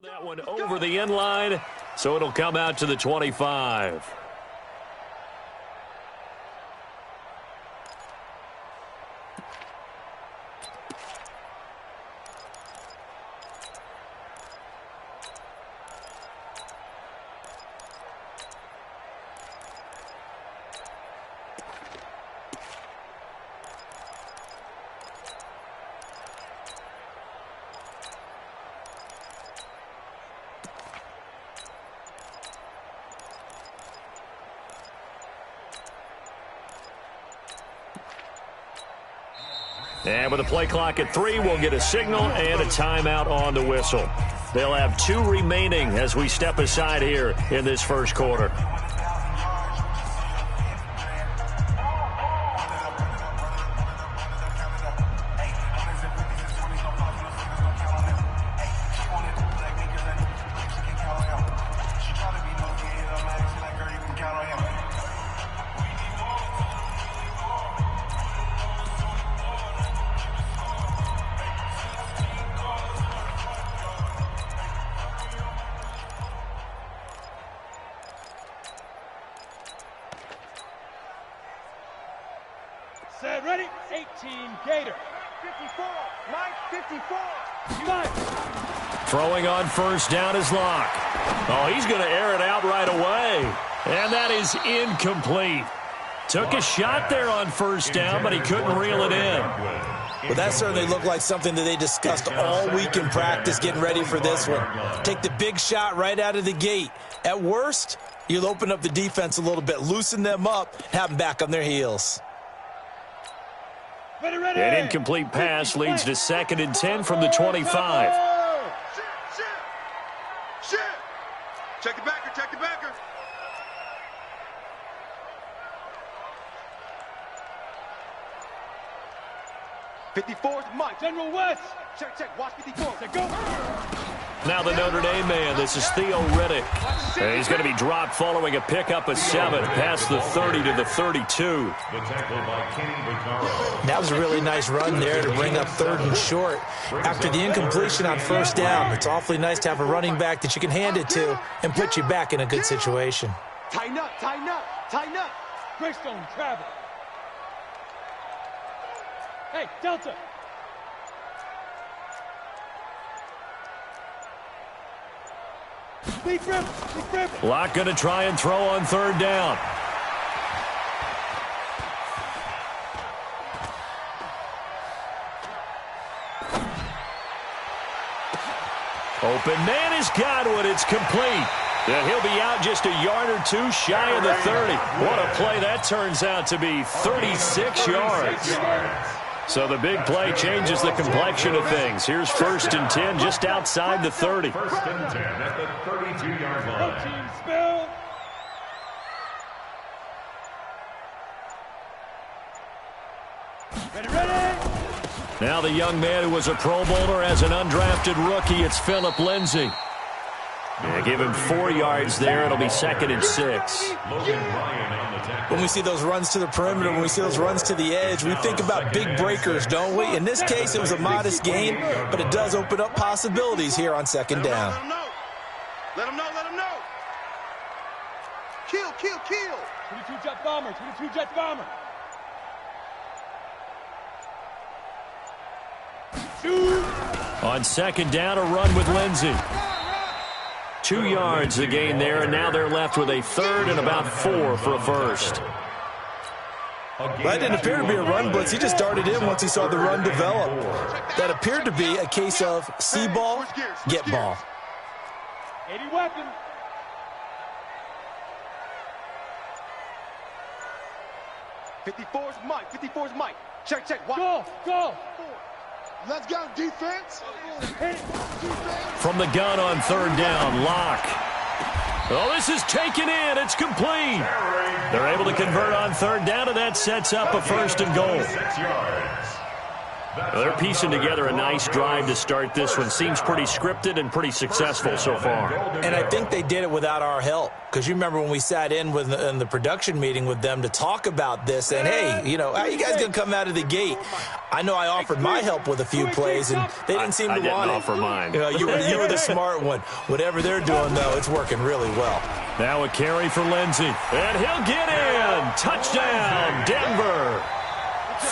That one over the end line, so it'll come out to the 25. And with a play clock at 3, we'll get a signal and a timeout on the whistle. They'll have 2 remaining as we step aside here in this first quarter. Set, ready, 18, Gator. 54, Mike, 54. Throwing on first down is Locke. Oh, he's going to air it out right away. And that is incomplete. Took a shot there on first down, but he couldn't reel it in. Well, that certainly looked like something that they discussed all week in practice getting ready for this one. Take the big shot right out of the gate. At worst, you'll open up the defense a little bit, loosen them up, have them back on their heels. Ready, ready. An incomplete pass leads to 2nd and 10 from the 25. Shit. Check the backer, check the backer. '54's Mike. General West. Check. Watch 54. Say go. Now the Notre Dame man, this is Theo Riddick. And he's going to be dropped following a pickup of 7 past the 30 to the 32. That was a really nice run there to bring up 3rd and short. After the incompletion on first down, it's awfully nice to have a running back that you can hand it to and put you back in a good situation. Tighten up. Greystone, travel. Hey, Delta. Deep rip. Locke going to try and throw on 3rd down. Open man is Godwin. It's complete. And he'll be out just a yard or 2 shy of the 30. What a play that turns out to be, 36 yards. So the big play changes the complexion of things. Here's 1st and 10 just outside the 30. 1st and 10 at the 32-yard line. Spill. Ready. Now the young man who was a Pro Bowler as an undrafted rookie, it's Phillip Lindsay. Yeah, give him 4 yards there. It'll be 2nd and 6. When we see those runs to the perimeter, when we see those runs to the edge, we think about big breakers, don't we? In this case, it was a modest gain, but it does open up possibilities here on 2nd down. Let him know. Kill. 22 jet bomber. Shoot. On 2nd down, a run with Lindsay. 2 yards the gain there, and now they're left with a 3rd and about 4 for a first. That didn't appear to be a run blitz. He just darted in once he saw the run develop. That appeared to be a case of see ball, get ball. 80 weapon. '54's Mike. Check. Watch. Go. Let's go, defense. From the gun on 3rd down, Locke. Oh, this is taken in. It's complete. They're able to convert on 3rd down, and that sets up a 1st and goal. Well, they're piecing together a nice drive to start this one. Seems pretty scripted and pretty successful so far. And I think they did it without our help. Because you remember when we sat in the production meeting with them to talk about this, and hey, you know, how you guys going to come out of the gate? I know I offered my help with a few plays, and they didn't seem to want it. I didn't offer mine. You know, you were the smart one. Whatever they're doing, though, it's working really well. Now a carry for Lindsey. And he'll get in. Touchdown, Denver.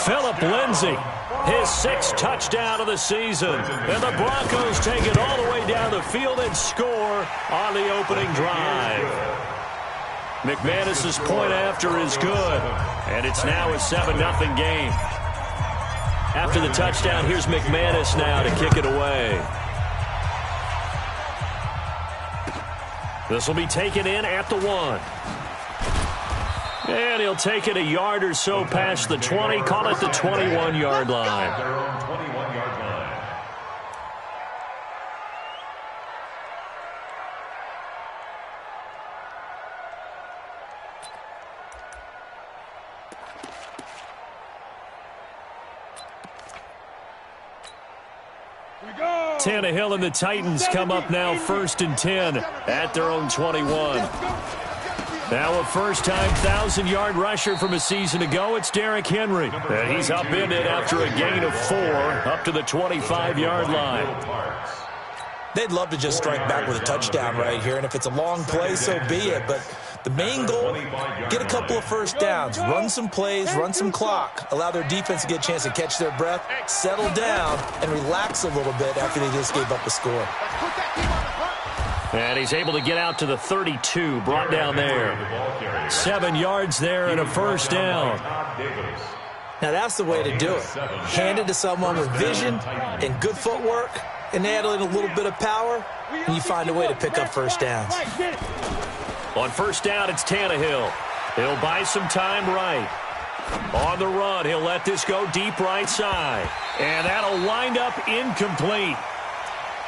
Phillip Lindsey, his 6th touchdown of the season. And the Broncos take it all the way down the field and score on the opening drive. McManus's point after is good. And it's now a 7-0 game. After the touchdown, here's McManus now to kick it away. This will be taken in at the 1. And he'll take it a yard or so past the 20, call it the 21-yard line. Their own 21-yard line. Tannehill and the Titans come up now 1st and 10 at their own 21. Now a first-time 1,000-yard rusher from a season ago, it's Derrick Henry. And he's upended after a gain of 4 up to the 25-yard line. They'd love to just strike back with a touchdown right here, and if it's a long play, so be it. But the main goal, get a couple of first downs, run some plays, run some clock, allow their defense to get a chance to catch their breath, settle down, and relax a little bit after they just gave up a score. And he's able to get out to the 32, brought down there. 7 yards there and a first down. Now that's the way to do it. Hand it to someone with vision and good footwork, and add in a little bit of power, and you find a way to pick up first downs. On first down, it's Tannehill. He'll buy some time right. On the run, he'll let this go deep right side. And that'll wind up incomplete.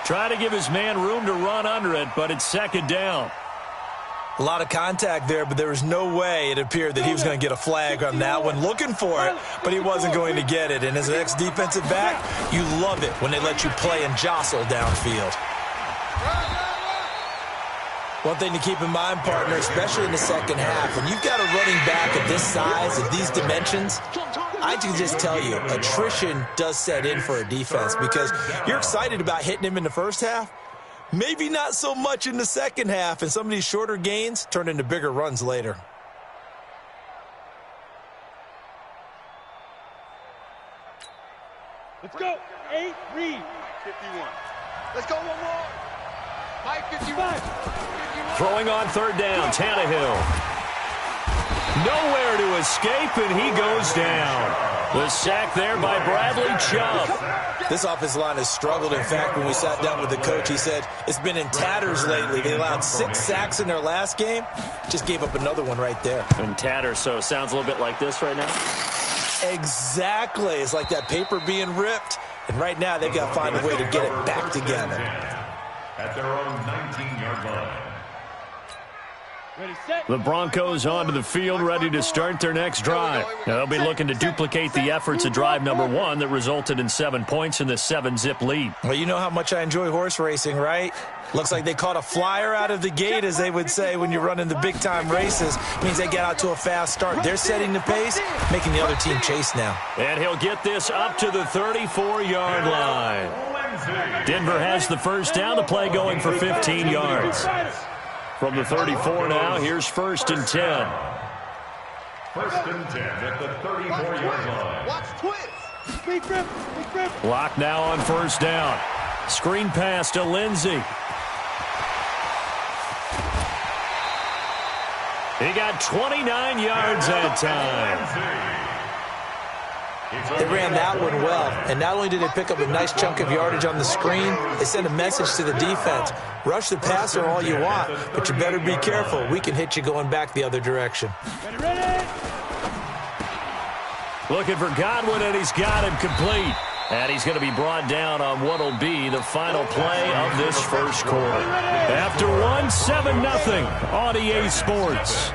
Trying to give his man room to run under it, but it's 2nd down. A lot of contact there, but there was no way it appeared that he was going to get a flag on that one. Looking for it, but he wasn't going to get it. And as an ex-defensive back, you love it when they let you play and jostle downfield. One thing to keep in mind, partner, especially in the second half, when you've got a running back of this size, of these dimensions, I can just tell you, attrition does set in for a defense because you're excited about hitting him in the first half. Maybe not so much in the second half, and some of these shorter gains turn into bigger runs later. Let's go. 8, read. 51. Let's go one more. Mike, 51. Throwing on 3rd down, Tannehill. Nowhere to escape, and he goes down. The sack there by Bradley Chubb. This offensive line has struggled. In fact, when we sat down with the coach, he said it's been in tatters lately. They allowed 6 sacks in their last game. Just gave up another one right there. In tatters, so it sounds a little bit like this right now. Exactly. It's like that paper being ripped. And right now, they've got to find a way to get it back together. At their own 19-yard line. Ready, set. The Broncos onto the field, ready to start their next drive. Now, they'll be looking to duplicate the efforts of drive number 1 that resulted in 7 points in the 7-zip lead. Well, you know how much I enjoy horse racing, right? Looks like they caught a flyer out of the gate, as they would say when you're running the big-time races. Means they get out to a fast start. They're setting the pace, making the other team chase now. And he'll get this up to the 34-yard line. Denver has the first down, the play going for 15 yards. From the 34 now, here's 1st and 10. 1st and 10 at the 34-yard line. Watch twist. Big grip. Lock now on 1st down. Screen pass to Lindsey. He got 29 yards that time. They ran that one well, and not only did they pick up a nice chunk of yardage on the screen, they sent a message to the defense. Rush the passer all you want, but you better be careful. We can hit you going back the other direction. Ready. Looking for Godwin, and he's got him complete. And he's going to be brought down on what will be the final play of this first quarter. After 7-0 on EA Sports.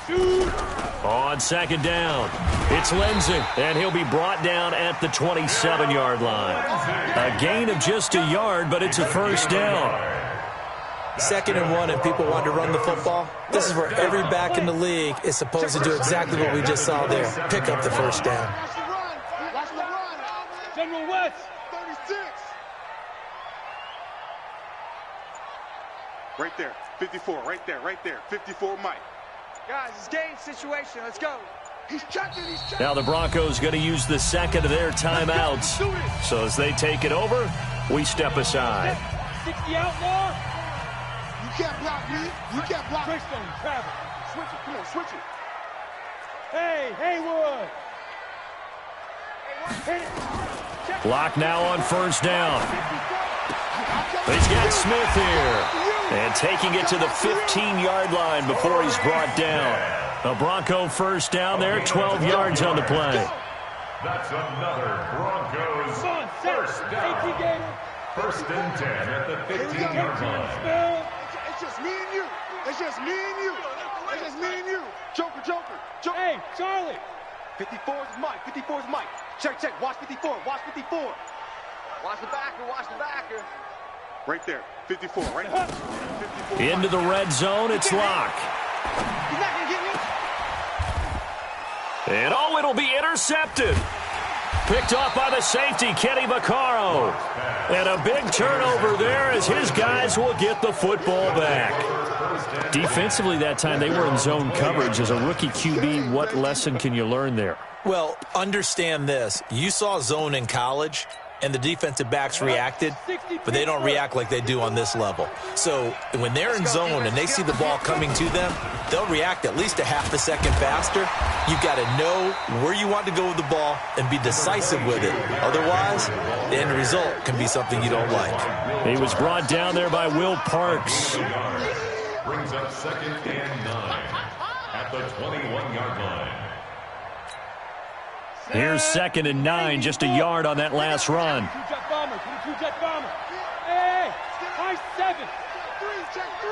Shoot. On second down, it's Lindsey, and he'll be brought down at the 27-yard line. A gain of just a yard, but it's a first down. 2nd and 1, and people want to run the football. This is where every back in the league is supposed to do exactly what we just saw there. Pick up the first down. General West. 36. Right there. 54. Right there. 54, Mike. Guys, it's game situation. Let's go. He's checking. Now the Broncos going to use the second of their timeouts. So as they take it over, we step aside. 60 outlaw. You can't block me. You can't block me. Trickstone, travel. Switch it. Come on, switch it. Hey, Haywood. Hit it. Block now on first down. He's got Smith here. And taking it to the 15-yard line before he's brought down. A Bronco first down there, 12 yards on the play. That's another Broncos first down. 1st and 10 at the 15-yard line. It's just me and you. It's just me and you. It's just me and you. Joker. Hey, Charlie. 54 is Mike. 54 is Mike. Check. Watch 54. Watch 54. Watch the backer. Right there. 54. Right there. 54. Into the red zone, it's Locke. He's not going to get me. And it'll be intercepted. Picked off by the safety, Kenny Vaccaro. And a big turnover there as his guys will get the football back. Defensively that time, they were in zone coverage. As a rookie QB, what lesson can you learn there? Well, understand this. You saw zone in college, and the defensive backs reacted, but they don't react like they do on this level. So when they're in zone and they see the ball coming to them, they'll react at least a half a second faster. You've got to know where you want to go with the ball and be decisive with it. Otherwise, the end result can be something you don't like. He was brought down there by Will Parks. Brings up 2nd and 9 at the 21-yard line. Here's 2nd and 9, just a yard on that last run. 22-jet bomber. Hey, high 7. Check 3.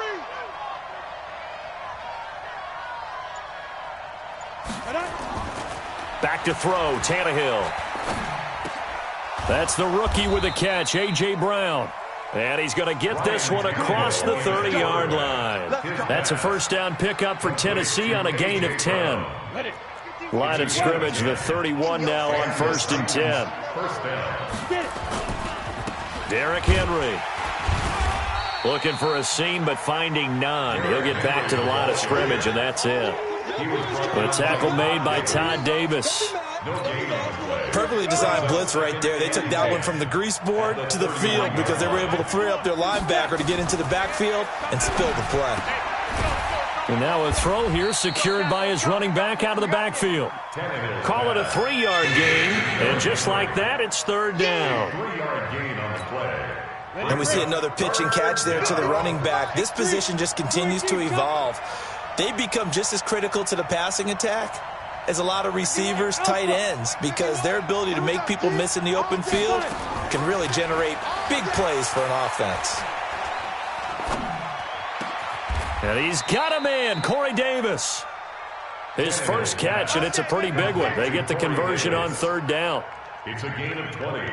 Back to throw, Tannehill. That's the rookie with the catch, A.J. Brown. And he's going to get this one across the 30-yard line. That's a first down pickup for Tennessee on a gain of 10. Line of scrimmage, the 31 now on 1st and 10. Derrick Henry. Looking for a seam, but finding none. He'll get back to the line of scrimmage, and that's it. The tackle made by Todd Davis. Perfectly designed blitz right there. They took that one from the grease board to the field because they were able to free up their linebacker to get into the backfield and spill the play. And now a throw here secured by his running back out of the backfield. Call it a 3-yard gain, and just like that, it's 3rd down. 3-yard gain on the play. And we see another pitch and catch there to the running back. This position just continues to evolve. They become just as critical to the passing attack as a lot of receivers, tight ends, because their ability to make people miss in the open field can really generate big plays for an offense. And he's got a man, Corey Davis. His first catch, and it's a pretty big one. They get the conversion on 3rd down. It's a gain of 20.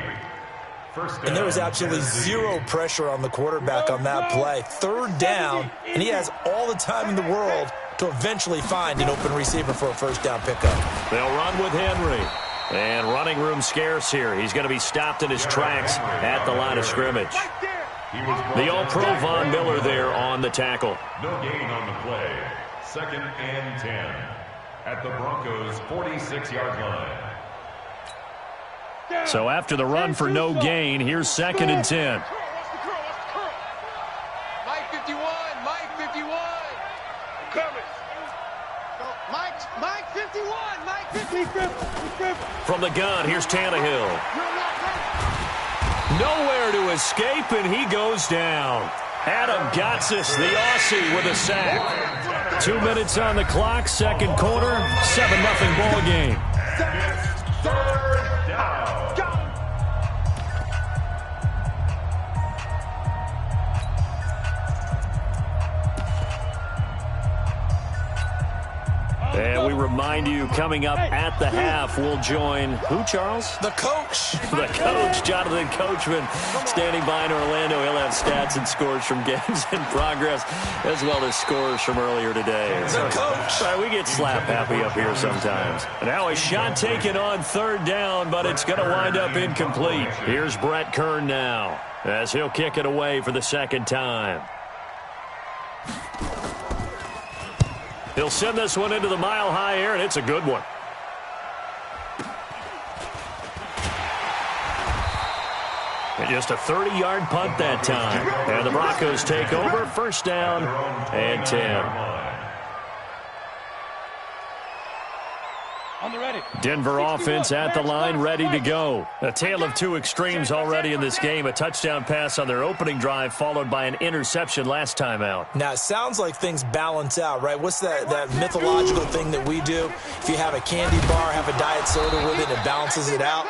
And there was absolutely zero pressure on the quarterback on that play. 3rd down, and he has all the time in the world to eventually find an open receiver for a first down pickup. They'll run with Henry. And running room scarce here. He's going to be stopped in his tracks at the line of scrimmage. The All-Pro Von Miller there on the tackle. No gain on the play. 2nd and 10 at the Broncos' 46-yard line. So after the run for no gain, here's 2nd and 10. Mike 51. Mike 51. Coming. Mike 51. Mike 51. From the gun, here's Tannehill. Nowhere to escape, and he goes down. Adam Gotsis, the Aussie, with a sack. 2 minutes on the clock, 2nd quarter, 7-0 ball game. 3rd down. And we remind remind you, coming up at the half, we'll join who, Charles? The coach. The coach, Jonathan Coachman, standing by in Orlando. He'll have stats and scores from games in progress, as well as scores from earlier today. The coach. We get slap happy up here sometimes. Now a shot taken on third down, but it's going to wind up incomplete. Here's Brett Kern now, as he'll kick it away for the second time. He'll send this one into the mile-high air, and it's a good one. And just a 30-yard punt that time. And the Broncos take over, first down and 10. On the ready. Denver offense at the line, ready to go. A tale of two extremes already in this game. A touchdown pass on their opening drive, followed by an interception last time out. Now, it sounds like things balance out, right? What's that mythological thing that we do? If you have a candy bar, have a diet soda with it, it balances it out.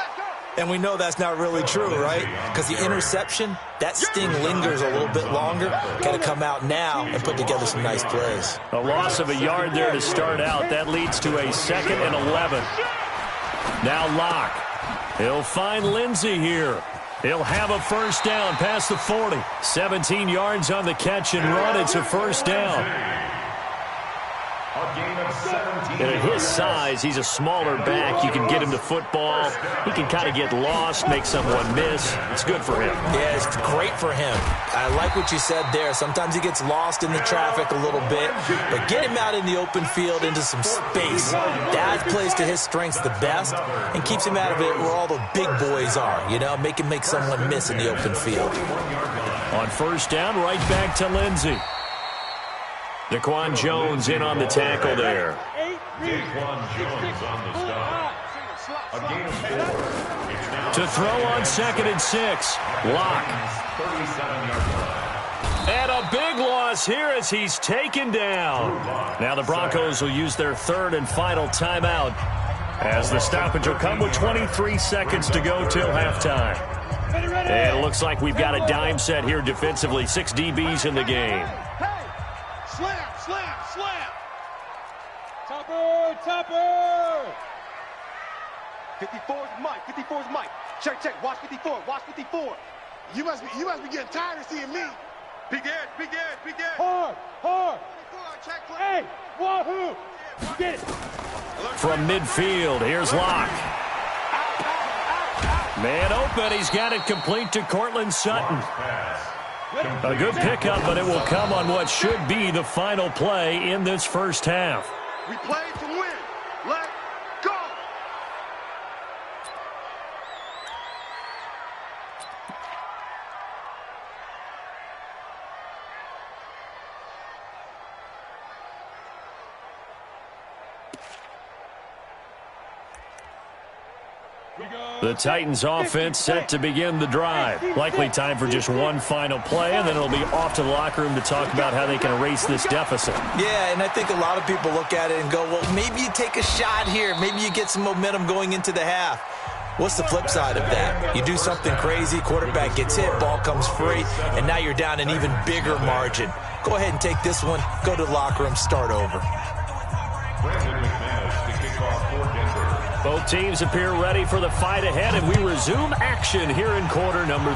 And we know that's not really true, right? Because the interception, that sting lingers a little bit longer. Got to come out now and put together some nice plays. A loss of a yard there to start out. That leads to a 2nd and 11. Now Locke. He'll find Lindsey here. He'll have a first down past the 40. 17 yards on the catch and run. It's a first down. And at his size, he's a smaller back. You can get him to football. He can kind of get lost, make someone miss. It's good for him. Yeah, it's great for him. I like what you said there. Sometimes he gets lost in the traffic a little bit, but get him out in the open field into some space. That plays to his strengths the best and keeps him out of it where all the big boys are, you know, make him make someone miss in the open field. On first down, right back to Lindsey. Daquan Jones in on the tackle there. Daquan Jones on the stop. A gain of 4. To throw on 2nd and 6. Locke. 37-yard line. And a big loss here as he's taken down. Now the Broncos will use their 3rd and final timeout as the stoppage will come with 23 seconds to go till halftime. And it looks like we've got a dime set here defensively. 6 DBs in the game. Slam, slam, slam. Topper, topper. 54 is Mike. 54 is Mike. Check, check. Watch 54. Watch 54. You must be getting tired of seeing me. Big edge, big edge, big edge. Hard, hard. 54, check, play. Hey, wahoo. Get it. From midfield, here's Locke. Man open, he's got it complete to Cortland Sutton. A good pickup, but it will come on what should be the final play in this first half. We played to win. Let go. The Titans offense set to begin the drive. Likely time for just one final play, and then it'll be off to the locker room to talk about how they can erase this deficit. Yeah, and I think a lot of people look at it and go, well, maybe you take a shot here. Maybe you get some momentum going into the half. What's the flip side of that? You do something crazy, quarterback gets hit, ball comes free, and now you're down an even bigger margin. Go ahead and take this one, go to the locker room, start over. Both teams appear ready for the fight ahead, and we resume action here in quarter number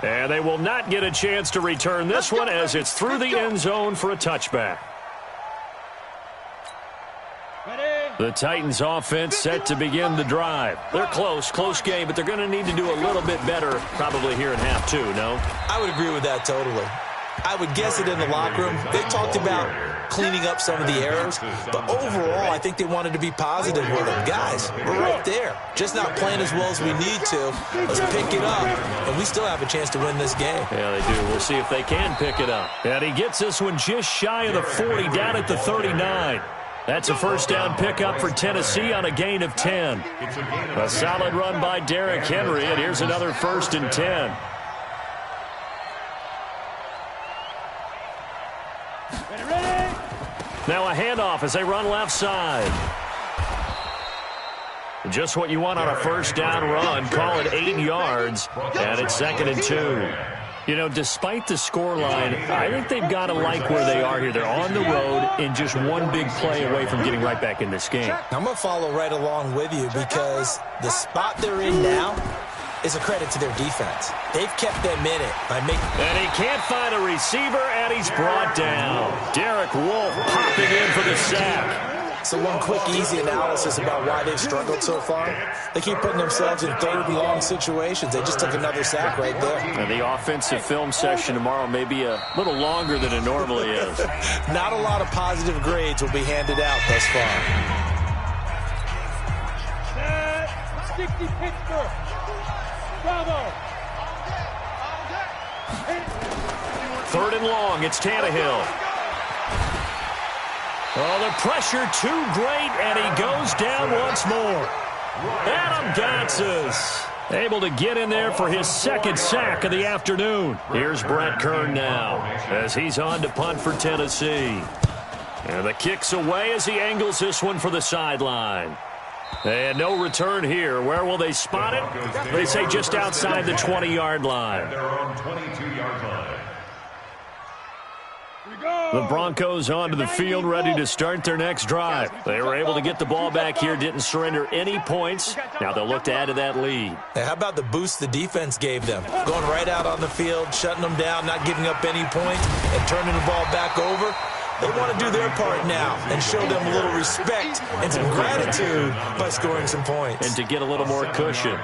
3. And they will not get a chance to return this one as it's through the end zone for a touchback. The Titans offense set to begin the drive. They're close game, but they're going to need to do a little bit better probably here in half 2, no? I would agree with that totally. I would guess it in the locker room. They talked about cleaning up some of the errors, but overall, I think they wanted to be positive with them. Guys, we're right there. Just not playing as well as we need to. Let's pick it up, and we still have a chance to win this game. Yeah, they do. We'll see if they can pick it up. And he gets this one just shy of the 40, down at the 39. That's a first down pickup for Tennessee on a gain of 10. A solid run by Derrick Henry, and here's another 1st and 10. Now a handoff as they run left side. Just what you want on a first down run. Call it 8 yards, and it's 2nd and 2. You know, despite the scoreline, I think they've got to like where they are here. They're on the road and just one big play away from getting right back in this game. I'm going to follow right along with you because the spot they're in now is a credit to their defense. They've kept them in it by making... And he can't find a receiver, and he's brought down. Derek Wolfe popping in for the sack. So one quick, easy analysis about why they've struggled so far. They keep putting themselves in third and long situations. They just took another sack right there. And the offensive film session tomorrow may be a little longer than it normally is. Not a lot of positive grades will be handed out thus far. 60 Pittsburgh. Bravo. Third and long, it's Tannehill. Oh, the pressure too great, and he goes down once more. Adam Gotsis able to get in there for his second sack of the afternoon. Here's Brett Kern now as he's on to punt for Tennessee. And the kick's away as he angles this one for the sideline. And no return here. Where will they spot it? They say just outside the 20-yard line. Their own 22-yard line. The Broncos onto the field, ready to start their next drive. They were able to get the ball back here, didn't surrender any points. Now they'll look to add to that lead. Hey, how about the boost the defense gave them? Going right out on the field, shutting them down, not giving up any points, and turning the ball back over. They want to do their part now and show them a little respect and some gratitude by scoring some points. And to get a little more cushion.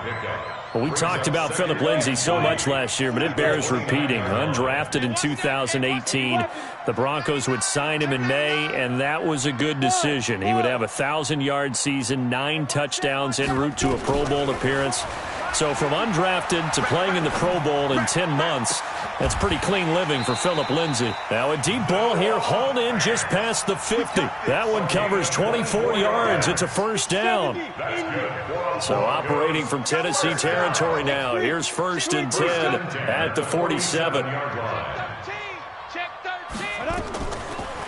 Well, we talked about Phillip Lindsay so much last year, but it bears repeating. Undrafted in 2018, the Broncos would sign him in May, and that was a good decision. He would have a 1,000-yard season, 9 touchdowns en route to a Pro Bowl appearance. So from undrafted to playing in the Pro Bowl in 10 months, that's pretty clean living for Phillip Lindsay. Now a deep ball here, hauled in just past the 50. That one covers 24 yards. It's a first down. So operating from Tennessee territory now. Here's 1st and 10 at the 47.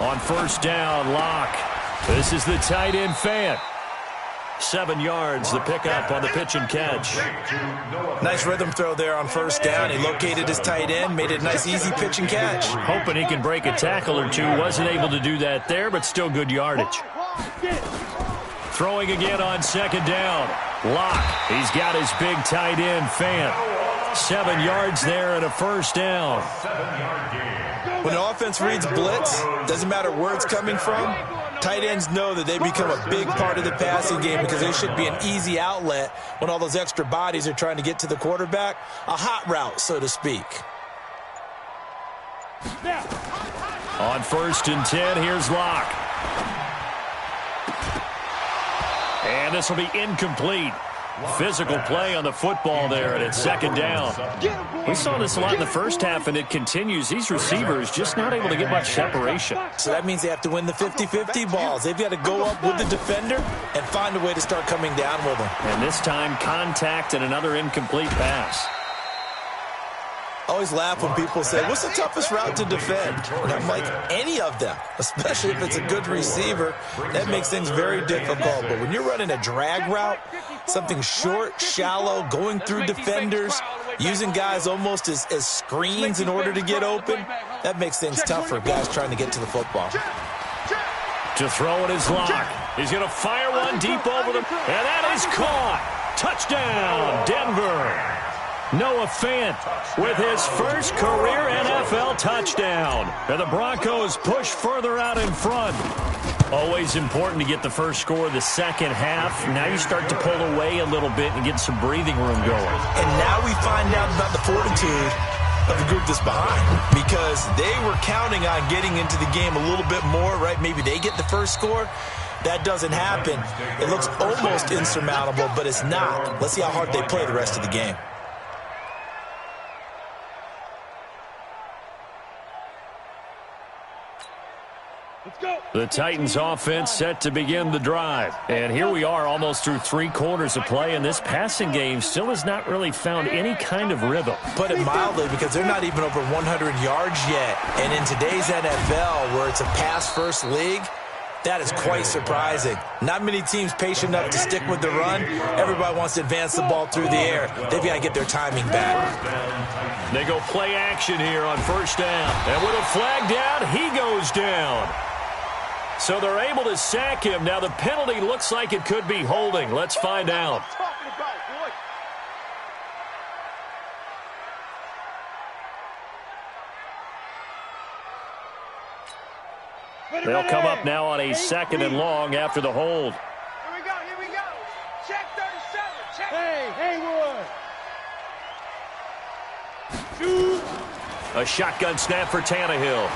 On 1st down, Locke. This is the tight end Fant. 7 yards, the pickup on the pitch and catch. Nice rhythm throw there on 1st down. He located his tight end, made it a nice, easy pitch and catch. Hoping he can break a tackle or two. Wasn't able to do that there, but still good yardage. Throwing again on 2nd down. Locke, he's got his big tight end, Fant. 7 yards there and a 1st down. When the offense reads blitz, doesn't matter where it's coming from, tight ends know that they become a big part of the passing game because they should be an easy outlet when all those extra bodies are trying to get to the quarterback. A hot route, so to speak. On 1st and 10, here's Locke. And this will be incomplete. Physical play on the football there, and it's 2nd down. We saw this a lot in the first half, and it continues. These receivers just not able to get much separation. So that means they have to win the 50-50 balls. They've got to go up with the defender and find a way to start coming down with them. And this time, contact and another incomplete pass. I always laugh when people say, what's the toughest route to defend? And I'm like, any of them, especially if it's a good receiver. That makes things very difficult. But when you're running a drag route, something short, shallow, going through defenders, using guys almost as screens in order to get open, that makes things tough for guys trying to get to the football. To throw it is Locke. He's going to fire one deep over them, and that is caught. Touchdown, Denver. Noah Fant with his first career NFL touchdown. And the Broncos push further out in front. Always important to get the first score of the second half. Now you start to pull away a little bit and get some breathing room going. And now we find out about the fortitude of the group that's behind, because they were counting on getting into the game a little bit more, right? Maybe they get the first score. That doesn't happen. It looks almost insurmountable, but it's not. Let's see how hard they play the rest of the game. The Titans offense set to begin the drive. And here we are almost through 3 quarters of play, and this passing game still has not really found any kind of rhythm. Put it mildly, because they're not even over 100 yards yet. And in today's NFL, where it's a pass-first league, That is quite surprising. Not many teams patient enough to stick with the run. Everybody wants to advance the ball through the air. They've got to get their timing back. They go play action here on first down. And with a flag down, he goes down. So they're able to sack him. Now the penalty looks like it could be holding. Let's find out. They'll come up now on a 2nd and long after the hold. Here we go, here we go. Check 37, check. Hey, Haywood. A shotgun snap for Tannehill.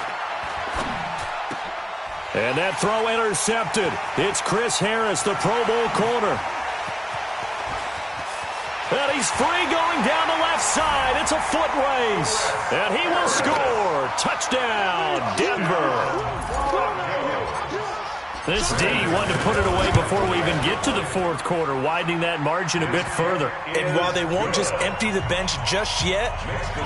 And that throw intercepted. It's Chris Harris, the Pro Bowl corner. And he's free going down the left side. It's a foot race. And he will score. Touchdown, Denver. This D wanted to put it away before we even get to the 4th quarter, widening that margin a bit further. And while they won't just empty the bench just yet,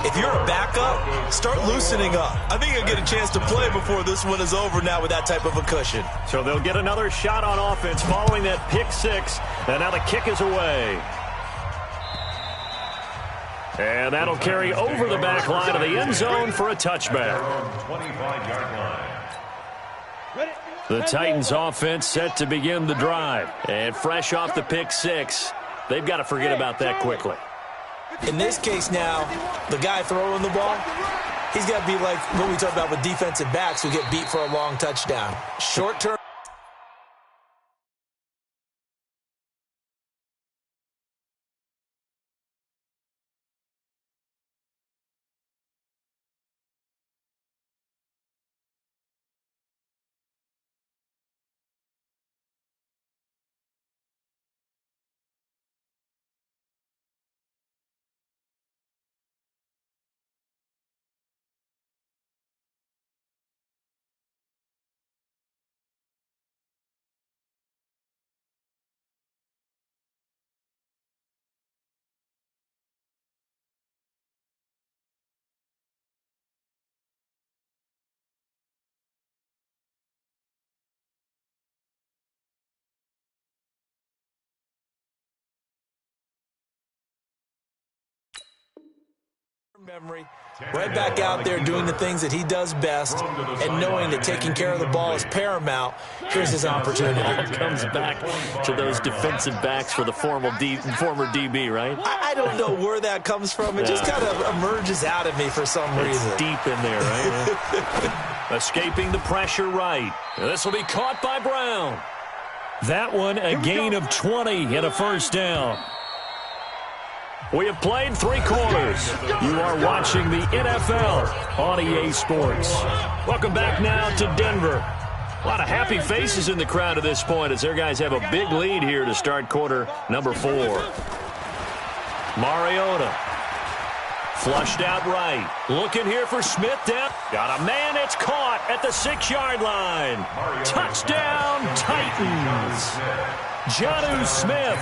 if you're a backup, start loosening up. I think you'll get a chance to play before this one is over now with that type of a cushion. So they'll get another shot on offense following that pick 6. And now the kick is away. And that'll carry over the back line of the end zone for a touchback. 25-yard line. The Titans offense set to begin the drive. And fresh off the pick 6, they've got to forget about that quickly. In this case now, the guy throwing the ball, he's got to be like what we talk about with defensive backs who get beat for a long touchdown. Short-term. Memory, right back out there doing the things that he does best and knowing that taking care of the ball is paramount. Here's his opportunity. It comes back to those defensive backs for the former DB, right? I don't know where that comes from. It just kind of emerges out of me for some reason. It's deep in there, right? Escaping the pressure right. This will be caught by Brown. That one, a gain of 20 and a first down. We have played 3 quarters. You are watching the NFL on EA Sports. Welcome back now to Denver. A lot of happy faces in the crowd at this point as their guys have a big lead here to start quarter number 4. Mariota. Flushed out right. Looking here for Smith down. Got a man. It's caught at the 6-yard line. Touchdown, Titans. Jonnu Smith,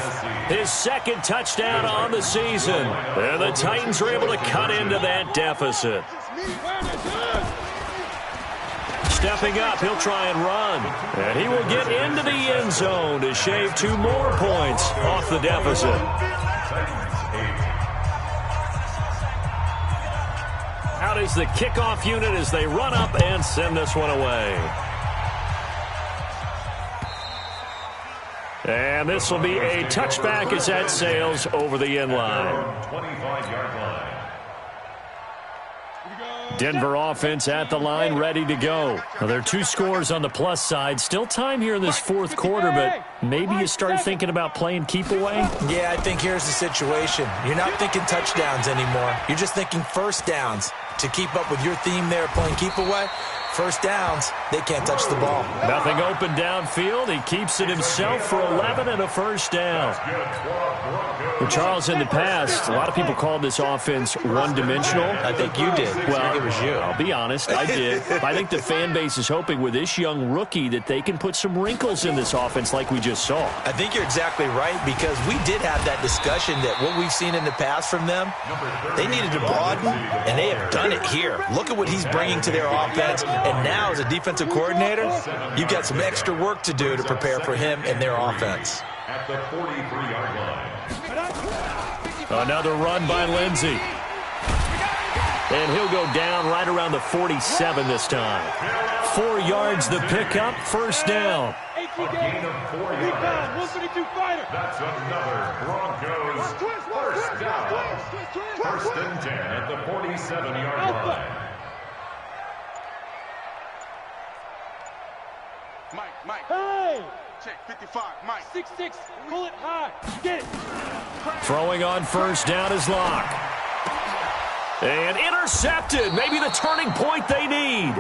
his 2nd touchdown on the season. And the Titans are able to cut into that deficit. Stepping up, he'll try and run. And he will get into the end zone to shave 2 more points off the deficit. Out is the kickoff unit as they run up and send this one away. And this will be a touchback as that sails over the end line. 25-yard line. Denver offense at the line, ready to go. Well, there are 2 scores on the plus side. Still time here in this 4th quarter, but maybe you start thinking about playing keep away? Yeah, I think here's the situation. You're not thinking touchdowns anymore. You're just thinking first downs. To keep up with your theme there, playing keep away, first downs, they can't touch the ball. Nothing open downfield. He keeps it himself for 11 and a first down. Well, Charles, in the past, a lot of people called this offense one-dimensional. I think you did. Well, it was you. I'll be honest, I did. I think the fan base is hoping with this young rookie that they can put some wrinkles in this offense like we just saw. I think you're exactly right because we did have that discussion that what we've seen in the past from them, they needed to broaden, and they have done it here. Look at what he's bringing to their offense. And now, as a defensive coordinator, you've got some extra work to do to prepare for him and their offense. At the 43-yard line. Another run by Lindsey. And he'll go down right around the 47 this time. 4 yards the pickup, first down. A gain of 4 yards. That's another Broncos first down. First and 10 at the 47-yard line. Mike. Hey! Check 55, Mike. 6-6, pull it high. Get it. Throwing on first down is Locke. And intercepted. Maybe the turning point they need.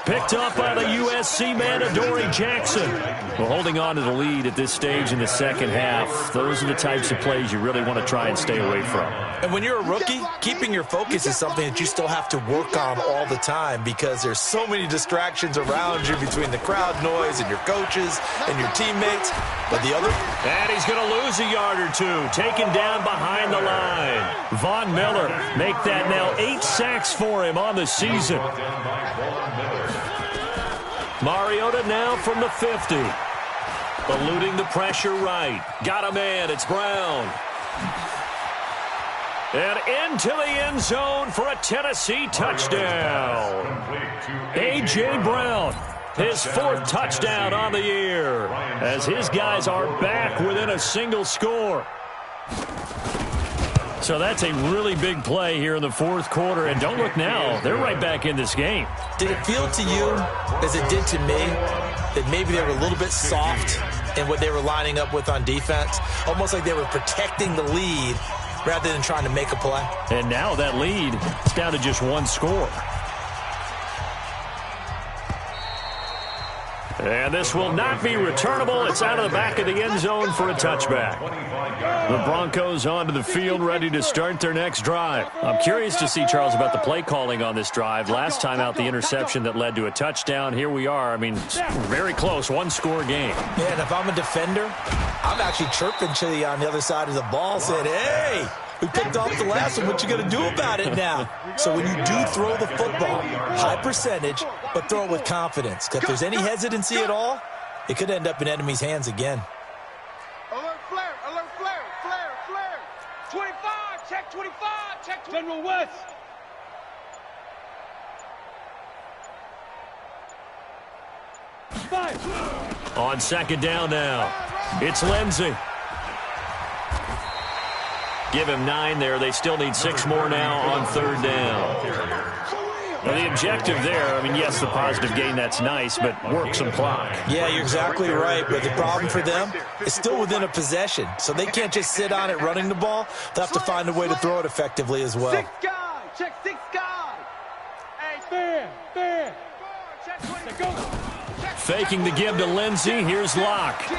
Picked up by the USC man, Adoree Jackson. Well, holding on to the lead at this stage in the second half, those are the types of plays you really want to try and stay away from. And when you're a rookie, keeping your focus is something that you still have to work on all the time because there's so many distractions around you between the crowd noise and your coaches and your teammates. But the other... And he's going to lose a yard or two, taken down behind the line. Von Miller make that now 8 sacks for him on the season. Mariota now from the 50. Eluding the pressure right. Got a man. It's Brown. And into the end zone for a Tennessee touchdown. A.J. Brown, his 4th touchdown on the year, as his guys are back within a single score. So that's a really big play here in the 4th quarter. And don't look now, they're right back in this game. Did it feel to you, as it did to me, that maybe they were a little bit soft in what they were lining up with on defense? Almost like they were protecting the lead rather than trying to make a play. And now that lead is down to just 1 score. And this will not be returnable. It's out of the back of the end zone for a touchback. The Broncos onto the field, ready to start their next drive. I'm curious to see, Charles, about the play calling on this drive. Last time out, the interception that led to a touchdown. Here we are. I mean, very close, 1-score game. Yeah, and if I'm a defender, I'm actually chirping to you on the other side of the ball, saying, hey, we picked off the last one. What you going to do about it now? So when you do throw the football, high percentage, but throw it with confidence. Because if there's any hesitancy at all, it could end up in enemy's hands again. Alert flare, 25, check 25, check 25. General West. Five. On second down now, it's Lindsey. Give him 9 there. They still need 6 more now on 3rd down. Well, the objective there, I mean, yes, the positive gain, that's nice, but work some clock. Yeah, you're exactly right, but the problem for them is still within a possession, so they can't just sit on it running the ball. They'll have to find a way to throw it effectively as well. 6 guys, check 6 guys. Hey, Fair. check 20. Faking the give to Lindsey. Here's Locke.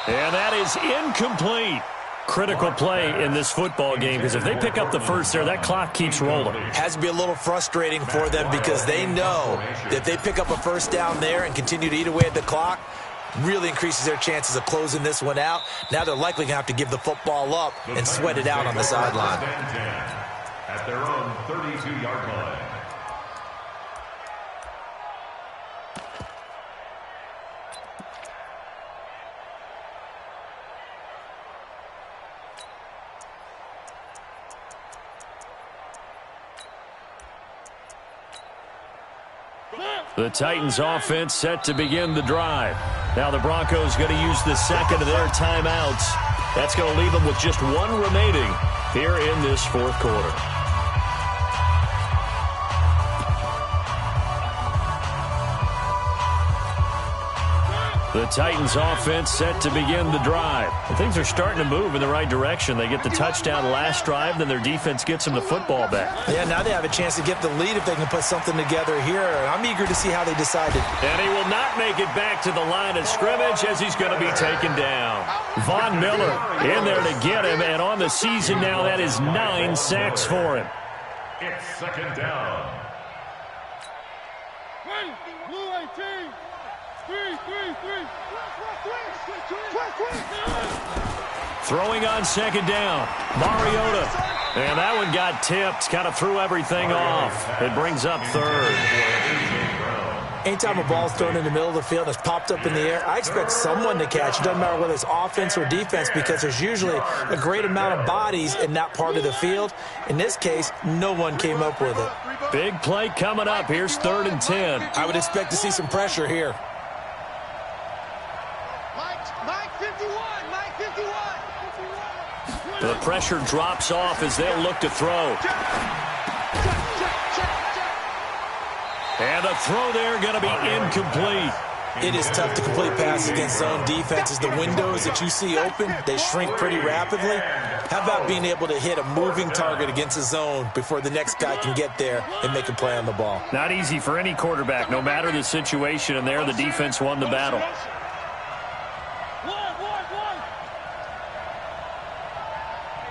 And that is incomplete. Critical play in this football game, because if they pick up the first there, that clock keeps rolling. Has to be a little frustrating for them because they know that if they pick up a first down there and continue to eat away at the clock, really increases their chances of closing this one out. Now they're likely going to have to give the football up and sweat it out on the sideline. At their own 32-yard line. The Titans offense set to begin the drive. Now the Broncos going to use the second of their timeouts. That's going to leave them with just 1 remaining here in this 4th quarter. The Titans offense set to begin the drive. And things are starting to move in the right direction. They get the touchdown last drive, then their defense gets them the football back. Yeah, now they have a chance to get the lead if they can put something together here. I'm eager to see how they decided. And he will not make it back to the line of scrimmage as he's going to be taken down. Von Miller in there to get him, and on the season now, that is 9 sacks for him. It's 2nd down. Blue 18. 3. Throwing on 2nd down, Mariota. And that one got tipped, kind of threw everything off. It brings up third. Anytime a ball's thrown in the middle of the field and it's popped up in the air, I expect someone to catch. It doesn't matter whether it's offense or defense, because there's usually a great amount of bodies in that part of the field. In this case, no one came up with it. Big play coming up. Here's 3rd and 10. I would expect to see some pressure here. Mike 51, Mike 51. The pressure drops off as they'll look to throw. And the throw there going to be incomplete. It is tough to complete passes against zone defenses. The windows that you see open, they shrink pretty rapidly. How about being able to hit a moving target against a zone before the next guy can get there and make a play on the ball? Not easy for any quarterback, no matter the situation, and there the defense won the battle.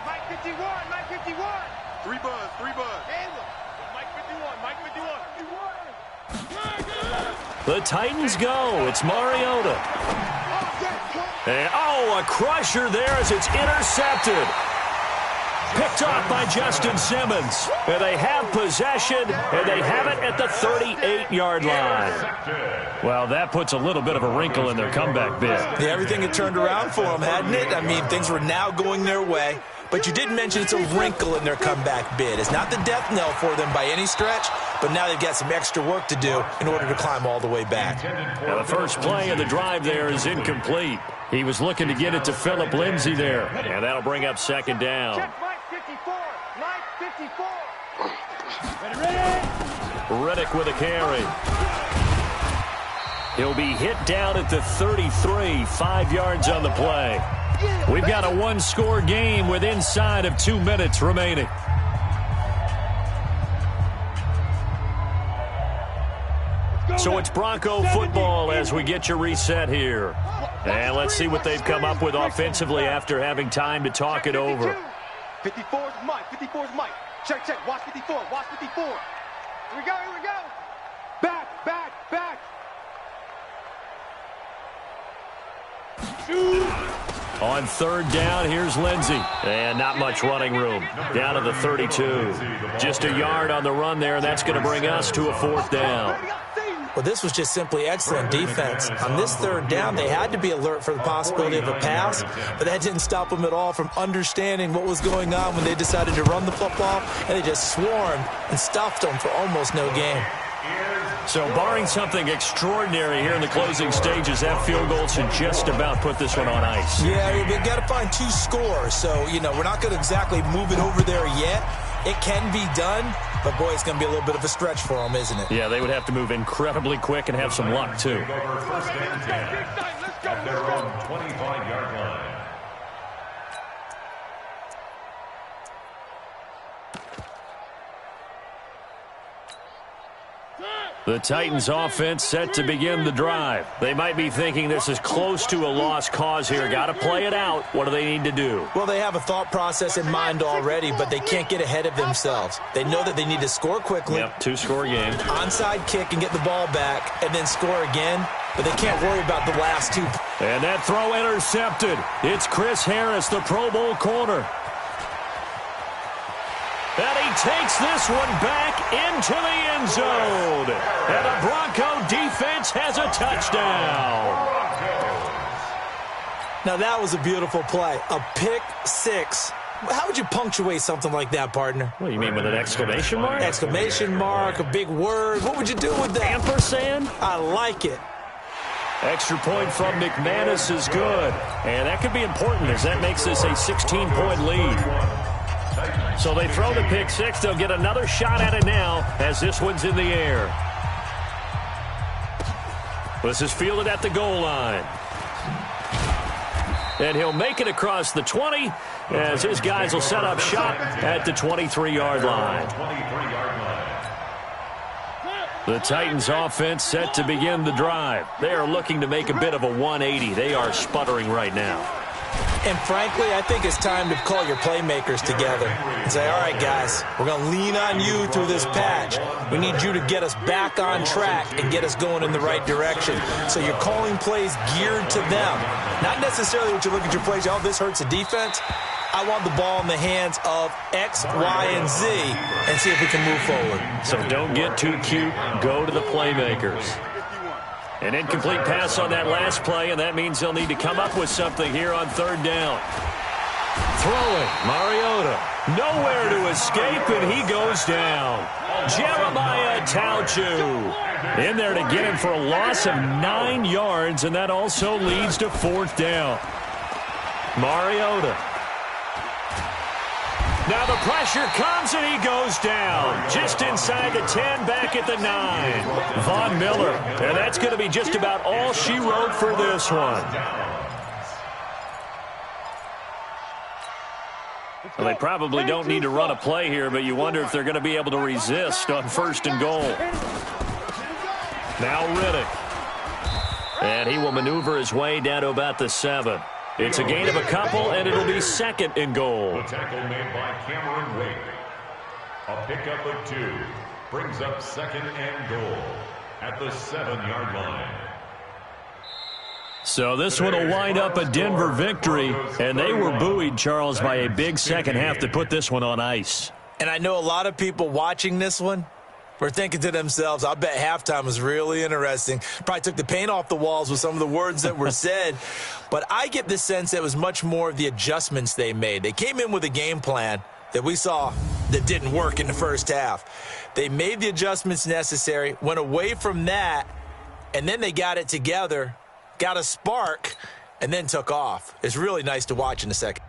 Mike 51, Mike 51. 3 buzz. Mike 51, Mike 51. The Titans go. It's Mariota. And, a crusher there as it's intercepted. Picked off by Justin Simmons. And they have possession, and they have it at the 38-yard line. Well, that puts a little bit of a wrinkle in their comeback bid. Yeah, everything had turned around for them, hadn't it? I mean, things were now going their way. But you did mention it's a wrinkle in their comeback bid. It's not the death knell for them by any stretch, but now they've got some extra work to do in order to climb all the way back. Now the first play of the drive there is incomplete. He was looking to get it to Phillip Lindsay there, and that'll bring up 2nd down. Check Mike 54, Mike 54. Reddick with a carry. He'll be hit down at the 33, 5 yards on the play. We've got a 1-score game with inside of 2 minutes remaining. So it's Bronco football as we get your reset here. And let's see what they've come up with offensively after having time to talk it over. 54 is Mike. 54 is Mike. Check. Watch 54. Watch 54. Here we go. Back. On 3rd down, here's Lindsay. And not much running room. Down to the 32. Just a yard on the run there, and that's going to bring us to a 4th down. Well, this was just simply excellent defense. On this 3rd down, they had to be alert for the possibility of a pass, but that didn't stop them at all from understanding what was going on when they decided to run the football, and they just swarmed and stuffed them for almost no gain. So barring something extraordinary here in the closing stages, that field goal should just about put this one on ice. Yeah, we've got to find 2 scores, so, we're not going to exactly move it over there yet. It can be done, but, boy, it's going to be a little bit of a stretch for them, isn't it? Yeah, they would have to move incredibly quick and have some luck, too. First and 10 at their own 25-yard line. The Titans offense set to begin the drive. They might be thinking this is close to a lost cause here. Got to play it out. What do they need to do? Well, they have a thought process in mind already, but they can't get ahead of themselves. They know that they need to score quickly. Yep, 2-score game. Onside kick and get the ball back and then score again, but they can't worry about the last 2. And that throw intercepted. It's Chris Harris, the Pro Bowl corner. And he takes this one back into the end zone. And the Bronco defense has a touchdown. Now, that was a beautiful play. A pick 6. How would you punctuate something like that, partner? What do you mean, with an exclamation mark? Exclamation mark, a big word. What would you do with that? Ampersand? I like it. Extra point from McManus is good. And that could be important as that makes this a 16-point lead. So they throw the pick 6. They'll get another shot at it now as this one's in the air. This is fielded at the goal line. And he'll make it across the 20 as his guys will set up shop at the 23-yard line. The Titans offense set to begin the drive. They are looking to make a bit of a 180. They are sputtering right now. And frankly, I think it's time to call your playmakers together and say, all right, guys, we're going to lean on you through this patch. We need you to get us back on track and get us going in the right direction. So you're calling plays geared to them. Not necessarily what you look at your plays, oh, this hurts the defense. I want the ball in the hands of X, Y, and Z and see if we can move forward. So don't get too cute. Go to the playmakers. An incomplete pass on that last play, and that means they'll need to come up with something here on third down. Throwing, Mariota. Nowhere to escape, and he goes down. Jeremiah Tauchu in there to get him for a loss of 9 yards, and that also leads to fourth down. Mariota. Now the pressure comes, and he goes down. Just inside the 10, back at the 9. Von Miller. And that's going to be just about all she wrote for this one. Well, they probably don't need to run a play here, but you wonder if they're going to be able to resist on first and goal. Now Riddick. And he will maneuver his way down to about the 7. It's a gain of a couple, and it'll be second and goal. The tackle made by Cameron Wake. A pickup of 2 brings up second and goal at the 7-yard line. So this one will wind up a Denver victory, and they were buoyed, Charles, by a big second half to put this one on ice. And I know a lot of people watching this one were thinking to themselves, I bet halftime was really interesting. Probably took the paint off the walls with some of the words that were said. But I get the sense that it was much more of the adjustments they made. They came in with a game plan that we saw that didn't work in the first half. They made the adjustments necessary, went away from that, and then they got it together, got a spark, and then took off. It's really nice to watch in the second.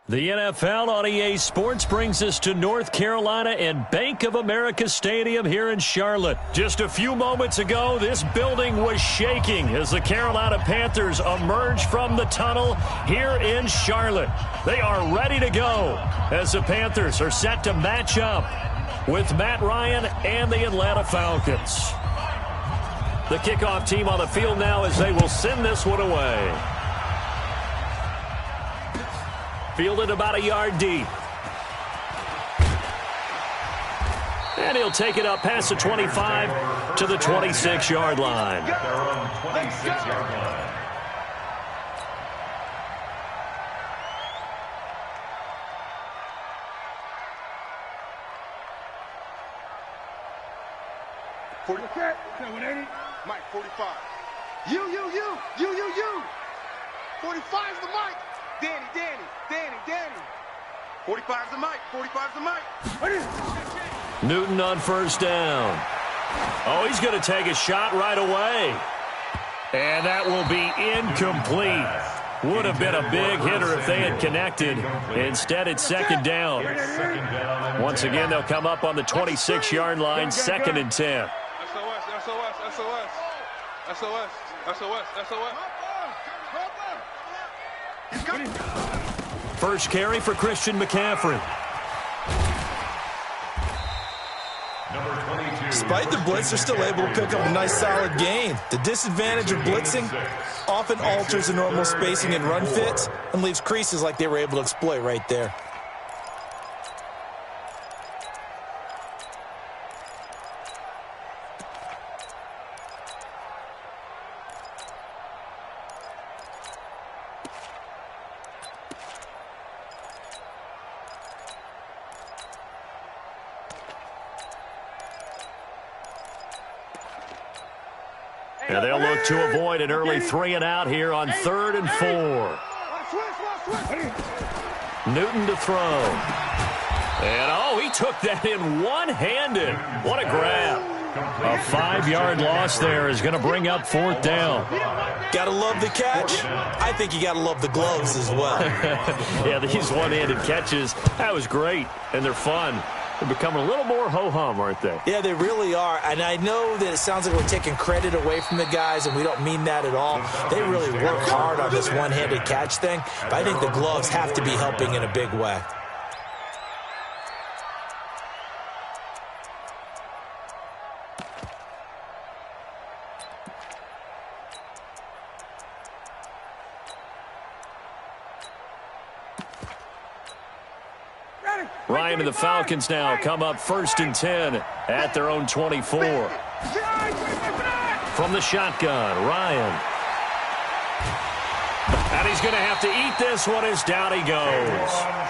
The NFL on EA Sports brings us to North Carolina and Bank of America Stadium here in Charlotte. Just a few moments ago, this building was shaking as the Carolina Panthers emerged from the tunnel here in Charlotte. They are ready to go as the Panthers are set to match up with Matt Ryan and the Atlanta Falcons. The kickoff team on the field now as they will send this one away. Fielded about a yard deep. And he'll take it up past the 25 to the 26-yard line. At their own 26-yard line. Mike, 45. You. 45's the Mike. Danny. 45's the Mike. 45's the Mike. Newton on first down. Oh, he's going to take a shot right away. And that will be incomplete. Would have been a big hitter if they had connected. Instead, it's second down. Once again, they'll come up on the 26-yard line, 2nd and 10. SOS. First carry for Christian McCaffrey. Despite the blitz, they're still able to pick up a nice solid gain. The disadvantage of blitzing often alters the normal spacing and run fits and leaves creases like they were able to exploit right there. And they'll look to avoid an early 3-and-out here on 3rd and 4. Newton to throw. And, he took that in one-handed. What a grab. A 5-yard loss there is going to bring up 4th down. Gotta love the catch. I think you gotta love the gloves as well. Yeah, these one-handed catches, that was great, and they're fun. They're becoming a little more ho-hum, aren't they? Yeah, they really are. And I know that it sounds like we're taking credit away from the guys, and we don't mean that at all. They really work hard on this one-handed catch thing, but I think the gloves have to be helping in a big way. Ryan and the Falcons now come up 1st and 10 at their own 24. From the shotgun, Ryan. And he's going to have to eat this one as down he goes.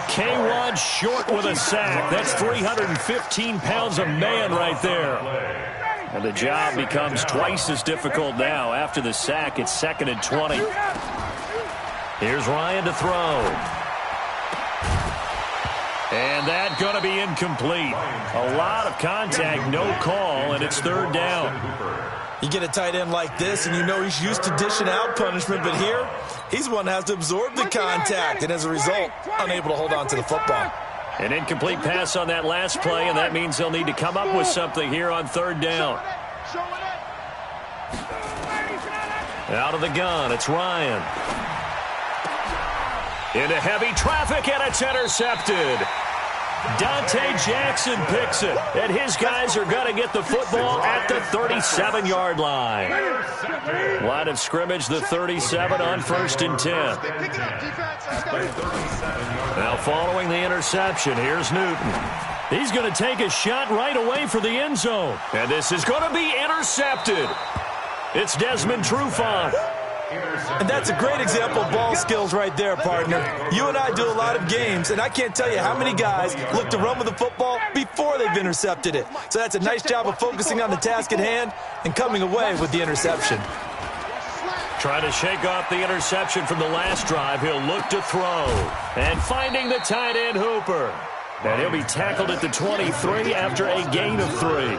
K1 short with a sack. That's 315 pounds of man right there. And the job becomes twice as difficult now. After the sack, it's 2nd and 20. Here's Ryan to throw. And that's going to be incomplete. A lot of contact, no call, and it's 3rd down. You get a tight end like this, and you know he's used to dishing out punishment, but here, he's the one that has to absorb the contact, and as a result, unable to hold on to the football. An incomplete pass on that last play, and that means they'll need to come up with something here on 3rd down. Out of the gun, it's Ryan. Into heavy traffic, and it's intercepted. Dante Jackson picks it, and his guys are going to get the football at the 37-yard line. Line of scrimmage, the 37 on 1st and 10. Now following the interception, here's Newton. He's going to take a shot right away for the end zone, and this is going to be intercepted. It's Desmond Trufant. And that's a great example of ball skills right there, partner. You and I do a lot of games, and I can't tell you how many guys look to run with the football before they've intercepted it. So that's a nice job of focusing on the task at hand and coming away with the interception. Trying to shake off the interception from the last drive. He'll look to throw. And finding the tight end, Hooper. And he'll be tackled at the 23 after a gain of 3.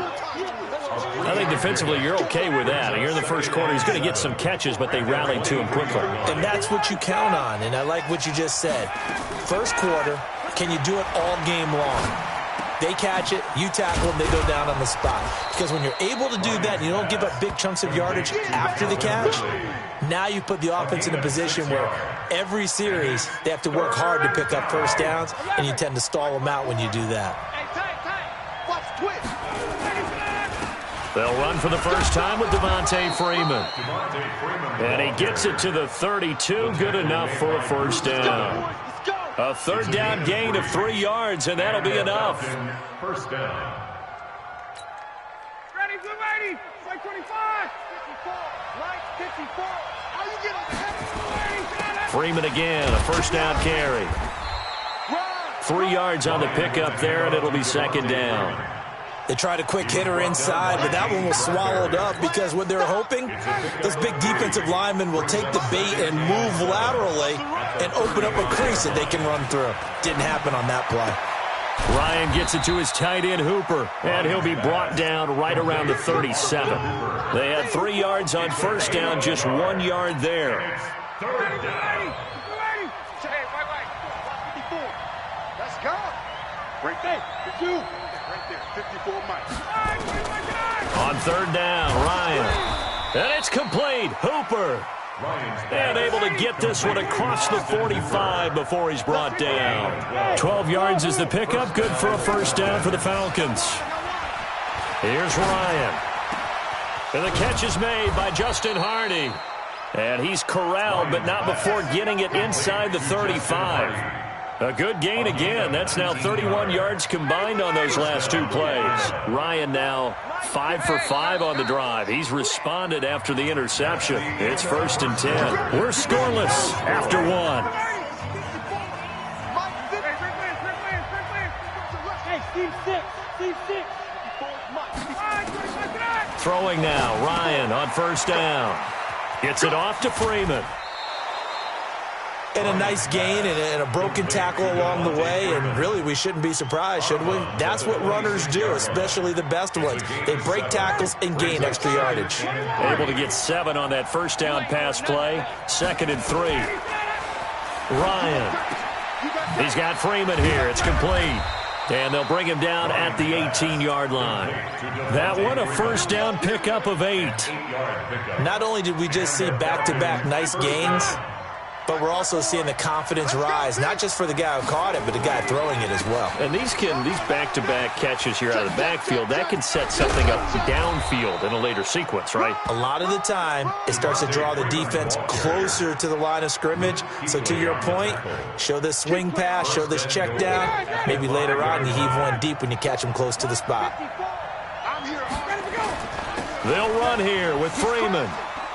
I think defensively you're okay with that. You're in the first quarter. He's going to get some catches, but they rallied to him quickly. And that's what you count on, and I like what you just said. First quarter, can you do it all game long? They catch it, you tackle them, they go down on the spot. Because when you're able to do that and you don't give up big chunks of yardage after the catch, now you put the offense in a position where every series they have to work hard to pick up first downs, and you tend to stall them out when you do that. They'll run for the first time with Devontae Freeman. And he gets it to the 32, good enough for a first down. A third down gain of 3 yards, and that'll be enough. First down. Ready, blue 80, strike 25. 54, right, 54. How you get on the head? Freeman again, a first down carry. 3 yards on the pickup there, and it'll be second down. They tried a quick hitter inside, but that one was swallowed up because what they're hoping, those big defensive linemen will take the bait and move laterally and open up a crease that they can run through. Didn't happen on that play. Ryan gets it to his tight end, Hooper, and he'll be brought down right around the 37. They had 3 yards on first down, just 1 yard there. Third down. Let's go. Right there, the 2. Right there, 54 Mike. On third down, Ryan. And it's complete. Hooper. And able to get this one across the 45 before he's brought down. 12 yards is the pickup. Good for a first down for the Falcons. Here's Ryan. And the catch is made by Justin Hardy. And he's corralled, but not before getting it inside the 35. A good gain again. That's now 31 yards combined on those last 2 plays. Ryan now 5 for 5 on the drive. He's responded after the interception. It's 1st and 10. We're scoreless after 1. Hey, Steve 6, Steve 6. Throwing now, Ryan on first down. Gets it off to Freeman. And a nice gain and a broken tackle along the way, and really we shouldn't be surprised, should we? That's what runners do, especially the best ones. They break tackles and gain extra yardage. Able to get 7 on that first down pass play. 2nd and 3. Ryan. He's got Freeman here. It's complete. And they'll bring him down at the 18-yard line. That one a first down pickup of 8. Not only did we just see back-to-back nice gains, but we're also seeing the confidence rise, not just for the guy who caught it, but the guy throwing it as well. And these back-to-back catches here out of the backfield, that can set something up downfield in a later sequence, right? A lot of the time, it starts to draw the defense closer to the line of scrimmage. So to your point, show this swing pass, show this check down. Maybe later on you heave one deep when you catch them close to the spot. They'll run here with Freeman.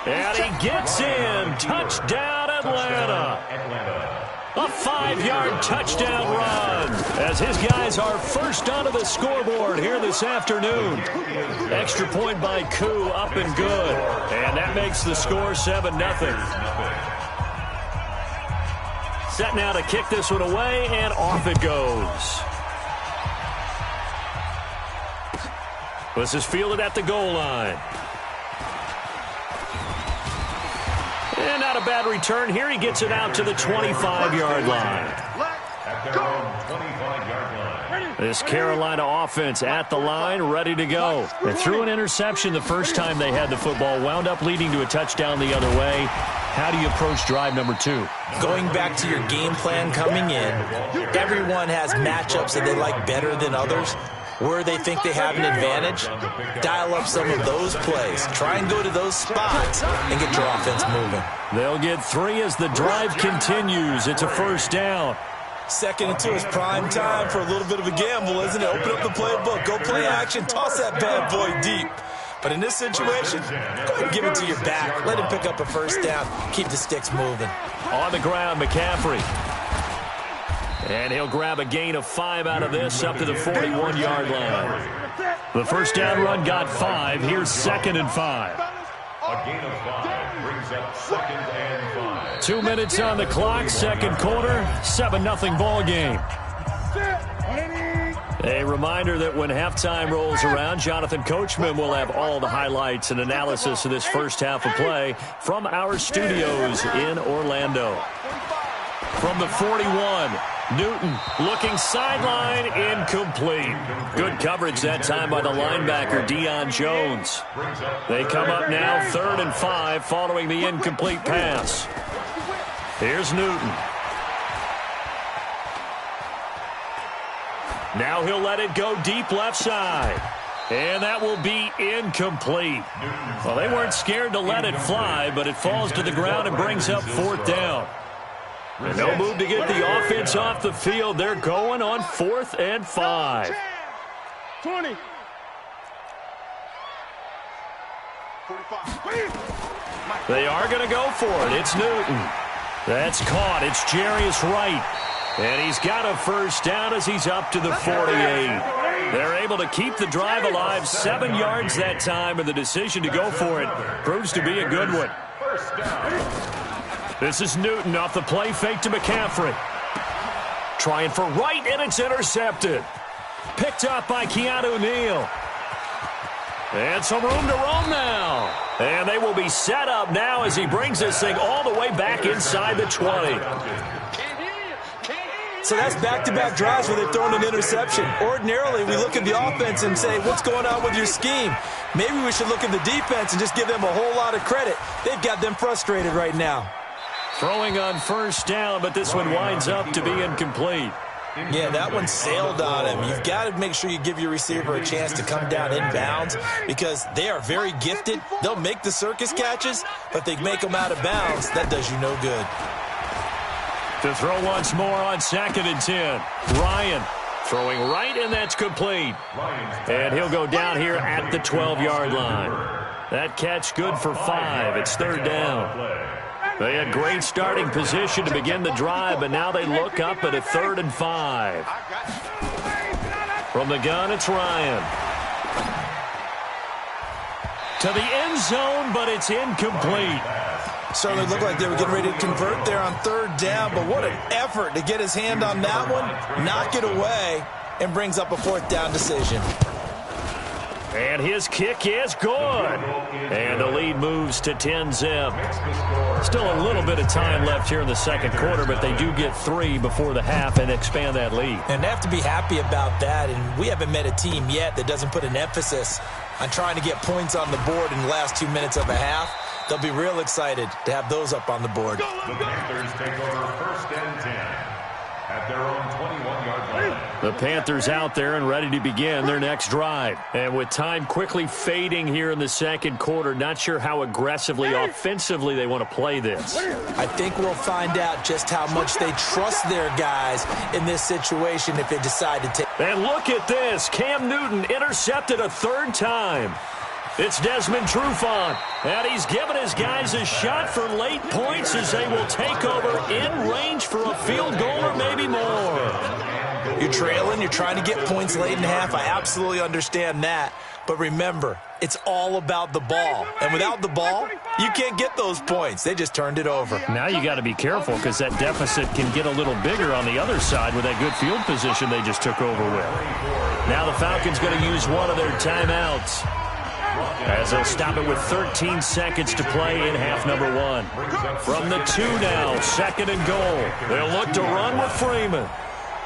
And he gets in. Touchdown, Atlanta. A 5-yard touchdown run as his guys are first onto the scoreboard here this afternoon. Extra point by Koo, up and good. And that makes the score 7-0. Set now to kick this one away, and off it goes. This is fielded at the goal line. And not a bad return here. He gets it out to the 25-yard line. This Carolina offense at the line, ready to go. They threw an interception the first time they had the football, wound up leading to a touchdown the other way. How do you approach drive number 2? Going back to your game plan coming in, everyone has matchups that they like better than others. Where they think they have an advantage, dial up some of those plays. Try and go to those spots and get your offense moving. They'll get 3 as the drive continues. It's a first down. 2nd and 2 is prime time for a little bit of a gamble, isn't it? Open up the playbook, go play action, toss that bad boy deep. But in this situation, go ahead and give it to your back. Let him pick up a first down. Keep the sticks moving. On the ground, McCaffrey. And he'll grab a gain of 5 out of this up to the 41-yard line. The first down run got 5. Here's 2nd and 5. A gain of 5 brings up 2nd and 5. 2 minutes on the clock, second quarter, 7-0 ball game. A reminder that when halftime rolls around, Jonathan Coachman will have all the highlights and analysis of this first half of play from our studios in Orlando. From the 41, Newton looking sideline, incomplete. Good coverage that time by the linebacker, Deion Jones. They come up now 3rd and 5 following the incomplete pass. Here's Newton. Now he'll let it go deep left side. And that will be incomplete. Well, they weren't scared to let it fly, but it falls to the ground and brings up 4th down. And no move to get the offense off the field. They're going on 4th and 5. 20. 45. They are going to go for it. It's Newton. That's caught. It's Jarius Wright. And he's got a first down as he's up to the 48. They're able to keep the drive alive. 7 yards that time, and the decision to go for it proves to be a good one. First down. This is Newton off the play fake to McCaffrey. Trying for Wright, and it's intercepted. Picked up by Keanu Neal. And some room to roam now. And they will be set up now as he brings this thing all the way back inside the 20. So that's back-to-back drives where they've thrown an interception. Ordinarily, we look at the offense and say, what's going on with your scheme? Maybe we should look at the defense and just give them a whole lot of credit. They've got them frustrated right now. Throwing on first down, but this one winds up to be incomplete. Yeah, that one sailed on him. You've got to make sure you give your receiver a chance to come down inbounds because they are very gifted. They'll make the circus catches, but they make them out of bounds. That does you no good. To throw once more on 2nd and 10. Ryan throwing right, and that's complete. And he'll go down here at the 12-yard line. That catch good for 5. It's 3rd down. They had great starting position to begin the drive, but now they look up at a 3rd and 5. From the gun, it's Ryan. To the end zone, but it's incomplete. Certainly looked like they were getting ready to convert there on 3rd down, but what an effort to get his hand on that one, knock it away, and brings up a 4th down decision. And his kick is good. And the lead moves to 10-zip. Still a little bit of time left here in the second quarter, but they do get 3 before the half and expand that lead. And they have to be happy about that, and we haven't met a team yet that doesn't put an emphasis on trying to get points on the board in the last 2 minutes of a half. They'll be real excited to have those up on the board. The Panthers take over 1st and 10 at their own 21-yard line. The Panthers out there and ready to begin their next drive. And with time quickly fading here in the second quarter, not sure how aggressively, offensively they want to play this. I think we'll find out just how much they trust their guys in this situation if they decide to take. And look at this. Cam Newton intercepted a 3rd time. It's Desmond Trufant, and he's given his guys a shot for late points as they will take over in range for a field goal or maybe more. You're trailing, you're trying to get points late in half. I absolutely understand that. But remember, it's all about the ball. And without the ball, you can't get those points. They just turned it over. Now you got to be careful because that deficit can get a little bigger on the other side with that good field position they just took over with. Now the Falcons going to use one of their timeouts, as they'll stop it with 13 seconds to play in half number 1. From the 2 now, 2nd and goal. They'll look to run with Freeman.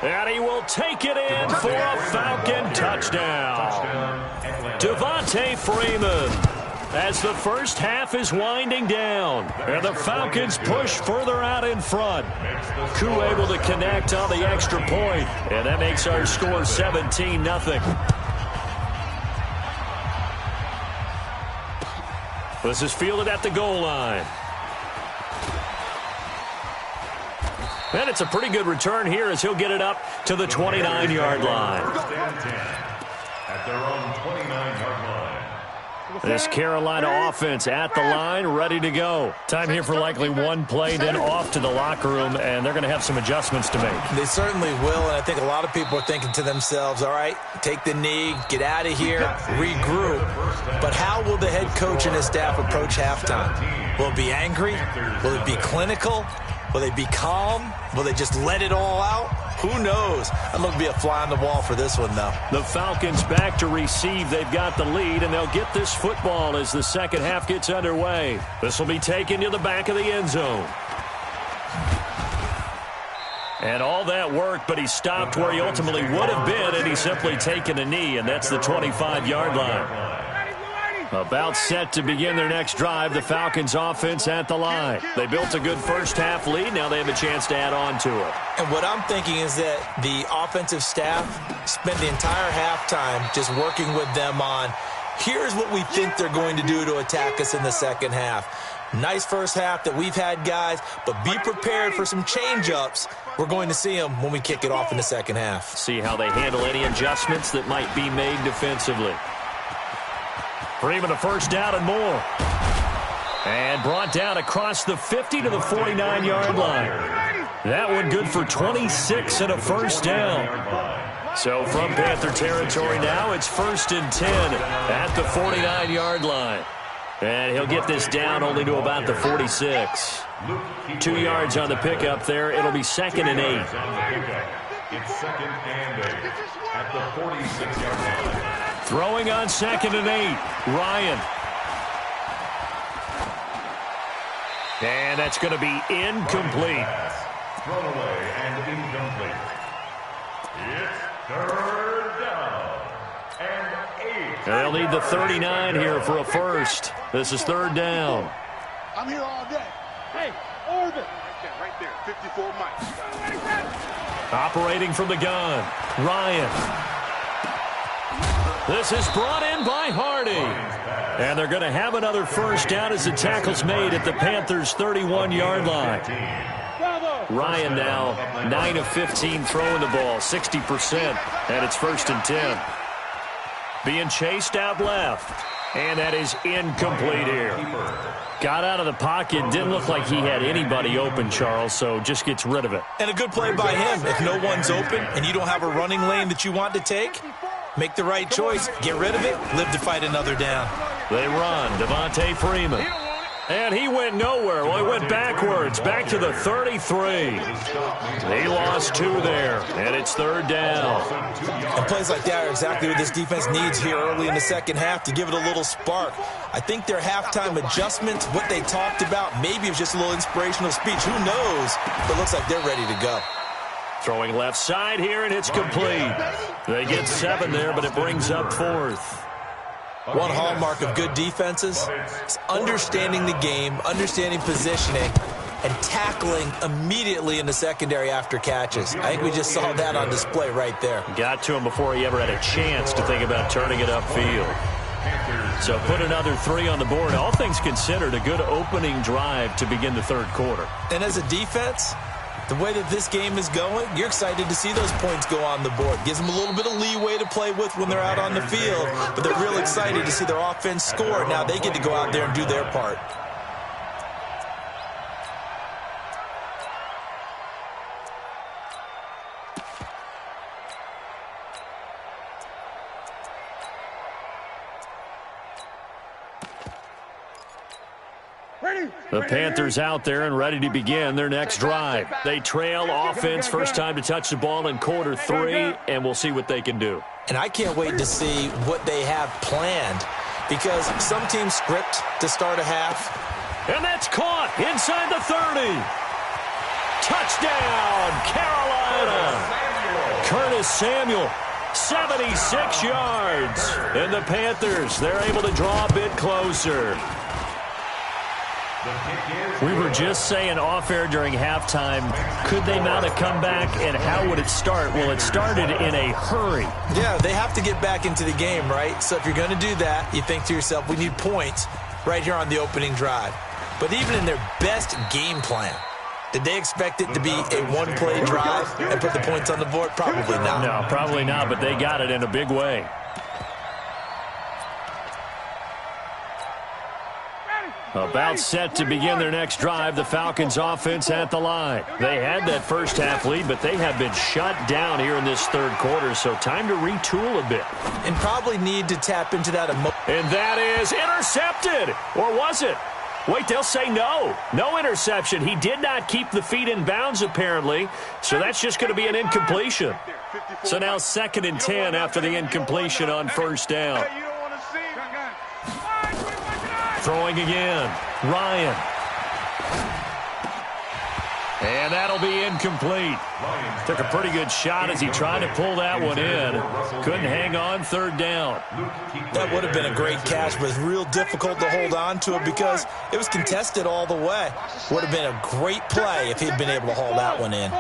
And he will take it in for a Falcon touchdown. Devontae Freeman, as the first half is winding down. And the Falcons push further out in front. Koo able to connect on the extra point. And that makes our score 17-0. This is fielded at the goal line. And it's a pretty good return here as he'll get it up to the 29-yard line. At their own 29-yard line. This Carolina offense at the line, ready to go. Time here for likely one play, then off to the locker room, and they're going to have some adjustments to make. They certainly will, and I think a lot of people are thinking to themselves, all right, take the knee, get out of here, regroup. But how will the head coach and his staff approach halftime? Will it be angry? Will it be clinical? Will they be calm? Will they just let it all out? Who knows? I'd love to be a fly on the wall for this one, though. The Falcons back to receive. They've got the lead, and they'll get this football as the second half gets underway. This will be taken to the back of the end zone. And all that worked, but he stopped where he ultimately would have been, and he's simply taken a knee, and that's the 25-yard line. About set to begin their next drive, the Falcons offense at the line. They built a good first-half lead. Now they have a chance to add on to it. And what I'm thinking is that the offensive staff spent the entire halftime just working with them on, here's what we think they're going to do to attack us in the second half. Nice first half that we've had, guys, but be prepared for some change-ups. We're going to see them when we kick it off in the second half. See how they handle any adjustments that might be made defensively. Freeman a first down and more. And brought down across the 50 to the 49-yard line. That one good for 26 and a first down. So from Panther territory now, it's 1st and 10 at the 49-yard line. And he'll get this down only to about the 46. 2 yards on the pickup there. It'll be 2nd and 8. It's 2nd and 8 at the 46-yard line. Throwing on 2nd and 8. Ryan. And that's going to be incomplete. Thrown away and incomplete. It's 3rd down and 8. They'll need the 39 here for a first. This is 3rd down. I'm here all day. Hey, orbit. Right there, 54 Mike. Operating from the gun. Ryan. This is brought in by Hardy. And they're going to have another first down as the tackle's made at the Panthers' 31-yard line. Ryan now 9 of 15 throwing the ball, 60%, and it's 1st and 10. Being chased out left, and that is incomplete here. Got out of the pocket, didn't look like he had anybody open, Charles, so just gets rid of it. And a good play by him. If no one's open and you don't have a running lane that you want to take, make the right choice, get rid of it, live to fight another down. They run, Devontae Freeman. And he went nowhere. Well, he went backwards, back to the 33. He lost 2 there, and it's 3rd down. And plays like that are exactly what this defense needs here early in the second half to give it a little spark. I think their halftime adjustments, what they talked about, maybe it was just a little inspirational speech. Who knows? But it looks like they're ready to go. Throwing left side here, and it's complete. They get 7 there, but it brings up 4th. One hallmark of good defenses is understanding the game, understanding positioning, and tackling immediately in the secondary after catches. I think we just saw that on display right there. Got to him before he ever had a chance to think about turning it upfield. So put another 3 on the board. All things considered, a good opening drive to begin the 3rd quarter. And as a defense, the way that this game is going, you're excited to see those points go on the board. Gives them a little bit of leeway to play with when they're out on the field, but they're real excited to see their offense score. Now they get to go out there and do their part. The Panthers out there and ready to begin their next drive. They trail offense, first time to touch the ball in quarter 3, and we'll see what they can do. And I can't wait to see what they have planned, because some teams script to start a half. And that's caught inside the 30. Touchdown, Carolina. Curtis Samuel, 76 yards. And the Panthers, they're able to draw a bit closer. We were just saying off-air during halftime, could they mount a comeback, and how would it start? Well, it started in a hurry. Yeah, they have to get back into the game, right? So if you're going to do that, you think to yourself, we need points right here on the opening drive. But even in their best game plan, did they expect it to be a one-play drive and put the points on the board? Probably not. No, probably not, but they got it in a big way. About set to begin their next drive, the Falcons offense at the line. They had that first half lead, but they have been shut down here in this 3rd quarter, so time to retool a bit. And probably need to tap into that emotion. And that is intercepted. Or was it? Wait, they'll say no. No interception. He did not keep the feet in bounds, apparently, so that's just going to be an incompletion. So now 2nd and 10 after the incompletion on first down. Throwing again. Ryan. And that'll be incomplete. Took a pretty good shot as he tried to pull that one in. Couldn't hang on 3rd down. That would have been a great catch, but it's real difficult to hold on to it because it was contested all the way. Would have been a great play if he'd been able to haul that one in.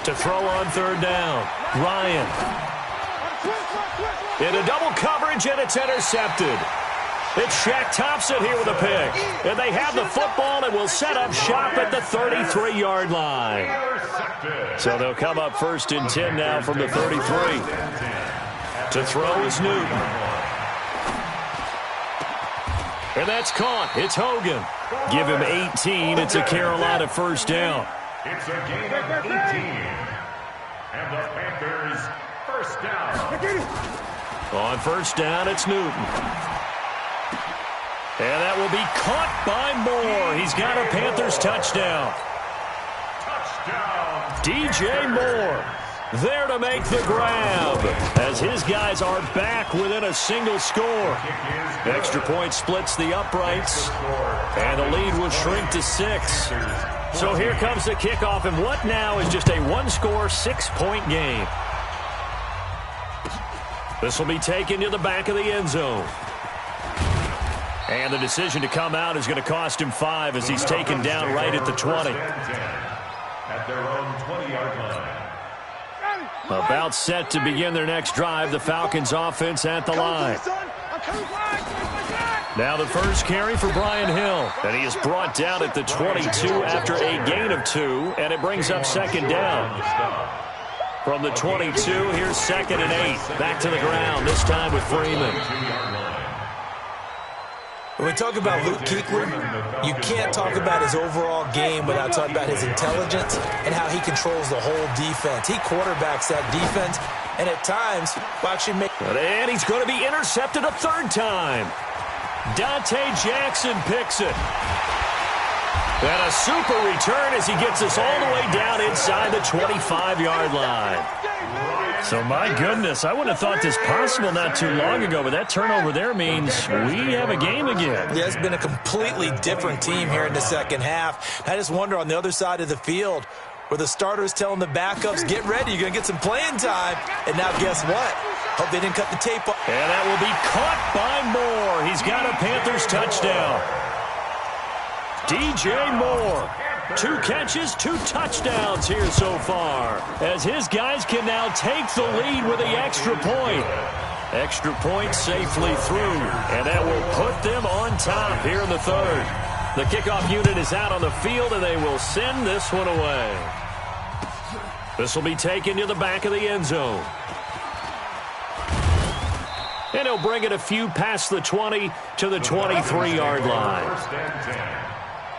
To throw on 3rd down. Ryan. Into double coverage, and it's intercepted. It's Shaq Thompson here with a pick. And they have the football and will set up shop at the 33-yard line. So they'll come up 1st and 10 now from the 33. To throw is Newton. And that's caught. It's Hogan. Give him 18. It's a Carolina first down. It's a gain of 18. And the Panthers first down. On first down, it's Newton. And that will be caught by Moore. He's got a Panthers touchdown. DJ Moore there to make the grab as his guys are back within a single score. Extra point splits the uprights, and the lead will shrink to 6. So here comes the kickoff, and what now is just a one-score, 6-point game. This will be taken to the back of the end zone. And the decision to come out is going to cost him 5 as he's taken down right at the 20. At their own 20-yard line. About set to begin their next drive, the Falcons offense at the line. Now the first carry for Brian Hill. And he is brought down at the 22 after a gain of 2, and it brings up 2nd down. From the 22, here's 2nd and 8. Back to the ground, this time with Freeman. When we talk about Luke Kuechly, you can't talk about his overall game without talking about his intelligence and how he controls the whole defense. He quarterbacks that defense, and at times will actually make... And he's going to be intercepted a 3rd time. Dante Jackson picks it. And a super return as he gets us all the way down inside the 25-yard line. So, my goodness, I wouldn't have thought this possible not too long ago, but that turnover there means we have a game again. Yeah, it's been a completely different team here in the second half. I just wonder on the other side of the field where the starters telling the backups, get ready, you're going to get some playing time. And now guess what? Hope they didn't cut the tape off. And that will be caught by Moore. He's got a Panthers touchdown. DJ Moore. 2 catches, 2 touchdowns here so far, as his guys can now take the lead with the extra point. Extra point safely through, and that will put them on top here in the 3rd. The kickoff unit is out on the field, and they will send this one away. This will be taken to the back of the end zone. And he'll bring it a few past the 20 to the 23-yard line.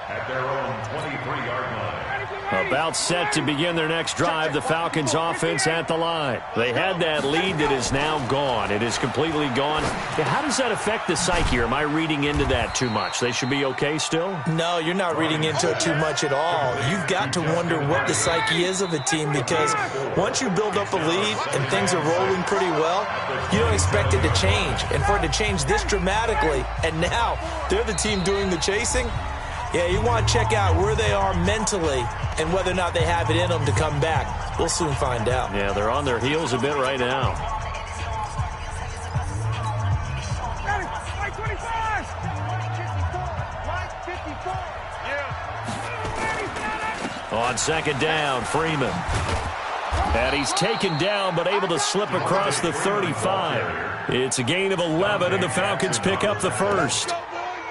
At their own 23-yard line. About set to begin their next drive, the Falcons offense at the line. They had that lead that is now gone. It is completely gone. Yeah, how does that affect the psyche? Or am I reading into that too much? They should be okay still? No, you're not reading into it too much at all. You've got to wonder what the psyche is of a team because once you build up a lead and things are rolling pretty well, you don't expect it to change. And for it to change this dramatically, and now they're the team doing the chasing, yeah, you want to check out where they are mentally and whether or not they have it in them to come back. We'll soon find out. Yeah, they're on their heels a bit right now. On 2nd down, Freeman. And he's taken down but able to slip across the 35. It's a gain of 11, and the Falcons pick up the 1st.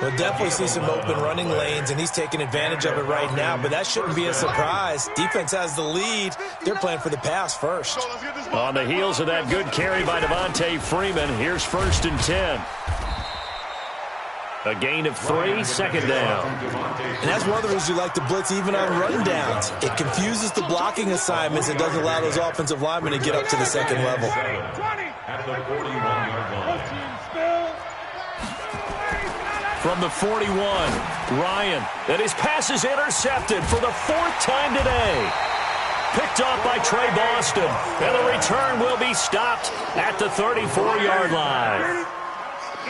We'll definitely see some open running lanes, and he's taking advantage of it right now, but that shouldn't be a surprise. Defense has the lead. They're playing for the pass first. On the heels of that good carry by Devontae Freeman, here's 1st and 10. A gain of 3, 2nd down. And that's one of the reasons you like to blitz even on run downs. It confuses the blocking assignments. It doesn't allow those offensive linemen to get up to the second level. At the 41-yard line. From the 41, Ryan. And his pass is intercepted for the 4th time today. Picked off by Trey Boston. And the return will be stopped at the 34-yard line.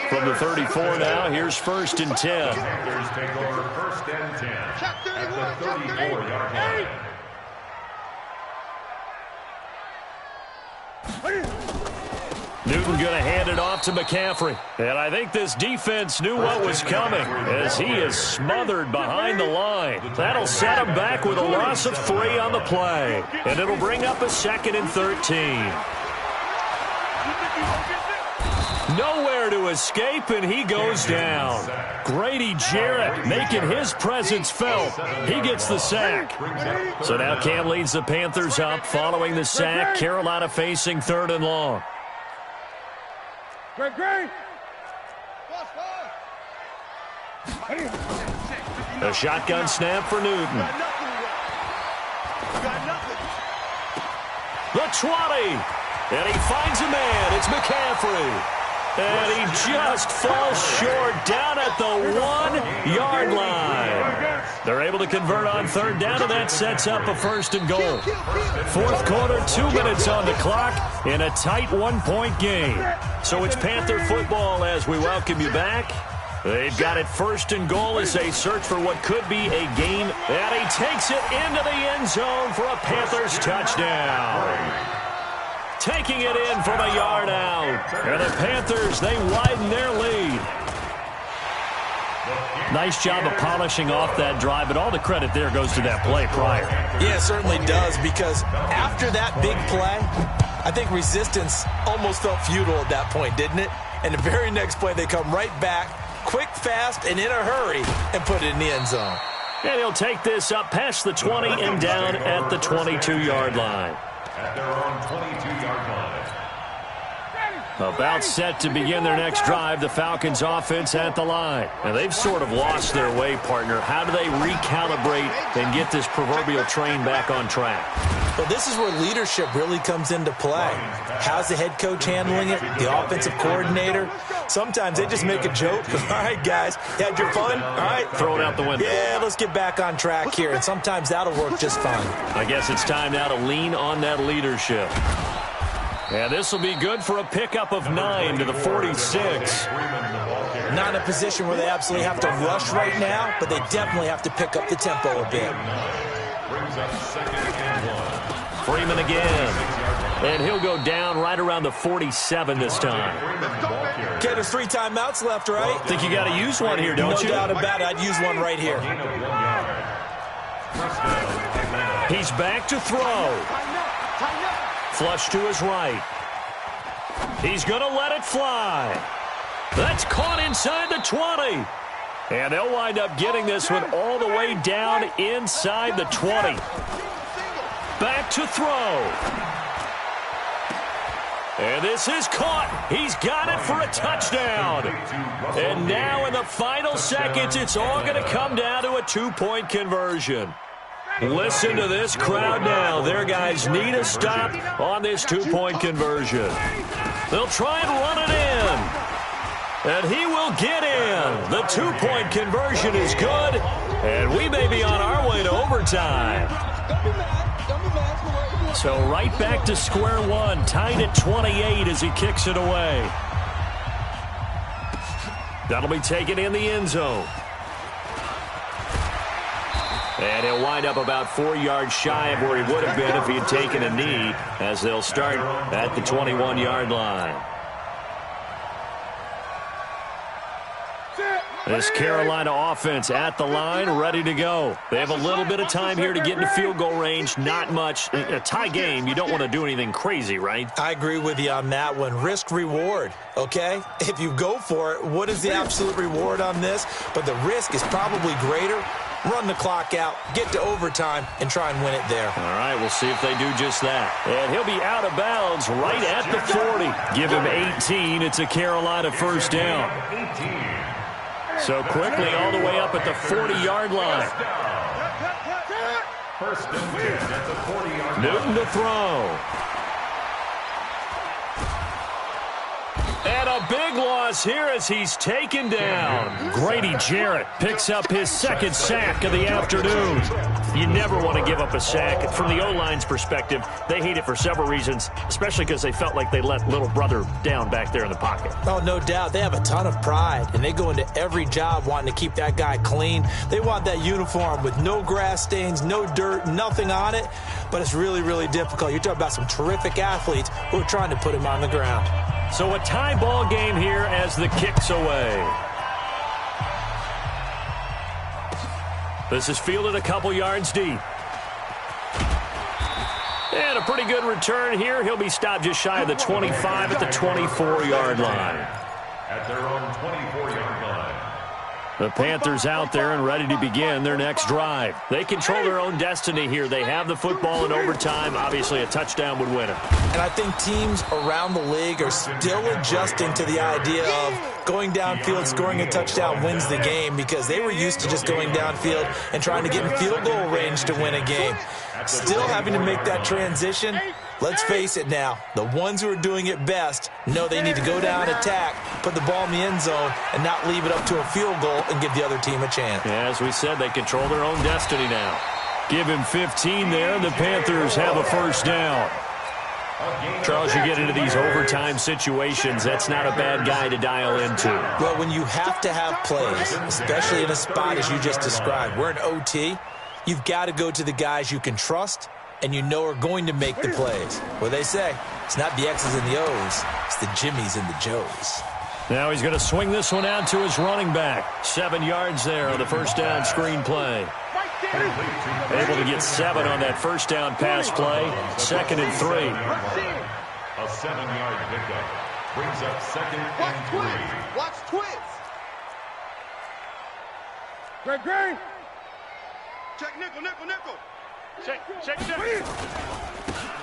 From the 34 now, here's 1st and 10. Panthers take over 1st and 10 at the 34-yard line. Newton going to hand it off to McCaffrey. And I think this defense knew what was coming as he is smothered behind the line. That'll set him back with a loss of 3 on the play. And it'll bring up a 2nd and 13. Nowhere to escape, and he goes down. Grady Jarrett making his presence felt. He gets the sack. So now Cam leads the Panthers up following the sack. Carolina facing 3rd and long. Great. A shotgun snap for Newton. The 20. And he finds a man. It's McCaffrey. And he just falls short down at the 1-yard line. They're able to convert on 3rd down, and that sets up a 1st and goal. 4th quarter, 2 minutes on the clock in a tight 1-point game. So it's Panther football as we welcome you back. They've got it 1st and goal as they search for what could be a game. And he takes it into the end zone for a Panthers touchdown. Taking it in from a yard out. And the Panthers, they widen their lead. Nice job of polishing off that drive, but all the credit there goes to that play prior. Yeah, it certainly does, because after that big play, I think resistance almost felt futile at that point, didn't it? And the very next play, they come right back, quick, fast, and in a hurry, and put it in the end zone. And he'll take this up past the 20 and down at the 22-yard line. At their own 22-yard line. About set to begin their next drive, the Falcons offense at the line. And they've sort of lost their way, partner. How do they recalibrate and get this proverbial train back on track? Well, this is where leadership really comes into play. How's the head coach handling it? The offensive coordinator? Sometimes they just make a joke. All right, guys, you had your fun? All right. Throw it out the window. Yeah, let's get back on track here. And sometimes that'll work just fine. I guess it's time now to lean on that leadership. And this will be good for a pickup of 9 to the 46. Not in a position where they absolutely have to rush right now, but they definitely have to pick up the tempo a bit. Freeman again. And he'll go down right around the 47 this time. Okay, there's 3 timeouts left, right? Think you got to use one here, don't you? No doubt about it. I'd use one right here. He's back to throw. Flush to his right. He's going to let it fly. That's caught inside the 20. And they'll wind up getting this one all the way down inside the 20. Back to throw. And this is caught. He's got it for a touchdown. And now in the final seconds, it's all going to come down to a 2-point conversion. Listen to this crowd now. Their guys need a stop on this 2-point conversion. They'll try and run it in. And he will get in. The 2-point conversion is good. And we may be on our way to overtime. So right back to square one. Tied at 28 as he kicks it away. That'll be taken in the end zone. And he'll wind up about 4 yards shy of where he would have been if he had taken a knee, as they'll start at the 21-yard line. This Carolina offense at the line, ready to go. They have a little bit of time here to get into field goal range. Not much. A tie game, you don't want to do anything crazy, right? I agree with you on that one. Risk-reward, okay? If you go for it, what is the absolute reward on this? But the risk is probably greater. Run the clock out, get to overtime, and try and win it there. All right, we'll see if they do just that. And he'll be out of bounds right at the 40. Give him 18. It's a Carolina first down. So quickly all the way up at the 40-yard line. First and 10 at the 40-yard line. Newton to throw. And a big loss here as he's taken down. Grady Jarrett picks up his second sack of the afternoon. You never want to give up a sack. From the O-line's perspective, they hate it for several reasons, especially because they felt like they let little brother down back there in the pocket. Oh, no doubt. They have a ton of pride, and they go into every job wanting to keep that guy clean. They want that uniform with no grass stains, no dirt, nothing on it, but it's really, really difficult. You're talking about some terrific athletes who are trying to put him on the ground. So a tie ball game here as the kick's away. This is fielded a couple yards deep. And a pretty good return here. He'll be stopped just shy of the 25 at the 24-yard line. At their own 24-yard line. The Panthers out there and ready to begin their next drive. They control their own destiny here. They have the football in overtime. Obviously, a touchdown would win it. And I think teams around the league are still adjusting to the idea of going downfield, scoring a touchdown wins the game, because they were used to just going downfield and trying to get in field goal range to win a game. Still having to make that transition. Let's face it now, the ones who are doing it best know they need to go down, attack, put the ball in the end zone, and not leave it up to a field goal and give the other team a chance. Yeah, as we said, they control their own destiny now. Give him 15 there, and the Panthers have a first down. Charles, you get into these overtime situations, that's not a bad guy to dial into. Well, when you have to have plays, especially in a spot as you just described, we're in OT, you've got to go to the guys you can trust and you know are going to make the plays. What they say, it's not the X's and the O's, it's the Jimmies and the Joes. Now he's going to swing this one out to his running back. 7 yards there on the first down screen play. Able to get 7 on that first down pass play. 2nd and 3. A 7-yard pickup brings up 2nd and 3. Watch twins. Greg. Check nickel, nickel, nickel. Check.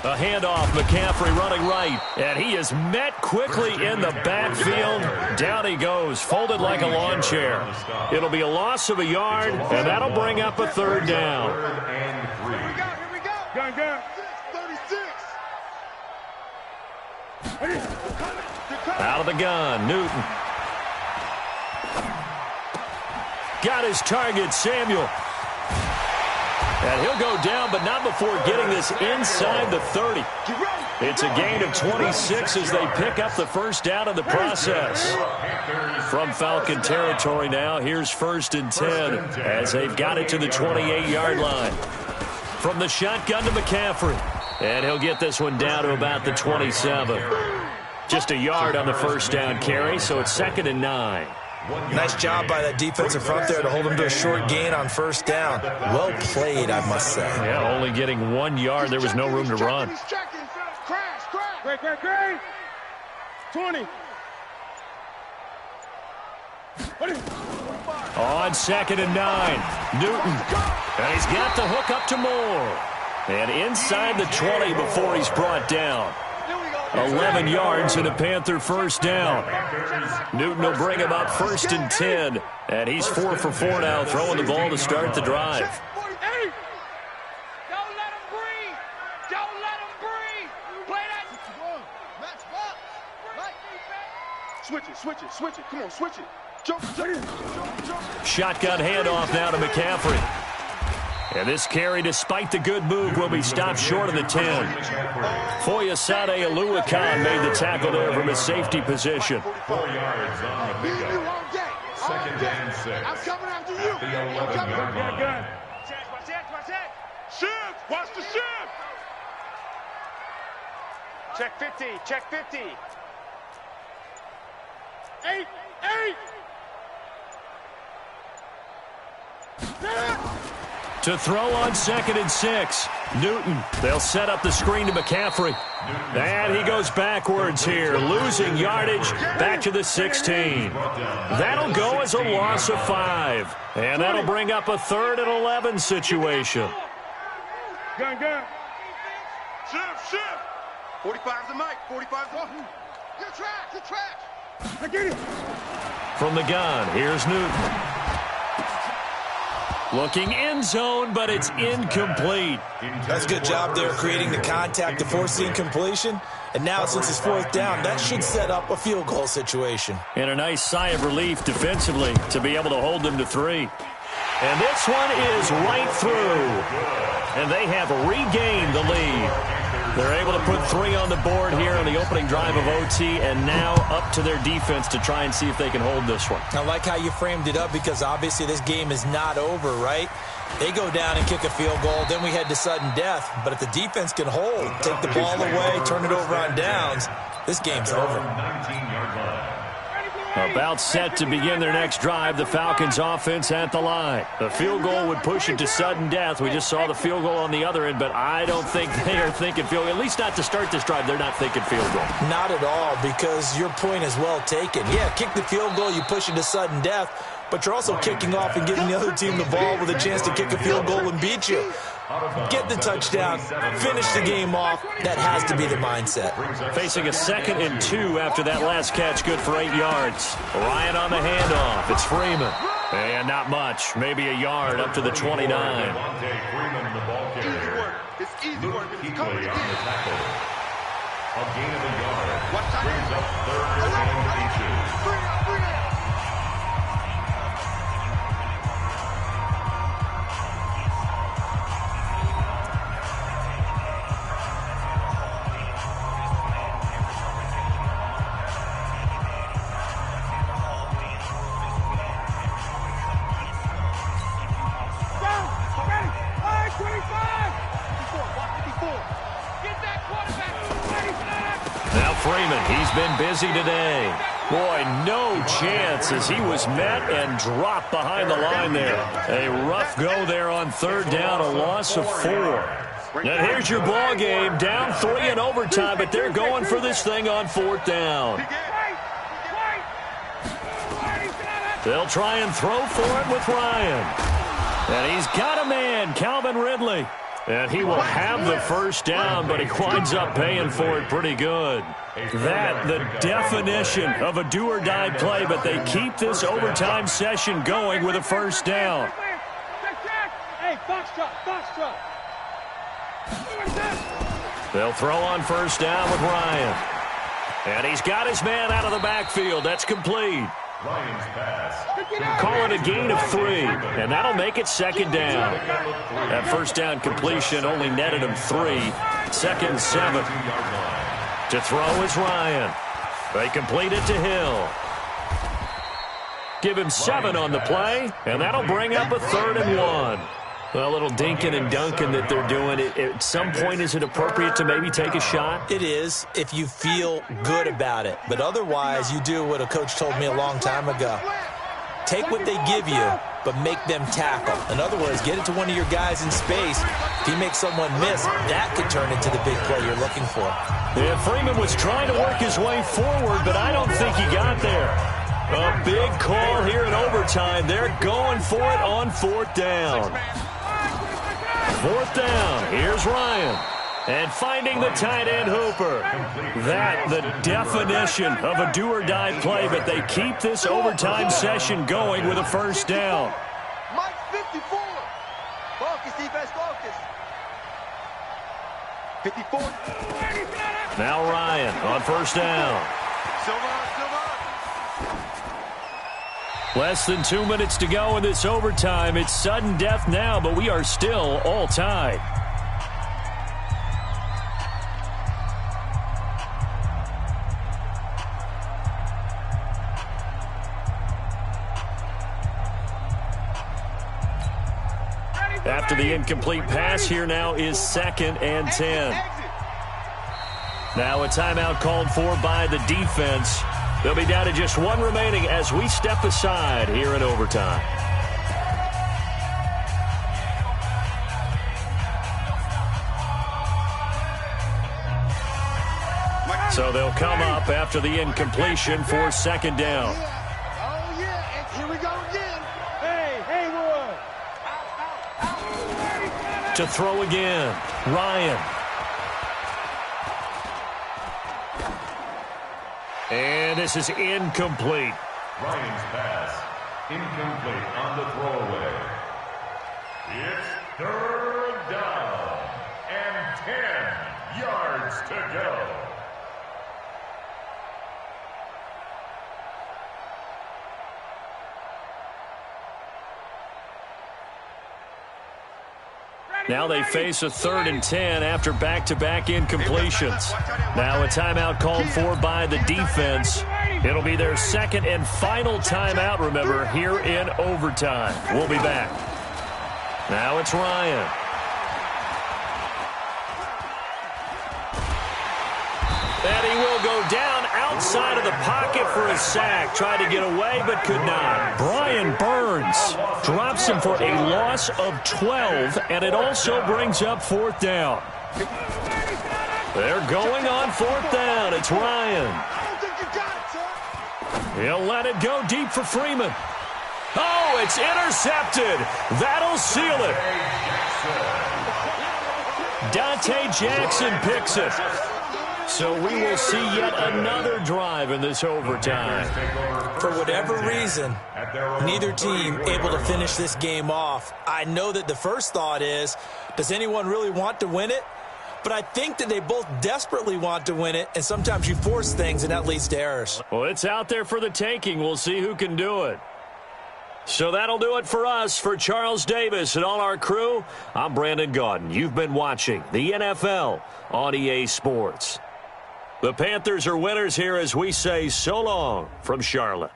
A handoff, McCaffrey running right, and he is met quickly in the backfield. Down he goes, folded like a lawn chair. It'll be a loss of a yard, and that'll bring up a 3rd down. Here we go. Gun. 36. Out of the gun, Newton. Got his target, Samuel. And he'll go down, but not before getting this inside the 30. It's a gain of 26 as they pick up the first down in the process. From Falcon territory now, here's 1st and 10 as they've got it to the 28-yard line. From the shotgun to McCaffrey. And he'll get this one down to about the 27. Just a yard on the first down carry, so it's 2nd and 9. Nice job by that defensive front there to hold him to a short gain on first down. Well played, I must say. Yeah, only getting 1 yard. There was no room to run. Great. 20. On 2nd and 9, Newton. And he's got the hook up to Moore. And inside the 20 before he's brought down. 11 yards and a Panther first down. Newton will bring him up 1st and 10. And he's 4 for 4 now, throwing the ball to start the drive. Don't let him breathe. Don't let him breathe. Play that. Match box. Right. Switch it. Come on, switch it. Jump. Shotgun handoff now to McCaffrey. And this carry, despite the good move, will be stopped short of the 10. Foyesade Aluakan made the tackle there from his safety position. 4 yards on the pickup. 2nd and 6. I'm coming after you. The 11-yard line. Shift. Watch the shift. Check 50. Check 50. 8. To throw on 2nd and 6. Newton. They'll set up the screen to McCaffrey. And he goes backwards here, losing yardage back to the 16. That'll go as a loss of 5. And that'll bring up a 3rd and 11 situation. Gun. Shift. 45's the mic. 45's the mic. Good track. I get it. From the gun, here's Newton. Looking end zone, but it's incomplete. That's a good job there creating the contact to force the incompletion. And now since it's fourth down, that should set up a field goal situation. And a nice sigh of relief defensively to be able to hold them to 3. And this one is right through. And they have regained the lead. They're able to put 3 on the board here on the opening drive of OT, and now up to their defense to try and see if they can hold this one. I like how you framed it up because obviously this game is not over, right? They go down and kick a field goal, then we head to sudden death. But if the defense can hold, take the ball away, turn it over on downs, this game's over. 19-yard line. About set to begin their next drive, the Falcons offense at the line. The field goal would push it to sudden death. We just saw the field goal on the other end, but I don't think they are thinking field goal. At least not to start this drive, they're not thinking field goal. Not at all, because your point is well taken. Yeah, kick the field goal, you push it to sudden death, but you're also kicking off and giving the other team the ball with a chance to kick a field goal and beat you. Get the touchdown, finish the game off. That has to be the mindset. Facing a 2nd and 2 after that last catch, good for 8 yards. Ryan on the handoff. It's Freeman. And not much, maybe a yard up to the 29. Freeman, the ball carrier. It's easy work. It's Kuechly on the tackle. A gain of a yard. Watch time. Brings up 3rd and 2. Bring it up, bring it up. Now Freeman, he's been busy today. Boy, no chance as he was met and dropped behind the line there. A rough go there on 3rd down, a loss of 4. And here's your ball game, down 3 in overtime, but they're going for this thing on 4th down. They'll try and throw for it with Ryan. And he's got a man, Calvin Ridley. And he will have the 1st down, but he winds up paying for it pretty good. That, the definition of a do-or-die play, but they keep this overtime session going with a 1st down. Hey, box drop. They'll throw on 1st down with Ryan. And he's got his man out of the backfield. That's complete. Ryan's pass. Call it a gain of 3, and that'll make it 2nd down. That 1st down completion only netted him 3. 2nd and 7. To throw is Ryan. They complete it to Hill. Give him 7 on the play, and that'll bring up a 3rd and 1. Well, a little dinking and dunking that they're doing. At some point, is it appropriate to maybe take a shot? It is if you feel good about it. But otherwise, you do what a coach told me a long time ago. Take what they give you, but make them tackle. In other words, get it to one of your guys in space. If you make someone miss, that could turn into the big play you're looking for. Yeah, Freeman was trying to work his way forward, but I don't think he got there. A big call here in overtime. They're going for it on 4th down. 4th down. Here's Ryan. And finding the tight end Hooper. That, the definition of a do-or-die play, but they keep this overtime session going with a 1st down. Mike 54. Focus, defense, focus. 54. Now Ryan on 1st down. Silver. Less than 2 minutes to go in this overtime. It's sudden death now, but we are still all tied. After the incomplete pass, here now is 2nd and 10. Now a timeout called for by the defense. They'll be down to just 1 remaining as we step aside here in overtime. So they'll come up after the incompletion for 2nd down. Oh, yeah, and here we go again. Hey, Haywood. To throw again, Ryan. And this is incomplete. Ryan's pass. Incomplete on the throwaway. Third down and 10 yards to go. Now they face a 3rd and 10 after back-to-back incompletions. Now a timeout called for by the defense. It'll be their second and final timeout, remember, here in overtime. We'll be back. Now it's Ryan. And he will go down outside of the pocket for a sack. Tried to get away, but could not. Brian Burns drops him for a loss of 12, and it also brings up 4th down. They're going on 4th down. It's Ryan. He'll let it go deep for Freeman. Oh, it's intercepted. That'll seal it. Dante Jackson picks it. So we will see yet another drive in this overtime. For whatever reason, neither team able to finish this game off. I know that the first thought is, does anyone really want to win it? But I think that they both desperately want to win it, and sometimes you force things, and that leads to errors. Well, it's out there for the taking. We'll see who can do it. So that'll do it for us. For Charles Davis and all our crew, I'm Brandon Gaudin. You've been watching the NFL on EA Sports. The Panthers are winners here as we say so long from Charlotte.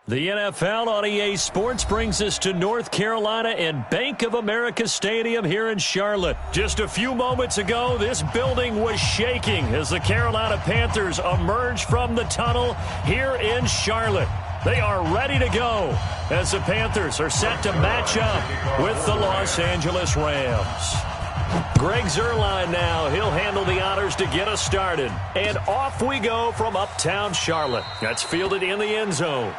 The NFL on EA Sports brings us to North Carolina and Bank of America Stadium here in Charlotte. Just a few moments ago, this building was shaking as the Carolina Panthers emerge from the tunnel here in Charlotte. They are ready to go as the Panthers are set to match up with the Los Angeles Rams. Greg Zuerlein now. He'll handle the honors to get us started. And off we go from uptown Charlotte. That's fielded in the end zone.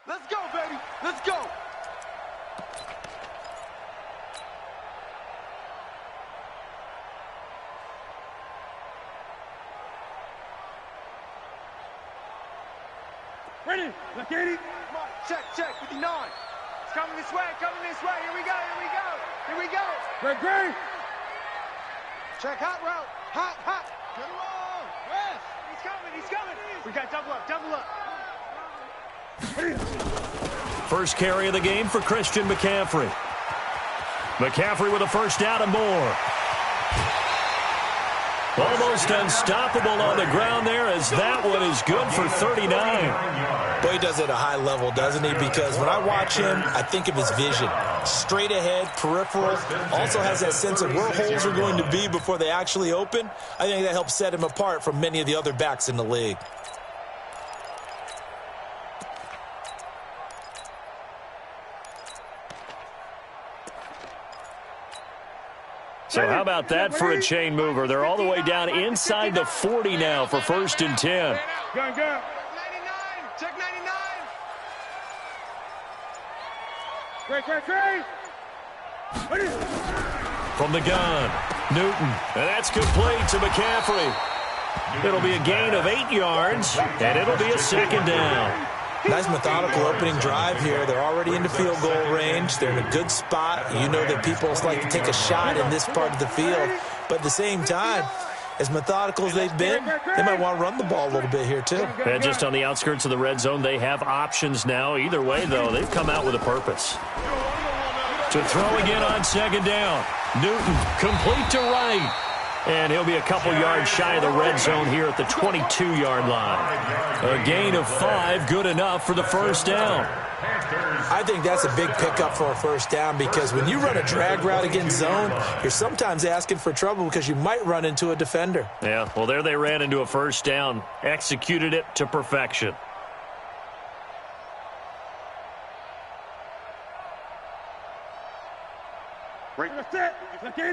Let's go, baby. Let's go. Ready? Let's get it. Check, 59. It's coming this way, Here we go. Here we go. Great. Check, hot route. Hot. Get him on. West. He's coming. We got double up. First carry of the game for Christian McCaffrey. McCaffrey with a first down and more. Almost unstoppable on the ground there as that one is good for 39. Boy, he does it at a high level, doesn't he? Because when I watch him, I think of his vision. Straight ahead, peripheral. Also has that sense of where holes are going to be before they actually open. I think that helps set him apart from many of the other backs in the league. So how about that for a chain mover? They're all the way down inside the 40 now for 1st and 10. Go. 99. Check 99. Great. From the gun, Newton. And that's complete to McCaffrey. It'll be a gain of 8 yards, and it'll be a 2nd down. Nice methodical opening drive here. They're already into field goal range. They're in a good spot. You know that people like to take a shot in this part of the field. But at the same time, as methodical as they've been, they might want to run the ball a little bit here too. And just on the outskirts of the red zone, they have options now. Either way, though, they've come out with a purpose. To throw again on 2nd down. Newton complete to right. And he'll be a couple yards shy of the red zone here at the 22-yard line. A gain of 5, good enough for the first down. I think that's a big pickup for a first down because when you run a drag route against zone, you're sometimes asking for trouble because you might run into a defender. Yeah, well, there they ran into a first down, executed it to perfection. Let's get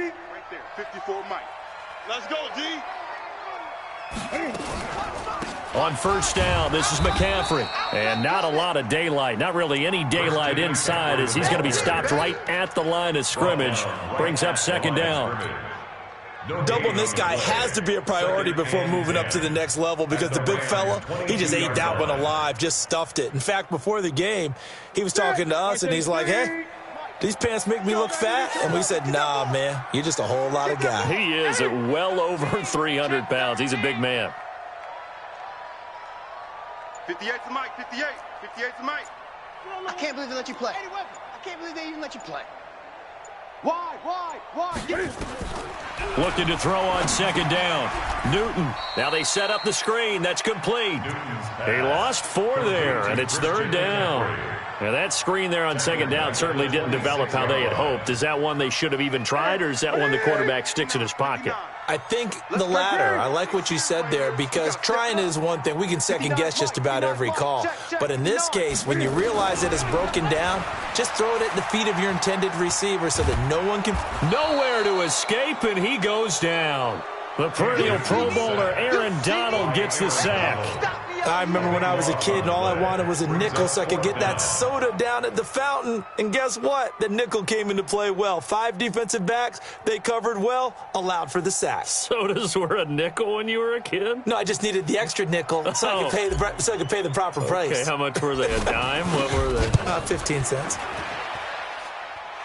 it. Right there, 54 Mike. Let's go, D. On first down, this is McCaffrey. And not a lot of daylight, not really any daylight inside as he's going to be stopped right at the line of scrimmage. Brings up 2nd down. Doubling this guy has to be a priority before moving up to the next level because the big fella, he just ate that one alive, just stuffed it. In fact, before the game, he was talking to us, and he's like, hey, these pants make me look fat? And we said, nah, man, you're just a whole lot of guy. He is at well over 300 pounds. He's a big man. 58 to Mike, 58 to Mike. I can't believe they let you play. I can't believe they even let you play. Why? Looking to throw on 2nd down. Newton. Now they set up the screen. That's complete. He lost 4 there, and it's 3rd down. Now that screen there on 2nd down certainly didn't develop how they had hoped. Is that one they should have even tried, or is that one the quarterback sticks in his pocket? I think the latter. I like what you said there because trying is one thing. We can second-guess just about every call. But in this case, when you realize that it's broken down, just throw it at the feet of your intended receiver so that no one can... Nowhere to escape, and he goes down. The perennial Pro Bowler Aaron Donald gets the sack. I remember when I was a kid and all I wanted was a nickel so I could get that soda down at the fountain. And guess what? The nickel came into play well. 5 defensive backs, they covered well, allowed for the sack. Sodas were a nickel when you were a kid? No, I just needed the extra nickel so I could pay the proper price. Okay, how much were they? A dime? What were they? 15 cents.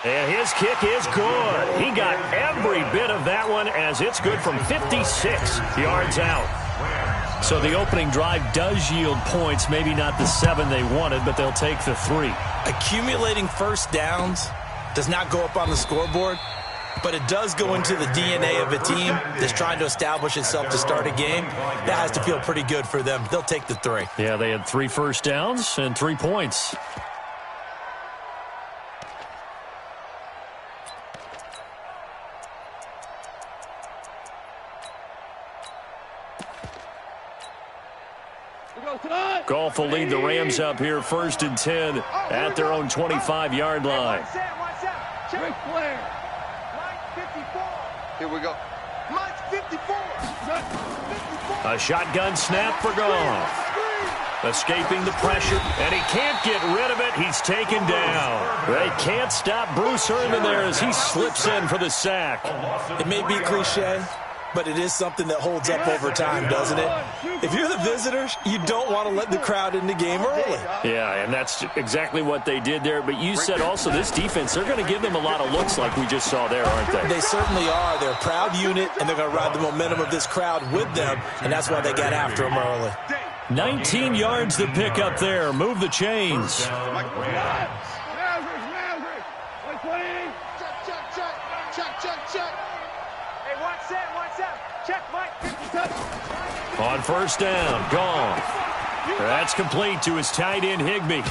And his kick is good. He got every bit of that one as it's good from 56 yards out. So the opening drive does yield points, maybe not the 7 they wanted, but they'll take the 3. Accumulating first downs does not go up on the scoreboard, but it does go into the DNA of a team that's trying to establish itself to start a game. That has to feel pretty good for them. They'll take the 3. Yeah, they had 3 first downs and 3 points. Goff will lead the Rams up here 1st and 10 at their own 25-yard line. Here we go. Mike's 54. A shotgun snap for Goff. Escaping the pressure, and he can't get rid of it. He's taken down. They can't stop Bruce Irvin there as he slips in for the sack. It may be cliche, but it is something that holds up over time, doesn't it? If you're the visitors, you don't want to let the crowd in the game early. Yeah, and that's exactly what they did there. But you said also this defense, they're going to give them a lot of looks like we just saw there, aren't they? They certainly are. They're a proud unit, and they're going to ride the momentum of this crowd with them, and that's why they got after them early. 19 yards to pick up there. Move the chains. On first down, Goff. That's complete to his tight end, Higbee.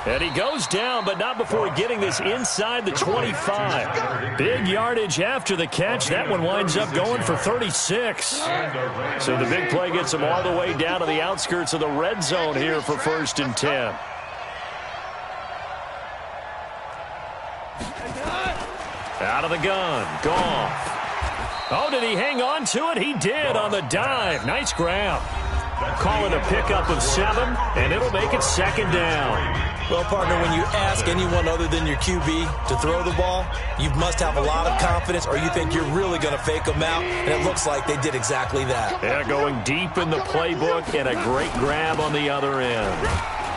And he goes down, but not before getting this inside the 25. Big yardage after the catch. That one winds up going for 36. So the big play gets him all the way down to the outskirts of the red zone here for 1st and 10. Out of the gun, Goff. Oh, did he hang on to it? He did on the dive. Nice grab. Call it a pickup of 7, and it'll make it 2nd down. Well, partner, when you ask anyone other than your QB to throw the ball, you must have a lot of confidence or you think you're really going to fake them out, and it looks like they did exactly that. Yeah, going deep in the playbook and a great grab on the other end.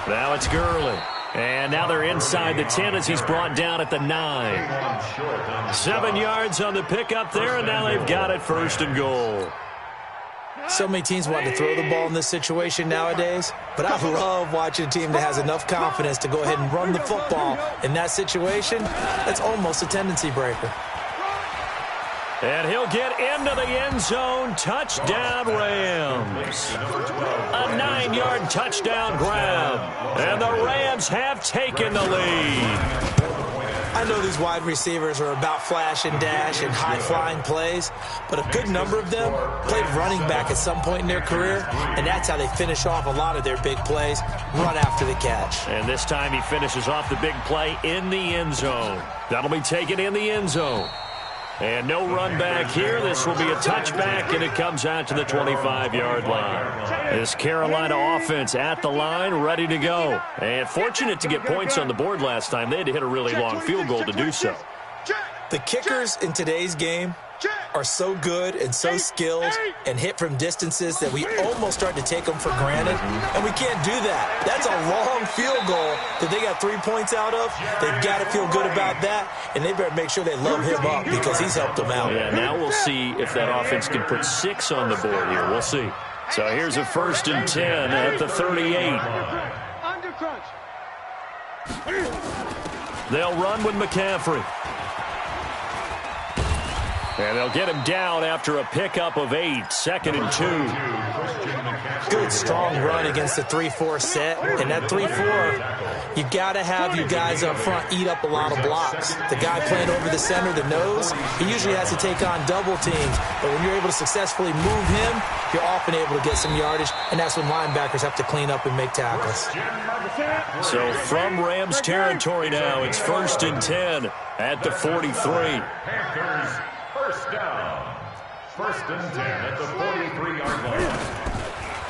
Now it's Gurley. And now they're inside the 10 as he's brought down at the 9. 7 yards on the pickup there, and now they've got it 1st and goal. So many teams want to throw the ball in this situation nowadays, but I love watching a team that has enough confidence to go ahead and run the football. In that situation, that's almost a tendency breaker. And he'll get into the end zone. Touchdown, Rams. A 9-yard touchdown grab. And the Rams have taken the lead. I know these wide receivers are about flash and dash and high-flying plays, but a good number of them played running back at some point in their career, and that's how they finish off a lot of their big plays, run after the catch. And this time he finishes off the big play in the end zone. That'll be taken in the end zone. And no run back here. This will be a touchback, and it comes out to the 25-yard line. This Carolina offense at the line, ready to go. And fortunate to get points on the board last time. They had to hit a really long field goal to do so. The kickers in today's game are so good and so skilled and hit from distances that we almost start to take them for granted, and we can't do that. That's a long field goal that they got 3 points out of. They've got to feel good about that, and they better make sure they love him up because he's helped them out. Yeah, now we'll see if that offense can put 6 on the board here. We'll see. So here's a 1st and 10 at the 38. They'll run with McCaffrey. And they'll get him down after a pickup of 8, 2nd and 2. Good, strong run against the 3-4 set. And that 3-4, you got to have your guys up front eat up a lot of blocks. The guy playing over the center, the nose, he usually has to take on double teams. But when you're able to successfully move him, you're often able to get some yardage, and that's when linebackers have to clean up and make tackles. So from Rams territory now, it's 1st and 10 at the 43. First down. 1st and 10 at the 43-yard line.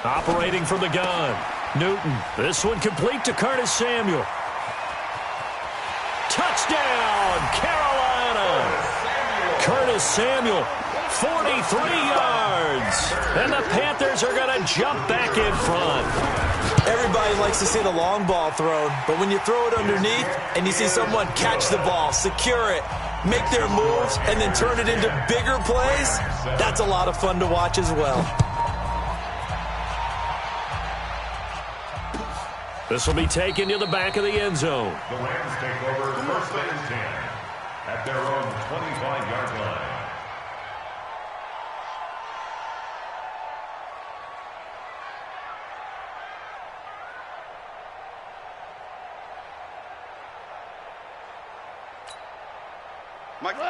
Operating from the gun, Newton. This one complete to Curtis Samuel. Touchdown, Carolina. Curtis Samuel, 43 yards. And the Panthers are going to jump back in front. Everybody likes to see the long ball thrown, but when you throw it underneath and you see someone catch the ball, secure it, make their moves, and then turn it into bigger plays, that's a lot of fun to watch as well. This will be taken to the back of the end zone. The Rams take over first and 10 at their own 25-yard line.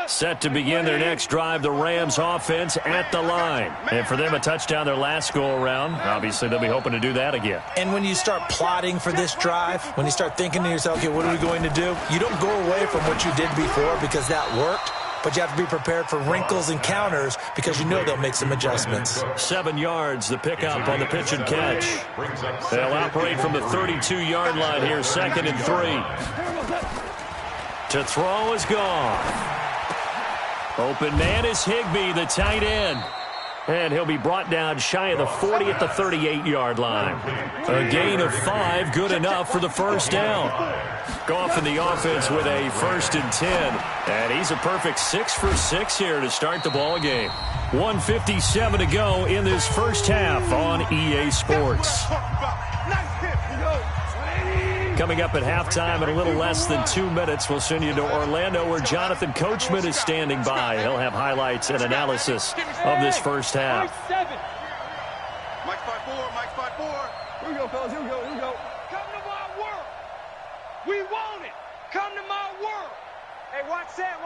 Set to begin their next drive, the Rams offense at the line. And for them, a touchdown their last go-around. Obviously, they'll be hoping to do that again. And when you start plotting for this drive, when you start thinking to yourself, okay, what are we going to do? You don't go away from what you did before because that worked, but you have to be prepared for wrinkles and counters because you know they'll make some adjustments. 7 yards, the pickup on the pitch and catch. They'll operate from the 32-yard line here, 2nd and 3. To throw is gone. Open man is Higbee, the tight end. And he'll be brought down shy of the 40 at the 38-yard line. A gain of 5, good enough for the first down. Goff in the offense with a 1st and 10. And he's a perfect 6 for 6 here to start the ball game. 1:57 to go in this first half on EA Sports. Coming up at halftime in a little less than 2 minutes, we'll send you to Orlando where Jonathan Coachman is standing by. He'll have highlights and analysis of this first half. Mike 5-4, Mike 5-4. Here we go, fellas, here we go, here we go. Come to my world. We want it. Come to my world. Hey, watch Sam.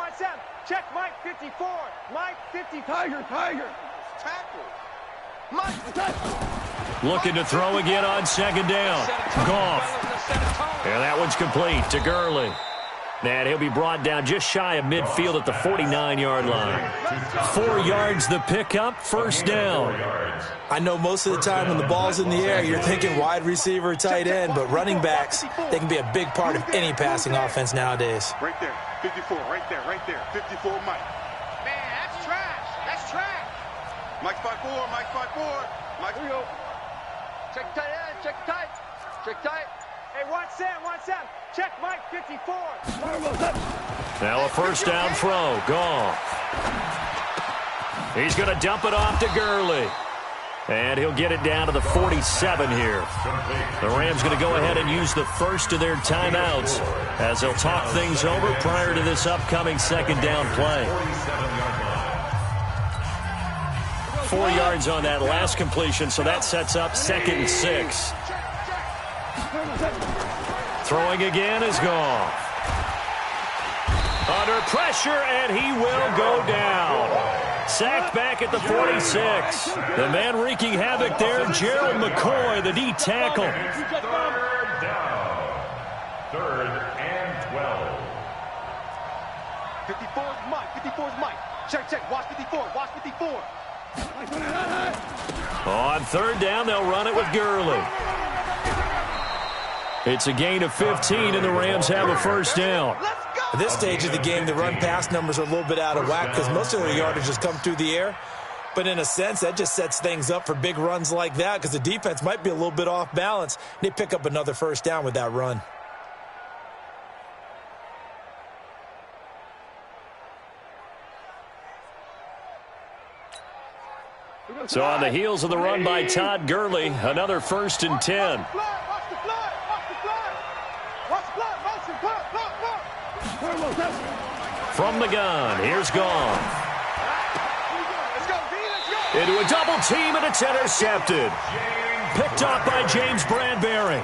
Check Mike 54. Mike 54. Tiger. Tackle. Mike. Looking to throw again on 2nd down. Goff. And that one's complete to Gurley. And he'll be brought down just shy of midfield at the 49-yard line. 4 yards the pickup, first down. I know most of the time when the ball's in the air, you're thinking wide receiver, tight end, but running backs, they can be a big part of any passing offense nowadays. Right there, 54, right there. 54, Mike. Man, that's trash. Mike 5-4, Mike 5-4. Mike, Here we go. Check tight end, check tight. Hey, watch Sam. Check Mike 54. Now a first down throw. Goff. He's going to dump it off to Gurley. And he'll get it down to the 47 here. The Rams going to go ahead and use the first of their timeouts as they'll talk things over prior to this upcoming 2nd down play. 4 yards on that last completion, so that sets up 2nd and 6. Throwing again is Goff. Under pressure, and he will go down. Sacked back at the 46. The man wreaking havoc there, Gerald McCoy, the D tackle. 3rd down. 3rd and 12. 54's Mike. Check. Watch 54. On 3rd down, they'll run it with Gurley. It's a gain of 15, and the Rams have a first down. At this stage of the game, the run-pass numbers are a little bit out of whack because most of their yardage has come through the air. But in a sense, that just sets things up for big runs like that because the defense might be a little bit off balance. They pick up another first down with that run. So on the heels of the run by Todd Gurley, another 1st and 10. From the gun, here's Goff. Into a double team, and it's intercepted. Picked off by James Bradbury.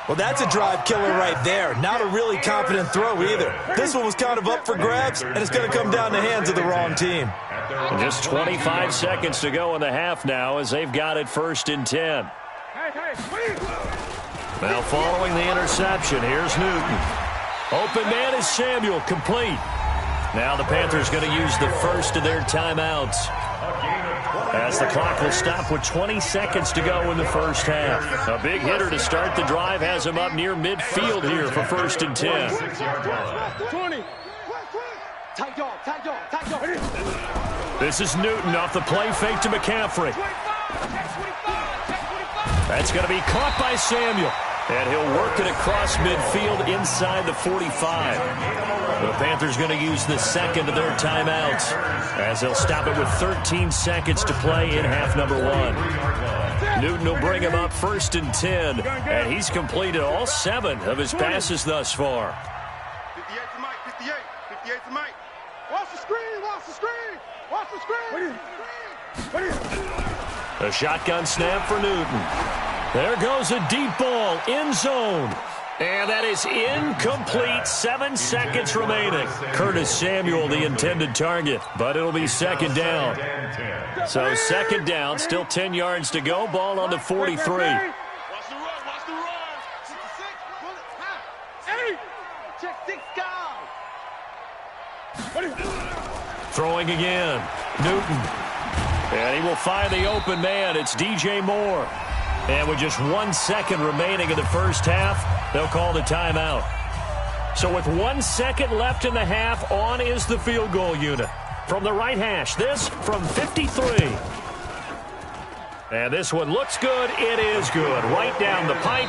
Well, that's a drive killer right there. Not a really confident throw either. This one was kind of up for grabs, and it's going to come down the hands of the wrong team. And just 25 seconds to go in the half now as they've got it 1st and 10. Now following the interception, here's Newton. Open man is Samuel, complete. Now the Panthers going to use the first of their timeouts as the clock will stop with 20 seconds to go in the first half. A big hitter to start the drive has him up near midfield here for 1st and 10. 20. Tight dog. This is Newton off the play fake to McCaffrey. 25. That's going to be caught by Samuel. And he'll work it across midfield inside the 45. The Panthers going to use the second of their timeouts as they'll stop it with 13 seconds to play in half number 1. Newton will bring him up 1st and 10, and he's completed all 7 of his passes thus far. 58 to Mike, 58. 58 to Mike. Watch the screen, watch the screen. Watch the screen. A shotgun snap for Newton. There goes a deep ball, end zone. And that is incomplete. 7 seconds remaining. Curtis Samuel, the intended target, but it'll be second down. So second down, still 10 yards to go. Ball on the 43. Watch the run, watch the run. 8. Check 6 guys. Throwing again. Newton. And he will find the open man. It's DJ Moore. And with just 1 second remaining in the first half, they'll call the timeout. So with 1 second left in the half, on is the field goal unit. From the right hash, this from 53. And this one looks good. It is good. Right down the pipe.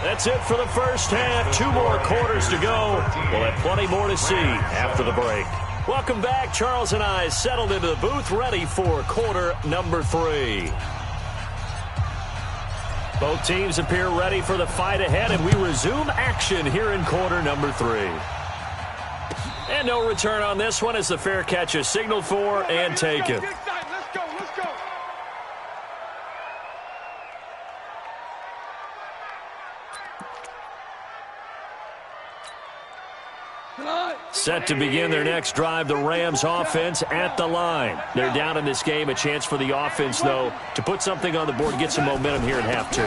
That's it for the first half. 2 more quarters to go. We'll have plenty more to see after the break. Welcome back. Charles and I settled into the booth, ready for quarter number 3. Both teams appear ready for the fight ahead, and we resume action here in quarter number 3. And no return on this one as the fair catch is signaled for and taken. Let's go, let's go. Set to begin their next drive, the Rams offense at the line. They're down in this game. A chance for the offense, though, to put something on the board, get some momentum here in half 2.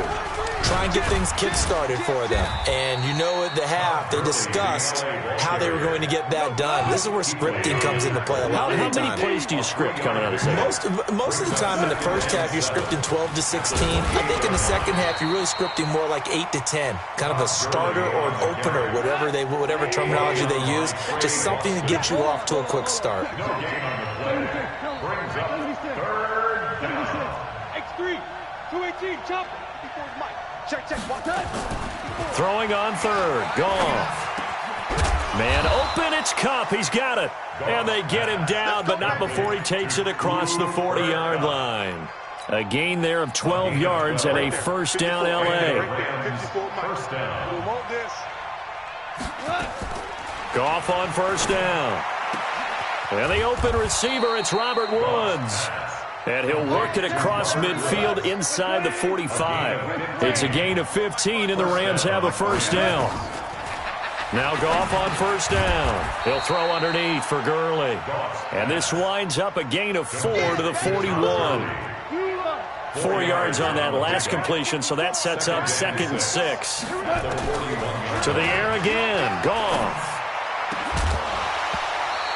Try and get things kick-started for them. And you know at the half, they discussed how they were going to get that done. This is where scripting comes into play a lot of the time. How many plays do you script coming out of the second? Most of the time in the first half, you're scripting 12 to 16. I think in the second half, you're really scripting more like 8 to 10. Kind of a starter or an opener, whatever terminology they use. Just something to get you off to a quick start. X3, 218, jump. Check, walk that. Throwing on third. Goff. Man open, it's Kupp. He's got it. And they get him down, but not before he takes it across the 40-yard line. A gain there of 12 yards and a first down L.A. First down. We want this. Goff on first down. And the open receiver, it's Robert Woods. And he'll work it across midfield inside the 45. It's a gain of 15, and the Rams have a first down. Now Goff on first down. He'll throw underneath for Gurley. And this winds up a gain of 4 to the 41. 4 yards on that last completion, so that sets up 2nd and 6. To the air again. Goff.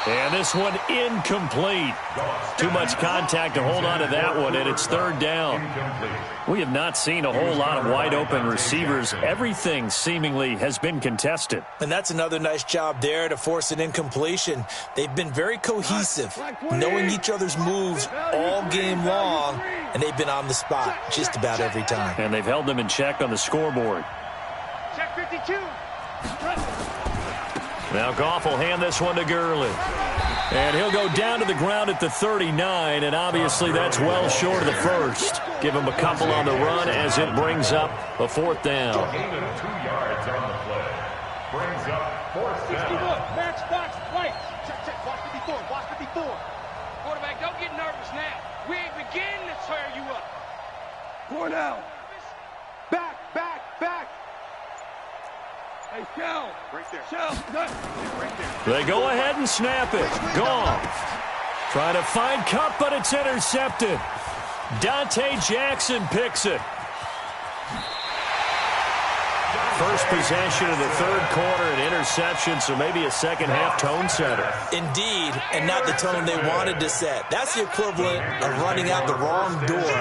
And this one incomplete. Too much contact to hold on to that one, and it's third down. We have not seen a whole lot of wide-open receivers. Everything seemingly has been contested. And that's another nice job there to force an incompletion. They've been very cohesive, knowing each other's moves all game long, and they've been on the spot just about every time. And they've held them in check on the scoreboard. Check 52. Now Goff will hand this one to Gurley. And he'll go down to the ground at the 39, and obviously that's well short of the first. Give him a couple on the run as it brings up a 4th down. Gain of 2 yards on the play. Brings up 4th down. Match box, right. Check, watch 54, watch 54. Quarterback, don't get nervous now. We ain't beginning to tear you up. Cornell. Back. Hey, Shell. Right there. Shell. Right there. They go ahead and snap it. Goff. Trying to find Kupp, but it's intercepted. Dante Jackson picks it. First possession of the third quarter, an interception, so maybe a second-half tone setter. Indeed, and not the tone they wanted to set. That's the equivalent of running out the wrong door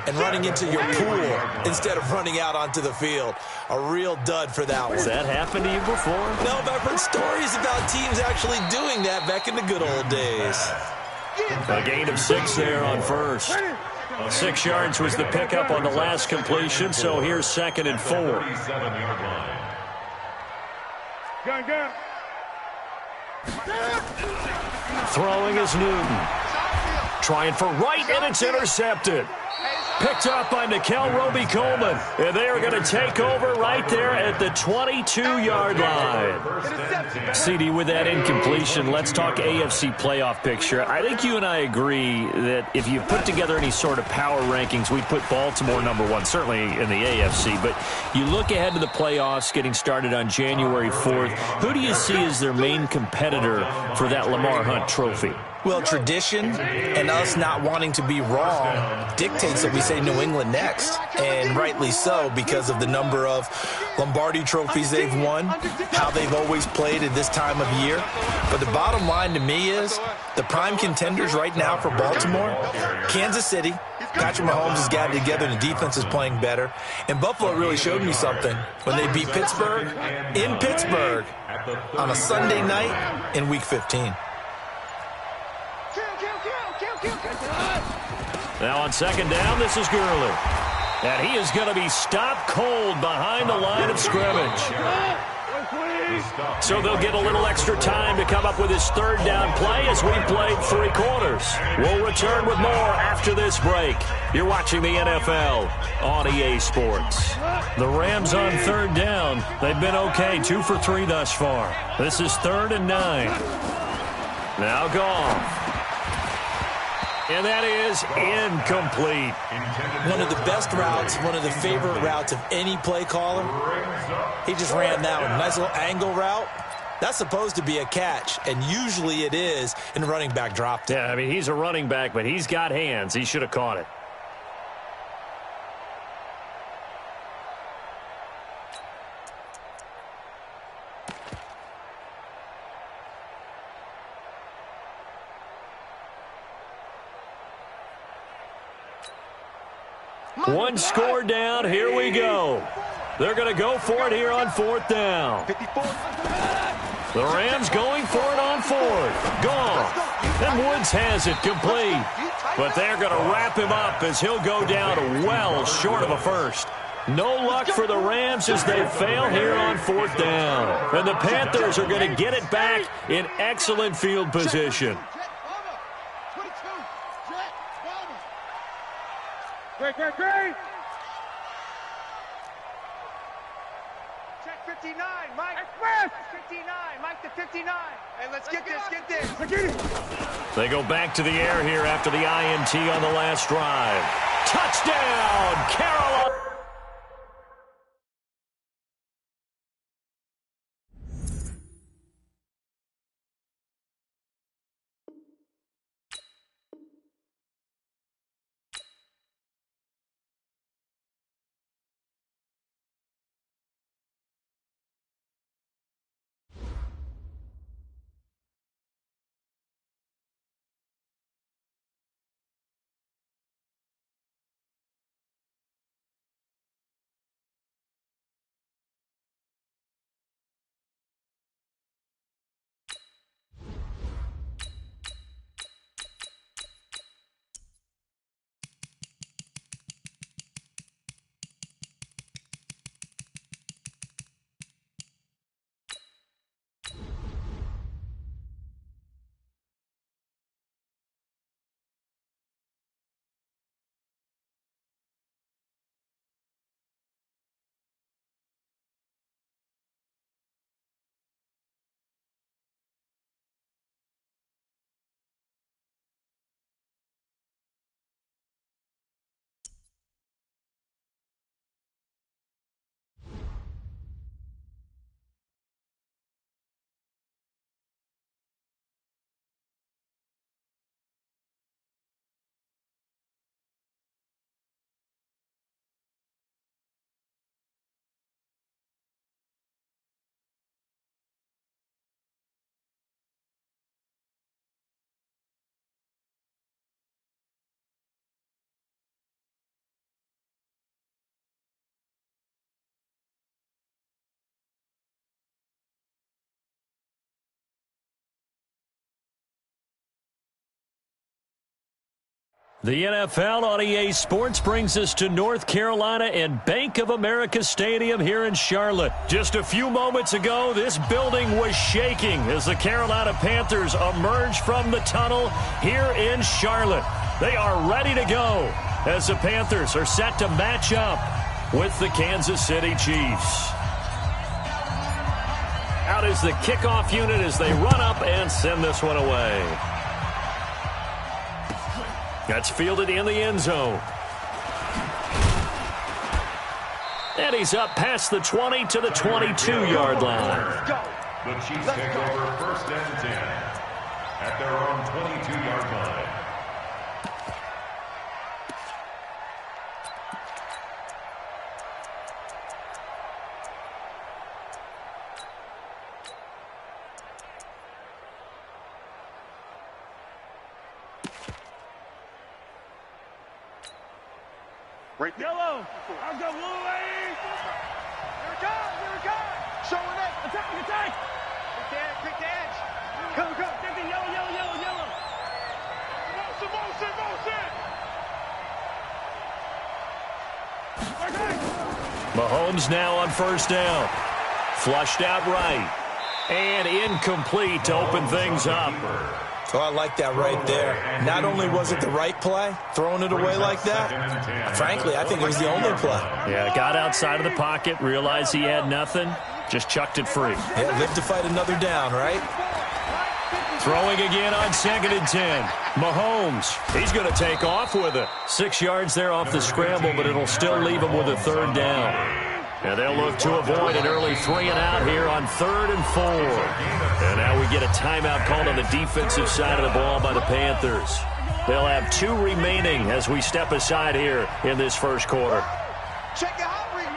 and running into your pool instead of running out onto the field. A real dud for that one. Has that happened to you before? No, but I've heard stories about teams actually doing that back in the good old days. A gain of 6 there on first. 6 yards was the pickup on the last completion, so here's 2nd and 4. 37-yard line. Gun. Throwing is Newton. Trying for right, and it's intercepted. Picked up by Nikel Roby-Coleman. And they are going to take over right there at the 22-yard line. CD, with that incompletion, let's talk AFC playoff picture. I think you and I agree that if you put together any sort of power rankings, we'd put Baltimore #1, certainly in the AFC. But you look ahead to the playoffs getting started on January 4th. Who do you see as their main competitor for that Lamar Hunt trophy? Well, tradition and us not wanting to be wrong dictates that we say New England next, and rightly so because of the number of Lombardi trophies they've won, how they've always played at this time of year. But the bottom line to me is the prime contenders right now for Baltimore, Kansas City. Patrick Mahomes has got it together, the defense is playing better. And Buffalo really showed me something when they beat Pittsburgh in Pittsburgh on a Sunday night in Week 15. Now on 2nd down, this is Gurley. And he is going to be stopped cold behind the line of scrimmage. So they'll get a little extra time to come up with his 3rd down play as we've played 3 quarters. We'll return with more after this break. You're watching the NFL on EA Sports. The Rams on 3rd down. They've been okay, 2 for 3 thus far. This is 3rd and 9. Now Goff. And that is incomplete. One of the best routes, one of the favorite routes of any play caller. He just ran that one. Nice little angle route. That's supposed to be a catch, and usually it is, and the running back dropped it. Yeah, I mean, he's a running back, but he's got hands. He should have caught it. One score down. Here we go. They're going to go for it here on 4th down. The Rams going for it on 4th. Goff. And Woods has it complete. But they're going to wrap him up as he'll go down well short of a first. No luck for the Rams as they fail here on 4th down. And the Panthers are going to get it back in excellent field position. Great. Check 59, Mike. Express. 59, Mike to 59. Hey, let's get this. They go back to the air here after the INT on the last drive. Touchdown, Carolina. The NFL on EA Sports brings us to North Carolina and Bank of America Stadium here in Charlotte. Just a few moments ago, this building was shaking as the Carolina Panthers emerged from the tunnel here in Charlotte. They are ready to go as the Panthers are set to match up with the Kansas City Chiefs. Out is the kickoff unit as they run up and send this one away. That's fielded in the end zone. And he's up past the 20 to the 22-yard line. The Chiefs take over 1st and 10 at their own 22-yard line. Right there. Yellow. I'll go blue lane. Here it comes. Here it comes. Showing it. Attack. Attack. Quick edge. Go. Go. Get the yellow, yellow, yellow, yellow. Motion. Mahomes now on 1st down. Flushed out right. And incomplete to open things up. Oh, I like that right there. Not only was it the right play, throwing it away like that, frankly, I think it was the only play. Yeah, got outside of the pocket, realized he had nothing, just chucked it free. Yeah, live to fight another down, right? Throwing again on 2nd and 10. Mahomes, he's going to take off with it. 6 yards there off the scramble, but it'll still leave him with a 3rd down. And they'll look to avoid an early 3-and-out here on 3rd and 4. And now we get a timeout called on the defensive side of the ball by the Panthers. They'll have 2 remaining as we step aside here in this 1st quarter. Check your hot read.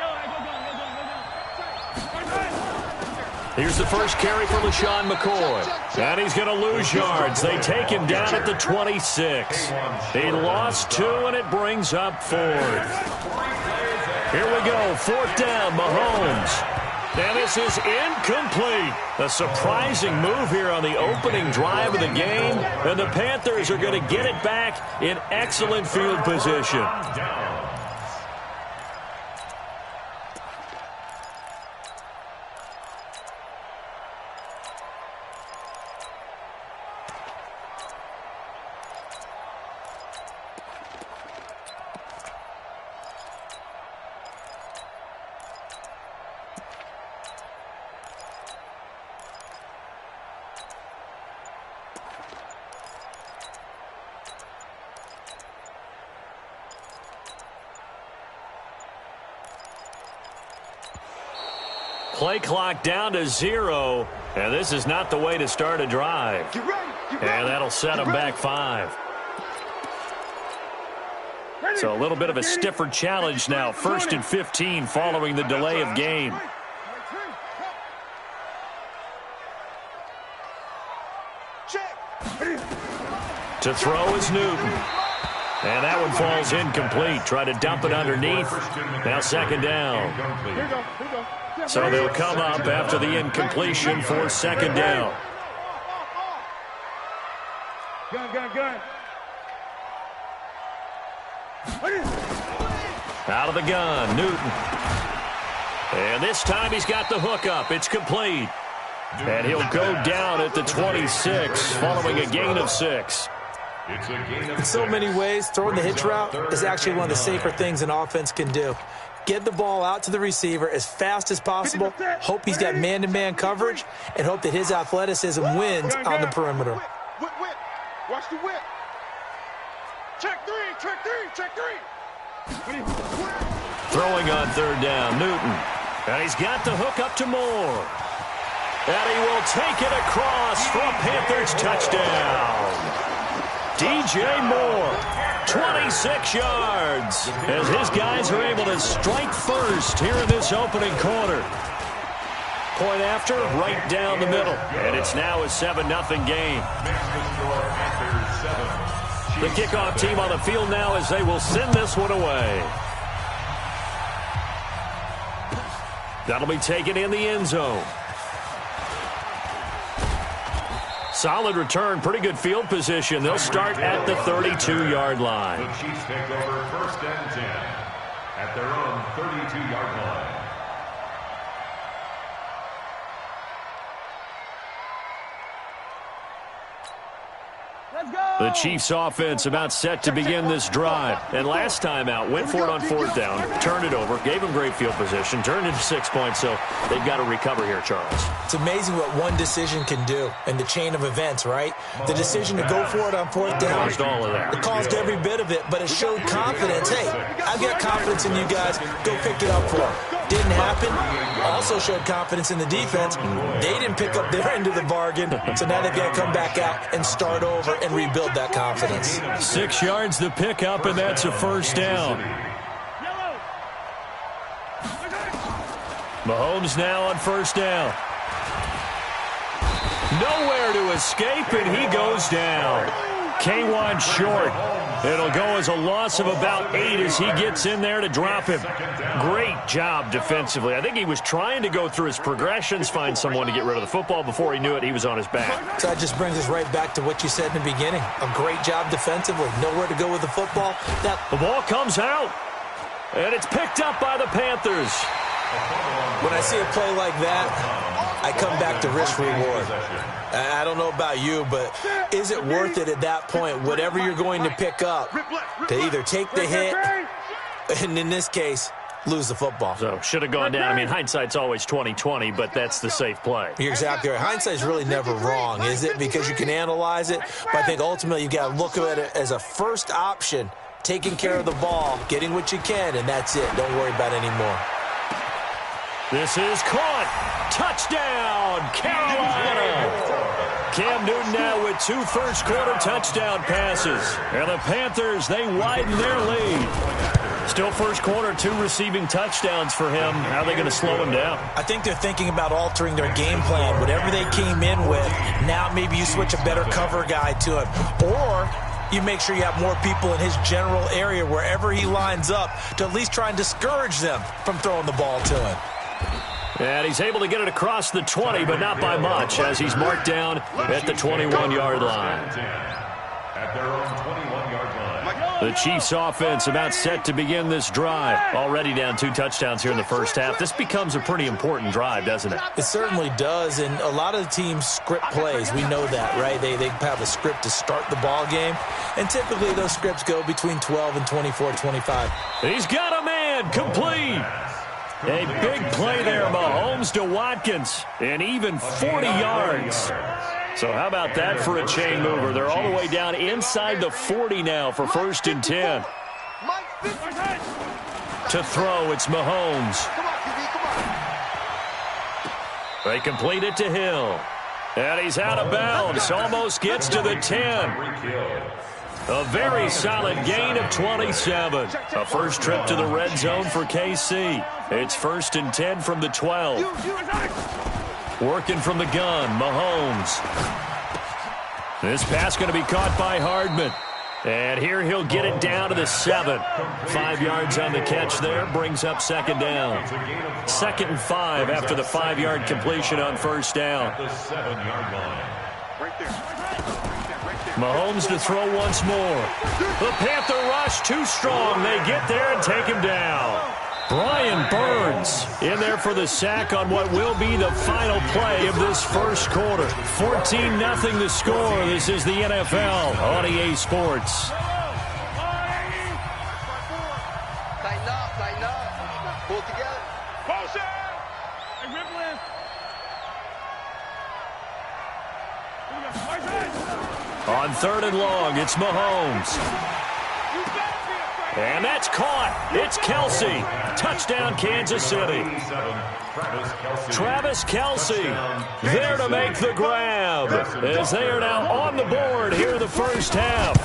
Here's the first carry for LaShawn McCoy. And he's going to lose yards. They take him down at the 26. He lost 2, and it brings up 4th. Here we go, 4th down, Mahomes. And this is incomplete. A surprising move here on the opening drive of the game. And the Panthers are going to get it back in excellent field position. Play clock down to 0, and this is not the way to start a drive. And that'll set them back 5. So a little bit of a stiffer challenge now. 1st and 15 following the delay of game. To throw is Newton. And that one falls incomplete. Try to dump it underneath. Now 2nd down. So they'll come up after the incompletion for 2nd down. Gun. Out of the gun, Newton. And this time he's got the hook up. It's complete. And he'll go down at the 26 following a gain of 6. In so many ways, throwing the hitch route is actually one of the safer things an offense can do. Get the ball out to the receiver as fast as possible, hope he's got man-to-man coverage, and hope that his athleticism wins on the perimeter. Whip. Watch the whip. Check three. Throwing on 3rd down, Newton. And he's got the hook up to Moore. And he will take it across for a Panthers touchdown. DJ Moore, 26 yards, as his guys are able to strike first here in this opening quarter. Point after, right down the middle, and it's now a 7-0 game. The kickoff team on the field now as they will send this one away. That'll be taken in the end zone. Solid return, pretty good field position. They'll start at the 32-yard line. The Chiefs take over 1st and 10 at their own 32-yard line. The Chiefs offense about set to begin this drive. And last time out, went for it on 4th down, turned it over, gave them great field position, turned into 6 points, so they've got to recover here, Charles. It's amazing what one decision can do in the chain of events, right? The decision to go for it on 4th down. Caused all of that. It caused every bit of it, but it showed confidence. Hey, I've got confidence in you guys. Go pick it up for them. Didn't happen. Also showed confidence in the defense. They didn't pick up their end of the bargain, so now they've got to come back out and start over and rebuild that confidence. 6 yards the pickup, and that's a 1st down. Mahomes now on 1st down. Nowhere to escape, and he goes down. K1 short. It'll go as a loss of about 8 as he gets in there to drop him. Great job defensively. I think he was trying to go through his progressions, find someone to get rid of the football. Before he knew it, he was on his back. So that just brings us right back to what you said in the beginning. A great job defensively. Nowhere to go with the football. The ball comes out, and it's picked up by the Panthers. When I see a play like that, I come back to risk-reward. I don't know about you, but is it worth it at that point, whatever you're going to pick up, to either take the hit, and in this case, lose the football? So, should have gone down. I mean, hindsight's always 20/20, but that's the safe play. You're exactly right. Hindsight's really never wrong, is it? Because you can analyze it, but I think ultimately you got to look at it as a first option, taking care of the ball, getting what you can, and that's it. Don't worry about it anymore. This is caught. Touchdown, Carolina. Cam Newton now with 2 first-quarter touchdown passes. And the Panthers, they widen their lead. Still first quarter, 2 receiving touchdowns for him. How are they going to slow him down? I think they're thinking about altering their game plan. Whatever they came in with, now maybe you switch a better cover guy to him. Or you make sure you have more people in his general area wherever he lines up to at least try and discourage them from throwing the ball to him. And he's able to get it across the 20, but not by much, as he's marked down at the 21-yard line. At their own 21-yard line. The Chiefs offense about set to begin this drive. Already down 2 touchdowns here in the first half. This becomes a pretty important drive, doesn't it? It certainly does, and a lot of the teams script plays. We know that, right? They have a script to start the ball game, and typically those scripts go between 12 and 24, 25. He's got a man, complete. A big play there, Mahomes to Watkins, and even 40 yards. So how about that for a chain mover? They're all the way down inside the 40 now for 1st and 10. To throw, it's Mahomes. They complete it to Hill. And he's out of bounds, almost gets to the 10. A very solid gain of 27. A first trip to the red zone for KC. It's 1st and 10 from the 12. Working from the gun, Mahomes. This pass going to be caught by Hardman. And here he'll get it down to the 7. 5 yards on the catch there, brings up 2nd down. 2nd and 5 after the 5-yard completion on 1st down. The 7-yard line. Right there. Mahomes to throw once more. The Panther rush too strong. They get there and take him down. Brian Burns in there for the sack on what will be the final play of this first quarter. 14-0 the score. This is the NFL on EA Sports. Tighten up. Pull together. Motion! Hey, Ripley. On 3rd and long, it's Mahomes. And that's caught. It's Kelsey. Touchdown, Kansas City. Travis Kelsey there to make the grab as they are now on the board here in the first half.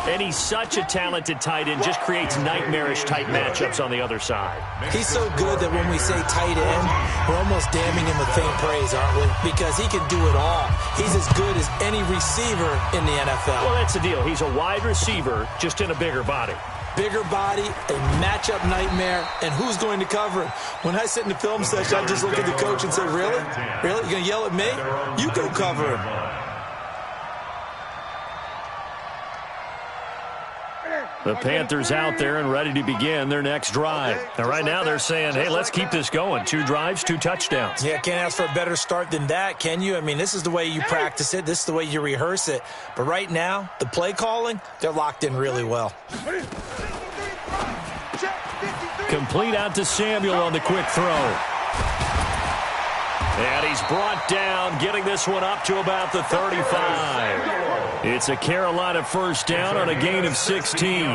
And he's such a talented tight end, just creates nightmarish-type matchups on the other side. He's so good that when we say tight end, we're almost damning him with faint praise, aren't we? Because he can do it all. He's as good as any receiver in the NFL. Well, that's the deal. He's a wide receiver, just in a bigger body. Bigger body, a matchup nightmare, and who's going to cover him? When I sit in the film session, I just look at the coach and say, really? Really? You're going to yell at me? You go cover him. The Panthers out there and ready to begin their next drive. And right now they're saying, hey, let's keep this going. 2 drives, 2 touchdowns. Yeah, can't ask for a better start than that, can you? I mean, this is the way you practice it. This is the way you rehearse it. But right now, the play calling, they're locked in really well. Complete out to Samuel on the quick throw. And he's brought down, getting this one up to about the 35. It's a Carolina first down on a gain of 16.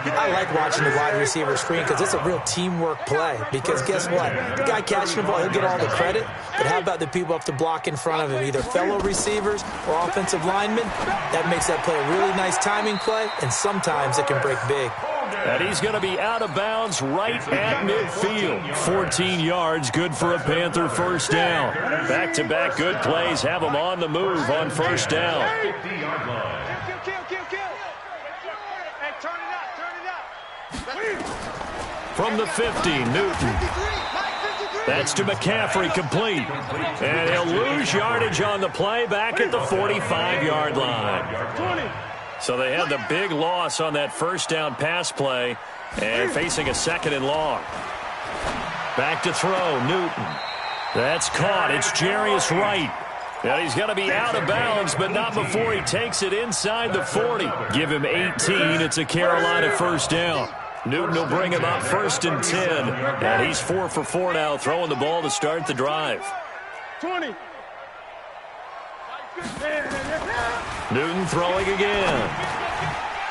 I like watching the wide receiver screen because it's a real teamwork play. Because guess what? The guy catching the ball, he'll get all the credit. But how about the people up the block in front of him, either fellow receivers or offensive linemen? That makes that play a really nice timing play, and sometimes it can break big. And he's going to be out of bounds right at midfield. 14 yards, good for a Panther first down. Back-to-back good plays have him on the move on first down. Kill. Hey, turn it up. From the 50, Newton. That's to McCaffrey, complete. And he'll lose yardage on the play back at the 45-yard line. So they had the big loss on that first down pass play and facing a 2nd and long. Back to throw, Newton. That's caught. It's Jarius Wright. And he's going to be out of bounds, but not before he takes it inside the 40. Give him 18. It's a Carolina first down. Newton will bring him up 1st and 10. And he's 4 for 4 now, throwing the ball to start the drive. 20. Newton throwing again.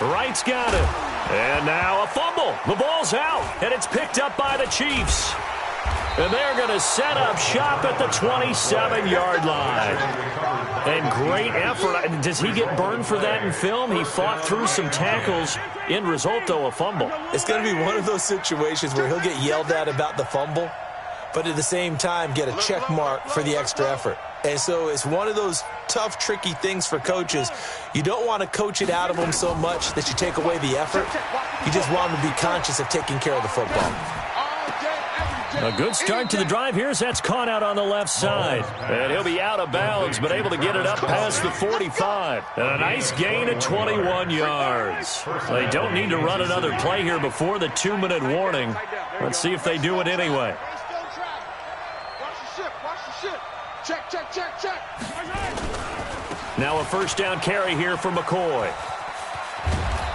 Wright's got it. And now a fumble. The ball's out, and it's picked up by the Chiefs. And they're going to set up shop at the 27-yard line. And great effort. Does he get burned for that in film? He fought through some tackles. End result, though, a fumble. It's going to be one of those situations where he'll get yelled at about the fumble, but at the same time get a check mark for the extra effort. And so it's one of those tough, tricky things for coaches. You don't want to coach it out of them so much that you take away the effort. You just want them to be conscious of taking care of the football. A good start to the drive here as that's caught out on the left side. And he'll be out of bounds, but able to get it up past the 45. And a nice gain of 21 yards. They don't need to run another play here before the 2-minute warning. Let's see if they do it anyway. Check. Now a first down carry here for McCoy.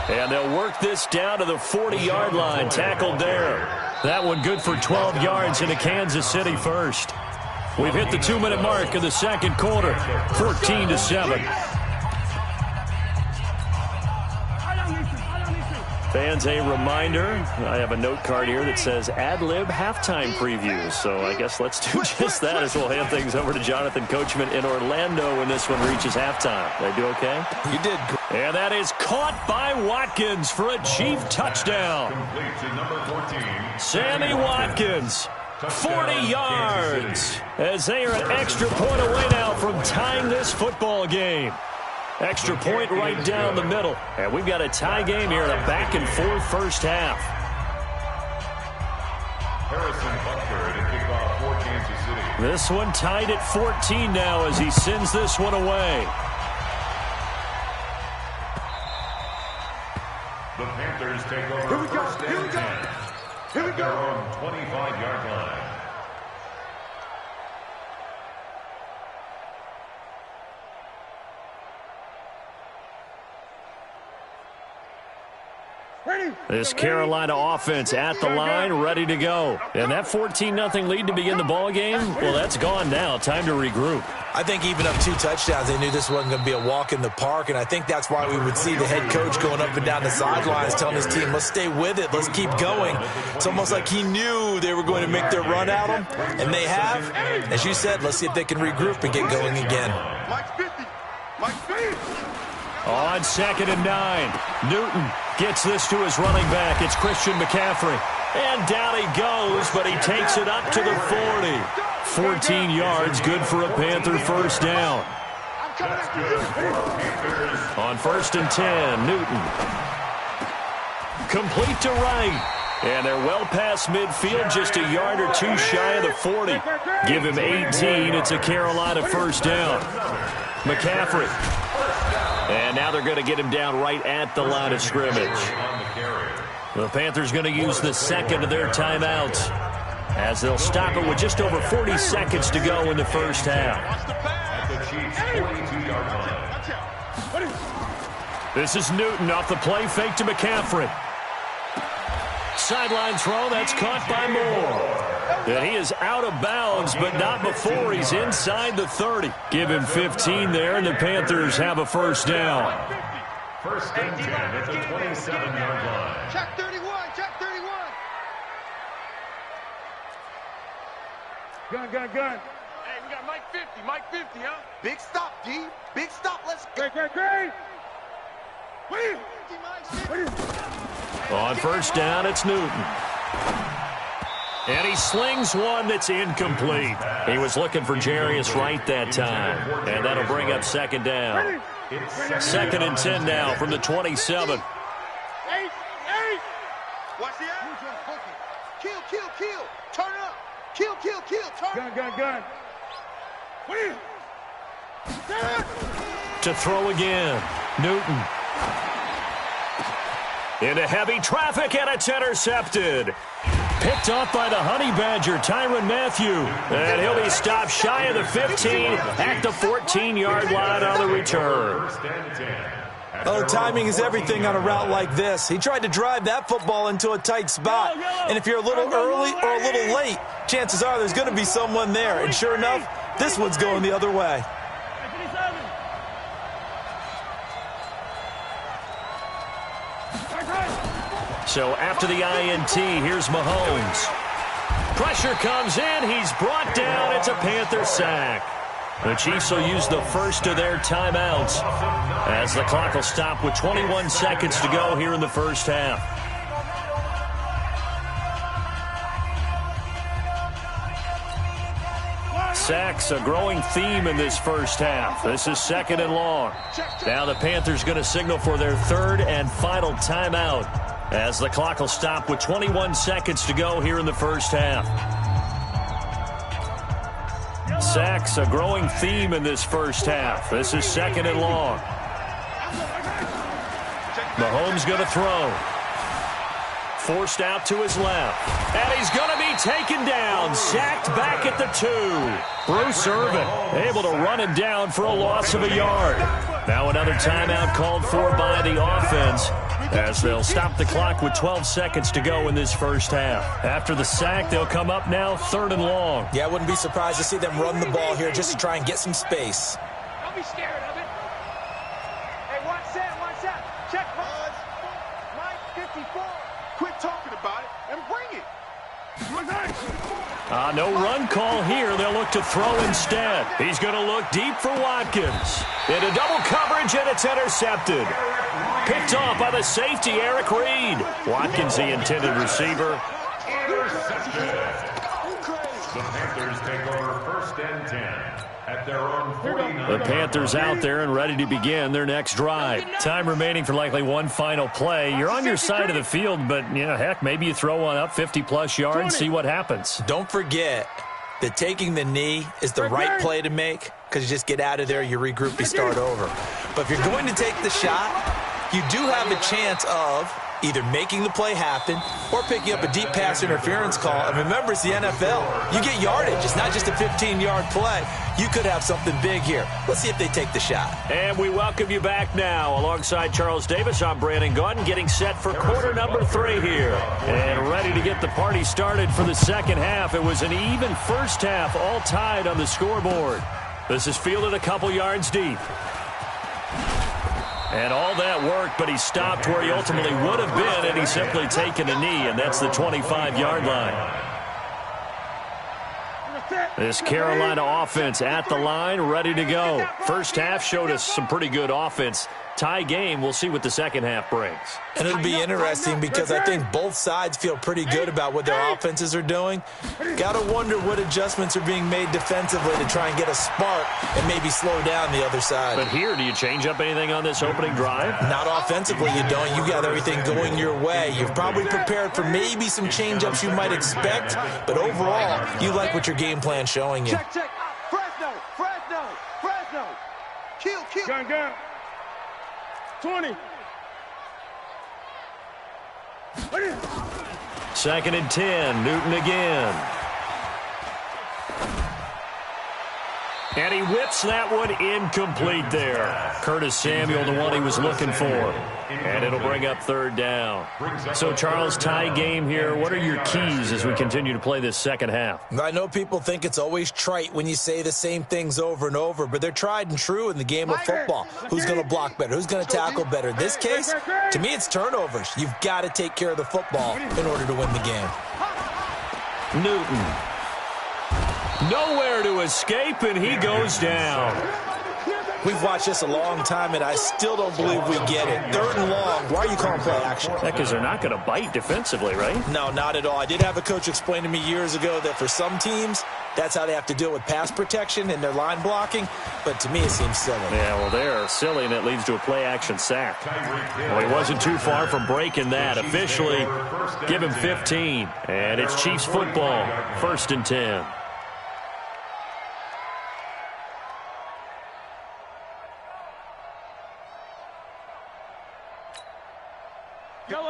And they'll work this down to the 40-yard line. Tackled there. That one good for 12 yards into Kansas City first. We've hit the 2-minute mark of the second quarter. 14-7. Fans, a reminder, I have a note card here that says ad-lib halftime previews. So I guess let's do just that as we'll hand things over to Jonathan Coachman in Orlando when this one reaches halftime. Did I do okay? You did. And that is caught by Watkins for a Chief touchdown. Sammy Watkins, 40 yards, as they are an extra point away now from tying this football game. Extra point right down the middle. And we've got a tie game here in a back-and-forth first half. Harrison Butker to kick off for Kansas City. This one tied at 14 now as he sends this one away. The Panthers take over first and 10. Here we go. Their own 25-yard line. This Carolina offense at the line, ready to go. And that 14-0 lead to begin the ball game, well, that's gone now. Time to regroup. I think even up 2 touchdowns, they knew this wasn't going to be a walk in the park, and I think that's why we would see the head coach going up and down the sidelines telling his team, let's stay with it, let's keep going. It's almost like he knew they were going to make their run at him, and they have. As you said, let's see if they can regroup and get going again. Mike 50. Mike 50. On 2nd and 9, Newton gets this to his running back. It's Christian McCaffrey. And down he goes, but he takes it up to the 40. 14 yards, good for a Panther first down. On 1st and 10, Newton. Complete to Wright. And they're well past midfield, just a yard or 2 shy of the 40. Give him 18. It's a Carolina first down. McCaffrey. And now they're going to get him down right at the line of scrimmage. The Panthers going to use the second of their timeouts as they'll stop it with just over 40 seconds to go in the first half. At the Chiefs' 42-yard line. This is Newton off the play fake to McCaffrey. Sideline throw, that's caught by Moore. And he is out of bounds, but not before he's inside the 30. Give him 15 there, and the Panthers have a first down. First and 10 at the 27-yard line. Check 31, check 31. Gun. Hey, we got Mike 50, huh? Big stop, D. Big stop, let's go. Great. Wait. On first down, it's Newton. And he slings one that's incomplete. He was looking for Jarius Wright that time. And that'll bring up second down. Second and 10 now from the 27. Eight. Watch the act. Kill. Turn up. Kill. Turn. Gun. Wait. To throw again, Newton. Into heavy traffic, and it's intercepted. Picked off by the Honey Badger, Tyrann Mathieu. And he'll be stopped shy of the 15 at the 14-yard line on the return. Oh, timing is everything on a route like this. He tried to drive that football into a tight spot. And if you're a little early or a little late, chances are there's going to be someone there. And sure enough, this one's going the other way. So after the INT, here's Mahomes. Pressure comes in. He's brought down. It's a Panther sack. The Chiefs will use the first of their timeouts as the clock will stop with 21 seconds to go here in the first half. Sacks, a growing theme in this first half. This is second and long. Now the Panthers going to signal for their third and final timeout as the clock will stop with 21 seconds to go here in the first half. Sacks, a growing theme in this first half. This is second and long. Mahomes going to throw. Forced out to his left. And he's going to be taken down. Sacked back at the 2. Bruce Irvin able to run him down for a loss of a yard. Now another timeout called for by the offense as they'll stop the clock with 12 seconds to go in this first half. After the sack, they'll come up now third and long. Yeah, I wouldn't be surprised to see them run the ball here just to try and get some space. Don't be scared of it. Hey, watch that. Check Mike 54. Quit talking about it and bring it. No run call here. They'll look to throw instead. He's going to look deep for Watkins. Into double coverage, and it's intercepted. Picked off by the safety, Eric Reed. Watkins, the intended receiver. The Panthers take over first and 10 at their own 49. The Panthers out there and ready to begin their next drive. Time remaining for likely one final play. You're on your side of the field, but, heck, maybe you throw one up 50-plus yards, see what happens. Don't forget that taking the knee is the right play to make because you just get out of there, you regroup, you start over. But if you're going to take the shot, you do have a chance of either making the play happen or picking up a deep pass interference call. And remember, it's the NFL. You get yardage. It's not just a 15-yard play. You could have something big here. Let's see if they take the shot. And we welcome you back now. Alongside Charles Davis, I'm Brandon Gunn, getting set for quarter number 3 here. And ready to get the party started for the second half. It was an even first half, all tied on the scoreboard. This is fielded a couple yards deep. And all that worked, but he stopped where he ultimately would have been, and he's simply taken a knee, and that's the 25-yard line. This Carolina offense at the line, ready to go. First half showed us some pretty good offense. Tie game, we'll see what the second half brings. And it'll be interesting because I think both sides feel pretty good about what their offenses are doing. Got to wonder what adjustments are being made defensively to try and get a spark and maybe slow down the other side. But here, do you change up anything on this opening drive? Not offensively, you don't. You got everything going your way. You've probably prepared for maybe some change-ups you might expect, but overall, you like what your game plan's showing you. Check. Fresno. Kill. Gun. 20. 2nd and 10. Newton again. And he whips that one incomplete there. Curtis Samuel, the one he was looking for. And it'll bring up 3rd down. So, Charles, tie game here. What are your keys as we continue to play this second half? I know people think it's always trite when you say the same things over and over, but they're tried and true in the game of football. Who's going to block better? Who's going to tackle better? In this case, to me, it's turnovers. You've got to take care of the football in order to win the game. Newton. Nowhere to escape, and he goes down. We've watched this a long time, and I still don't believe we get it. 3rd and long. Why are you calling play action? Because they're not going to bite defensively, right? No, not at all. I did have a coach explain to me years ago that for some teams, that's how they have to deal with pass protection and their line blocking. But to me, it seems silly. Yeah, well, they're silly, and it leads to a play-action sack. Well, he wasn't too far from breaking that. Officially, give him 15. And it's Chiefs football, 1st and 10.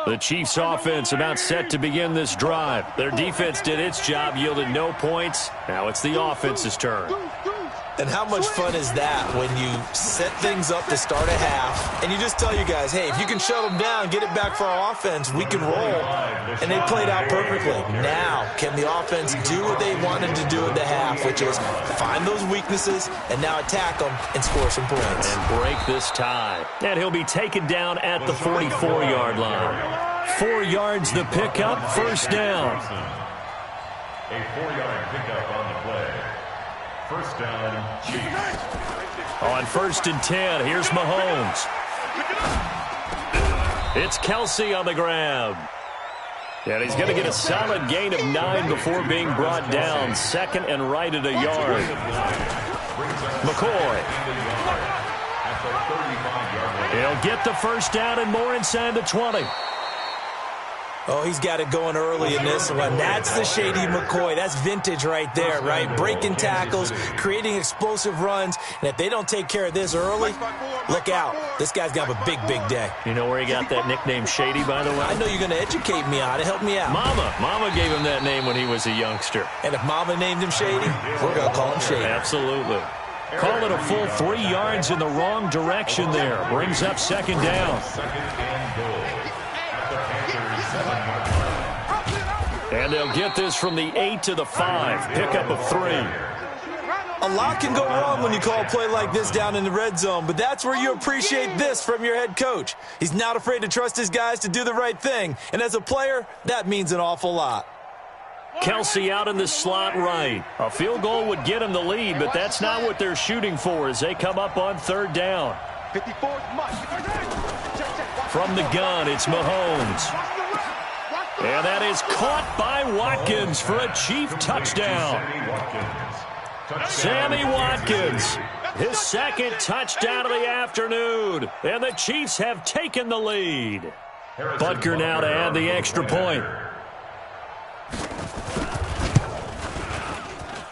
The Chiefs offense about set to begin this drive. Their defense did its job, yielded no points. Now it's the offense's turn. And how much fun is that when you set things up to start a half and you just tell you guys, hey, if you can shut them down, get it back for our offense, we can roll. And they played out perfectly. Now, can the offense do what they wanted to do at the half, which is find those weaknesses and now attack them and score some points. And break this tie. And he'll be taken down at the 44-yard line. 4 yards the pickup, 1st down. A 4-yard pickup on the play. 1st down, Chiefs. On 1st and 10, here's Mahomes. It's Kelsey on the grab. And he's going to get a solid gain of 9 before being brought down. 2nd and right at a yard. McCoy. He'll get the 1st down and more inside the 20. Oh, he's got it going early in this one. That's the shady McCoy. That's vintage right there, right? Breaking tackles, creating explosive runs. And if they don't take care of this early, look out. This guy's going to have a big, big day. You know where he got that nickname Shady, by the way? I know you're going to educate me on it. Help me out. Mama gave him that name when he was a youngster. And if Mama named him Shady, we're going to call him Shady. Absolutely. Call it a full 3 yards in the wrong direction there. Brings up 2nd down. 2nd and goal. And they'll get this from the 8 to the 5. Pickup of 3. A lot can go wrong when you call a play like this down in the red zone, but that's where you appreciate this from your head coach. He's not afraid to trust his guys to do the right thing, and as a player, that means an awful lot. Kelsey out in the slot right. A field goal would get him the lead, but that's not what they're shooting for as they come up on 3rd down. 54 much. From the gun, it's Mahomes. And that is caught by Watkins for a Chief touchdown. Sammy Watkins, his 2nd touchdown of the afternoon. And the Chiefs have taken the lead. Butker now to add the extra point.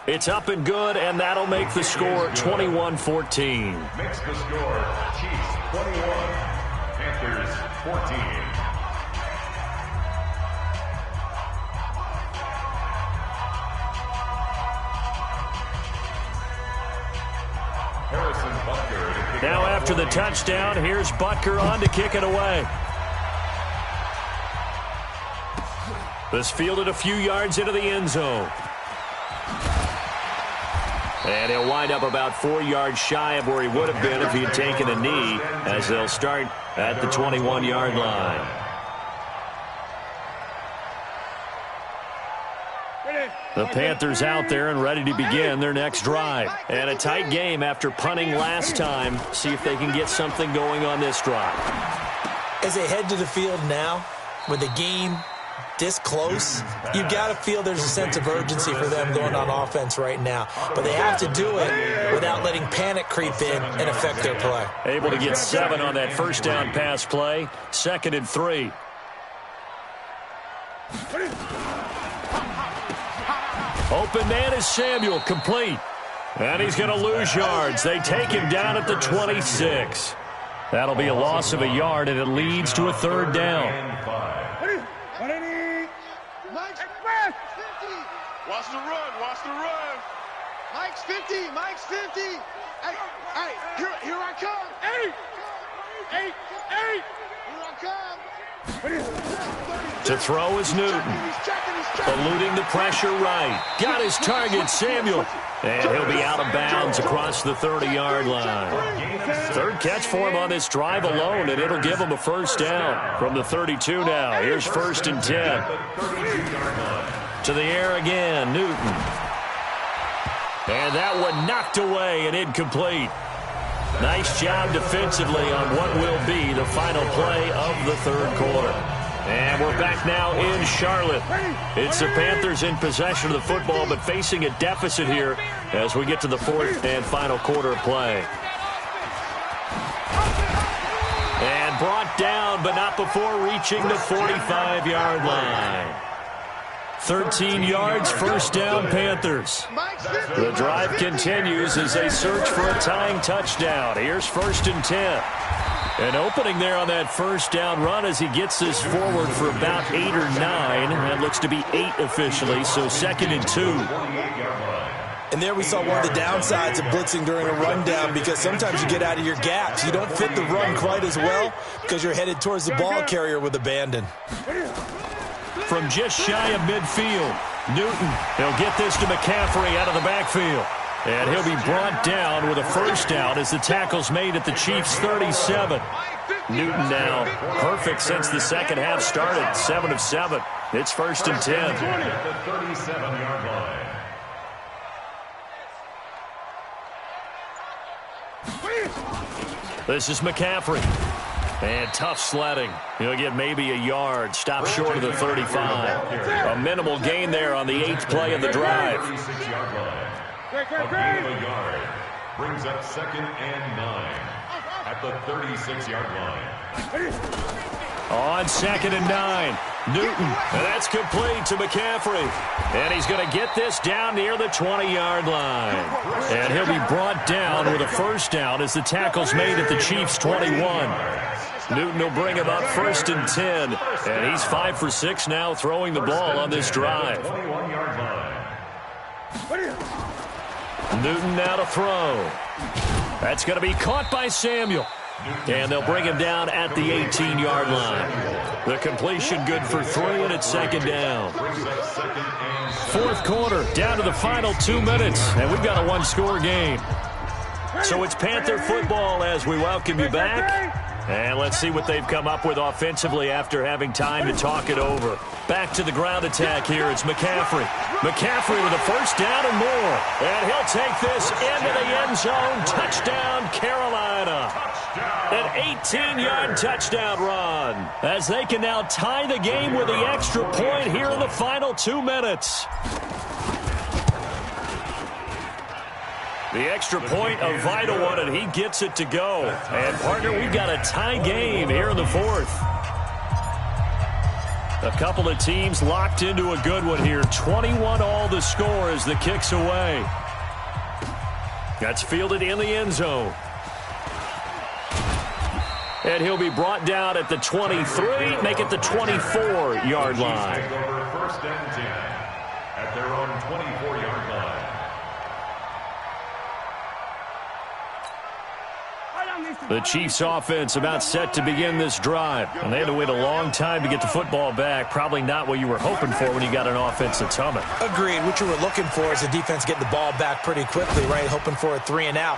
It's up and good, and that'll make the score 21-14. Makes the score Chiefs 21, Panthers 14. Now after the touchdown, here's Butker on to kick it away. This fielded a few yards into the end zone. And he'll wind up about 4 yards shy of where he would have been if he had taken a knee, as they'll start at the 21-yard line. The Panthers out there and ready to begin their next drive. And a tight game after punting last time. See if they can get something going on this drive. As they head to the field now, with the game this close, you've got to feel there's a sense of urgency for them going on offense right now. But they have to do it without letting panic creep in and affect their play. Able to get 7 on that 1st down pass play. 2nd and 3. Open man is Samuel, complete. And he's going to lose yards. They take him down at the 26. That'll be a loss of a yard, and it leads to a third down. Watch the run. Watch the run. Mike's 50. Mike's 50. Hey, here I come. Eight. Here I come. To throw is Newton. Eluding the pressure right. Got his target, Samuel. And he'll be out of bounds across the 30-yard line. Third catch for him on this drive alone, and it'll give him a first down from the 32 now. Here's 1st and 10. To the air again, Newton. And that one knocked away and incomplete. Nice job defensively on what will be the final play of the third quarter. And we're back now in Charlotte. It's the Panthers in possession of the football, but facing a deficit here as we get to the fourth and final quarter of play. And brought down, but not before reaching the 45-yard line. 13 yards, first down, Panthers. The drive continues as they search for a tying touchdown. Here's 1st and 10. An opening there on that first down run as he gets this forward for about 8 or 9. That looks to be 8 officially, so 2nd and 2. And there we saw one of the downsides of blitzing during a rundown, because sometimes you get out of your gaps. You don't fit the run quite as well because you're headed towards the ball carrier with abandon. From just shy of midfield, Newton, he'll get this to McCaffrey out of the backfield. And he'll be brought down with a first down as the tackle's made at the Chiefs' 37. Newton now perfect since the second half started, 7 of 7. It's 1st and 10. At the 37-yard line. This is McCaffrey. And tough sledding. He'll get maybe a yard. Stop short of the 35. A minimal gain there on the 8th play of the drive. 36-yard line. A gain of a yard brings up 2nd and 9 at the 36-yard line. On 2nd and 9, Newton. And that's complete to McCaffrey. And he's going to get this down near the 20-yard line. And he'll be brought down with a first down as the tackle's made at the Chiefs' 21. Newton will bring him up 1st and 10. And he's 5 for 6 now throwing the ball on this drive. 21-yard line. Newton now to throw. That's going to be caught by Samuel. And they'll bring him down at the 18-yard line. The completion good for 3, and it's 2nd down. 4th quarter, down to the final 2 minutes, and we've got a one-score game. So it's Panther football as we welcome you back. And let's see what they've come up with offensively after having time to talk it over. Back to the ground attack here. It's McCaffrey. McCaffrey with a first down and more. And he'll take this into the end zone. Touchdown, Carolina. An 18-yard touchdown run as they can now tie the game with the extra point here in the final 2 minutes. The extra point, a vital one, and he gets it to go. And, partner, we've got a tie game here in the 4th. A couple of teams locked into a good one here. 21 all the score as the kick's away. That's fielded in the end zone. And he'll be brought down at the 23, make it the 24-yard line. Take over 1st and 10 at their own 24-yard line. The Chiefs offense about set to begin this drive. And they had to wait a long time to get the football back. Probably not what you were hoping for when you got an offense that's humming. Agreed. What you were looking for is the defense getting the ball back pretty quickly, right? Hoping for a 3 and out.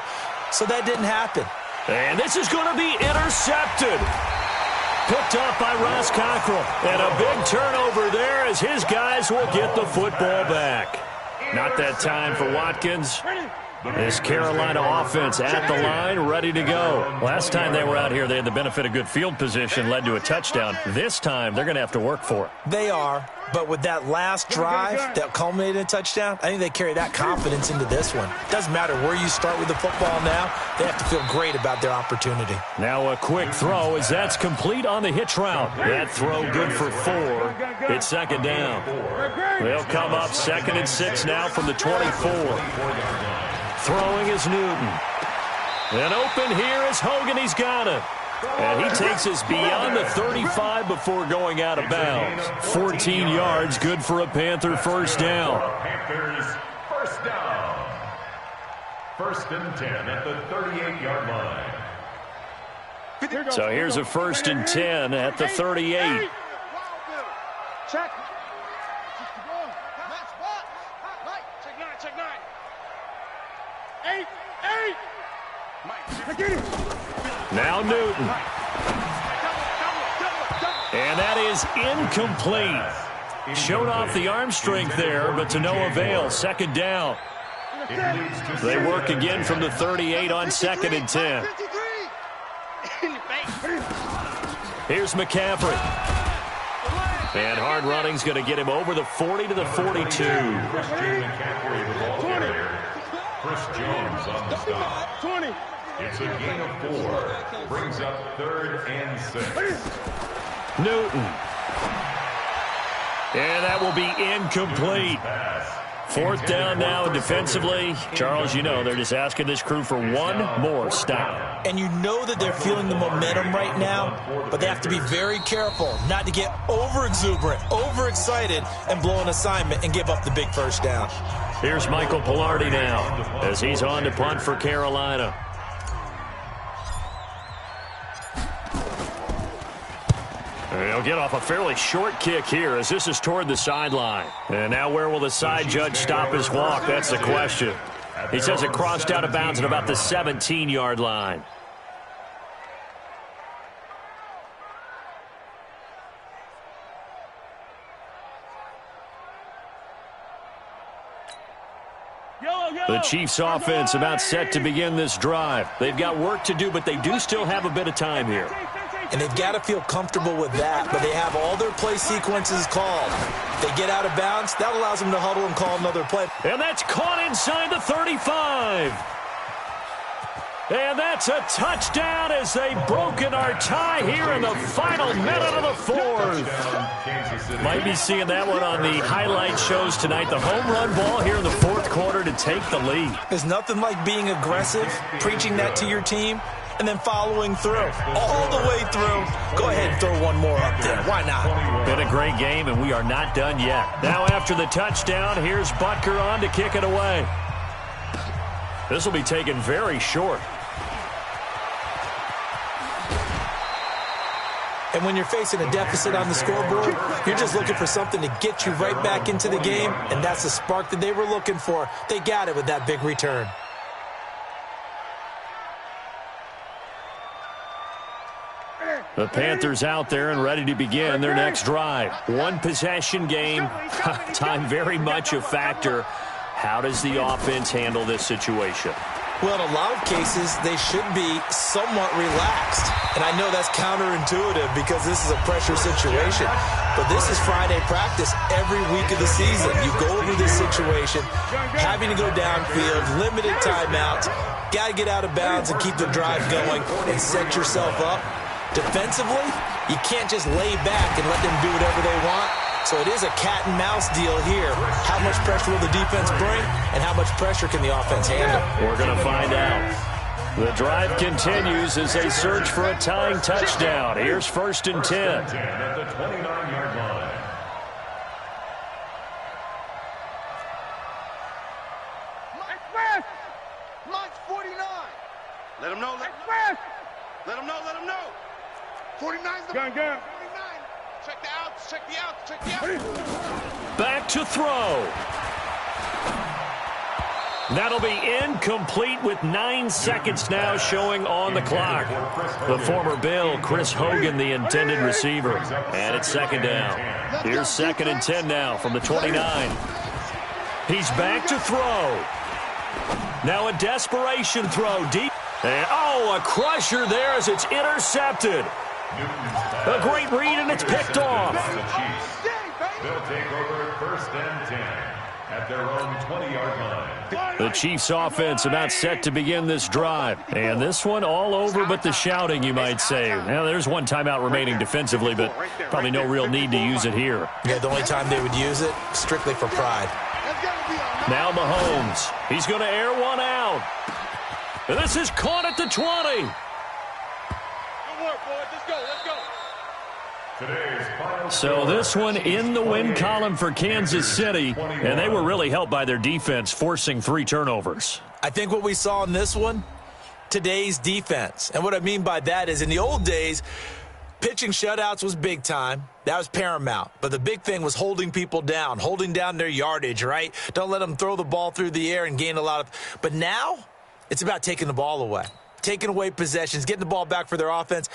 So that didn't happen. And this is going to be intercepted. Picked off by Ross Cockrell. And a big turnover there as his guys will get the football back. Not that time for Watkins. This Carolina offense at the line, ready to go. Last time they were out here, they had the benefit of good field position, led to a touchdown. This time, they're going to have to work for it. They are, but with that last drive that culminated in a touchdown, I think they carry that confidence into this one. Doesn't matter where you start with the football now, they have to feel great about their opportunity. Now a quick throw as that's complete on the hitch route. That throw good for 4. It's 2nd down. They'll come up 2nd and 6 now from the 24. Throwing is Newton. And open here is Hogan. He's got it. And he takes us beyond the 35 before going out of bounds. 14 yards, good for a Panther first down. Panthers first down. 1st and 10 at the 38-yard line. So here's a 1st and 10 at the 38. Check. Check 9. 8. Now Newton. And that is incomplete. Showed off the arm strength there, but to no avail. 2nd down. They work again from the 38 on 2nd and 10. Here's McCaffrey. And hard running's going to get him over the 40 to the 42. Christian McCaffrey, the ball carrier. Chris Jones on the stop. 20. It's a gain of 4. Brings up 3rd and 6. Newton. And that will be incomplete. 4th down now defensively. Charles, you know, they're just asking this crew for one more stop. And you know that they're feeling the momentum right now, but they have to be very careful not to get over-exuberant, overexcited, and blow an assignment and give up the big first down. Here's Michael Pilardi now as he's on to punt for Carolina. He'll get off a fairly short kick here as this is toward the sideline. And now where will the side judge stop his walk? That's the question. He says it crossed out of bounds at about the 17-yard line. The Chiefs offense about set to begin this drive. They've got work to do, but they do still have a bit of time here. And they've got to feel comfortable with that, but they have all their play sequences called. If they get out of bounds, that allows them to huddle and call another play. And that's caught inside the 35. And that's a touchdown as they've broken our tie here in the final minute of the 4th. Might be seeing that one on the highlight shows tonight. The home run ball here in the 4th quarter to take the lead. There's nothing like being aggressive, preaching that to your team, and then following through. All the way through. Go ahead and throw one more up there. Why not? Been a great game, and we are not done yet. Now after the touchdown, here's Butker on to kick it away. This will be taken very short. And when you're facing a deficit on the scoreboard, you're just looking for something to get you right back into the game, and that's the spark that they were looking for. They got it with that big return. The Panthers out there and ready to begin their next drive. One possession game. Time very much a factor. How does the offense handle this situation? Well, in a lot of cases, they should be somewhat relaxed. And I know that's counterintuitive because this is a pressure situation. But this is Friday practice every week of the season. You go over this situation, having to go downfield, limited timeouts, got to get out of bounds and keep the drive going and set yourself up. Defensively, you can't just lay back and let them do whatever they want. So it is a cat-and-mouse deal here. How much pressure will the defense bring, and how much pressure can the offense handle? We're going to find out. The drive continues as they search for a tying touchdown. Here's 1st and 10. At the 29-yard line. Mike's 49. Let him know. Let him know. 49's the Gun. 49. Check the outs. Check the outs. Check the outs. Back to throw. That'll be incomplete with 9 seconds now showing on the clock. The former Bill, Chris Hogan, the intended receiver. And it's 2nd down. Here's 2nd and 10 now from the 29. He's back to throw. Now a desperation throw deep. And, a crusher there as it's intercepted. A great read, and it's picked off. They'll take over 1st and 10 at their own 20-yard line. The Chiefs offense about set to begin this drive. And this one all over but the shouting, you might say. Now, there's one timeout remaining defensively, but probably no real need to use it here. Yeah, the only time they would use it, strictly for pride. Now Mahomes. He's going to air one out. And this is caught at the 20. Good work, boys. Let's go. Let's go. So this one in the win column for Kansas City, and they were really helped by their defense, forcing 3 turnovers. I think what we saw in this one, today's defense. And what I mean by that is in the old days, pitching shutouts was big time. That was paramount. But the big thing was holding people down, holding down their yardage, right? Don't let them throw the ball through the air and gain a lot of. But now it's about taking the ball away, taking away possessions, getting the ball back for their offense.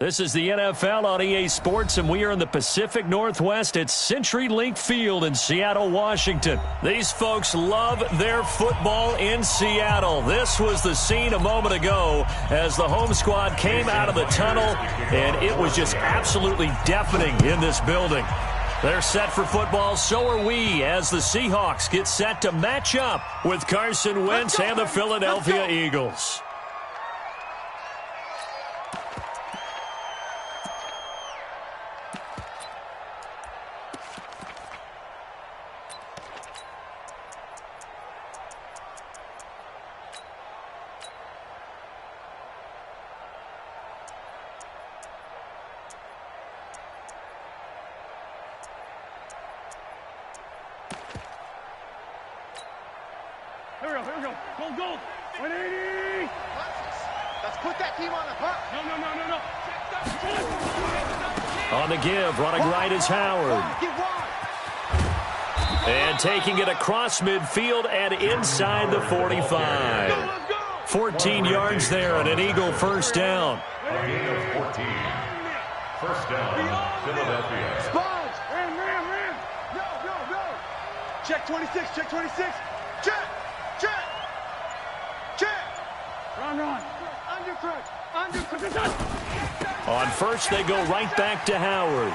This is the NFL on EA Sports, and we are in the Pacific Northwest at CenturyLink Field in Seattle, Washington. These folks love their football in Seattle. This was the scene a moment ago as the home squad came out of the tunnel, and it was just absolutely deafening in this building. They're set for football, so are we, as the Seahawks get set to match up with Carson Wentz and the Philadelphia Eagles. Here we go. Go. 180. Let's put that team on the puck. No. On the give, running right is Howard. And taking it across midfield and inside the 45. 14 yards there and an Eagle first down. A gain of 14. First down, Philadelphia. Sponge. Ram. Go. Check 26. Check. Run. Undercut. On first, they go right back to Howard.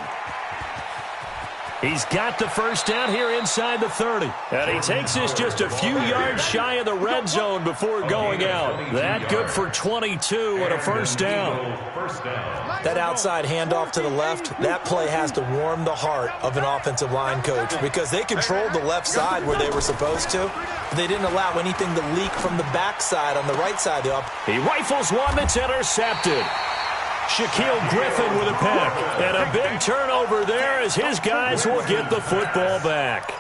He's got the first down here inside the 30. And he takes this just a few yards shy of the red zone before going out. That good for 22 and a first down. That outside handoff to the left, that play has to warm the heart of an offensive line coach because they controlled the left side where they were supposed to. But they didn't allow anything to leak from the backside on the right side. He rifles one that's intercepted. Shaquille Griffin with a pick. And a big turnover there as his guys will get the football back.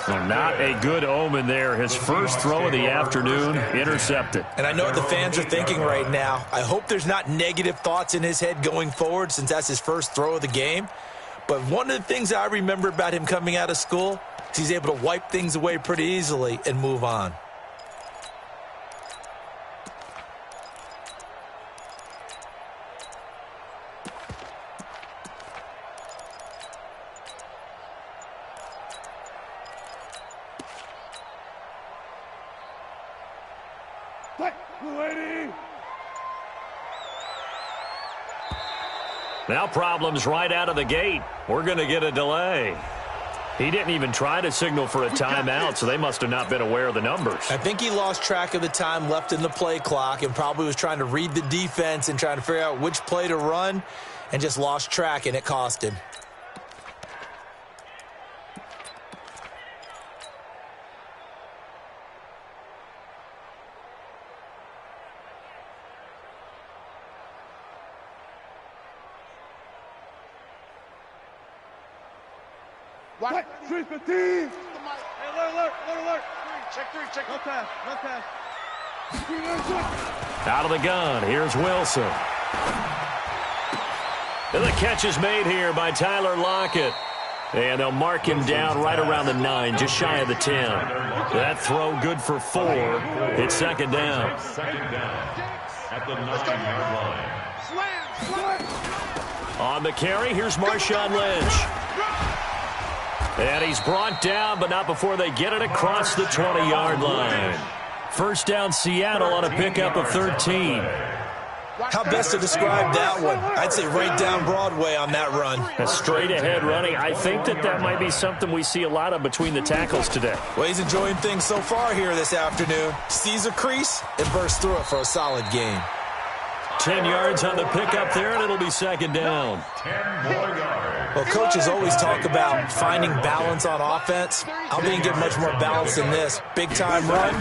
Well, not a good omen there. His first throw of the afternoon, intercepted. And I know what the fans are thinking right now. I hope there's not negative thoughts in his head going forward since that's his first throw of the game. But one of the things I remember about him coming out of school is he's able to wipe things away pretty easily and move on. Now problems right out of the gate. We're going to get a delay. He didn't even try to signal for a timeout, so they must have not been aware of the numbers. I think he lost track of the time left in the play clock and probably was trying to read the defense and trying to figure out which play to run and just lost track, and it cost him. What? 315. Hey, alert. Check. No pass. Out of the gun, here's Wilson. And the catch is made here by Tyler Lockett. And they'll mark him down right around the 9, just shy of the 10. That throw good for 4. It's second down. Second down at the 9-yard line. Slam. On the carry, here's Marshawn Lynch. And he's brought down, but not before they get it across the 20-yard line. First down, Seattle on a pickup of 13. How best to describe that one? I'd say right down Broadway on that run. A straight-ahead running. I think that might be something we see a lot of between the tackles today. Well, he's enjoying things so far here this afternoon. Sees a crease and bursts through it for a solid game. 10 yards on the pickup there, and it'll be second down. 10 more yards. Well, coaches always talk about finding balance on offense. I didn't get much more balance than this. Big-time run,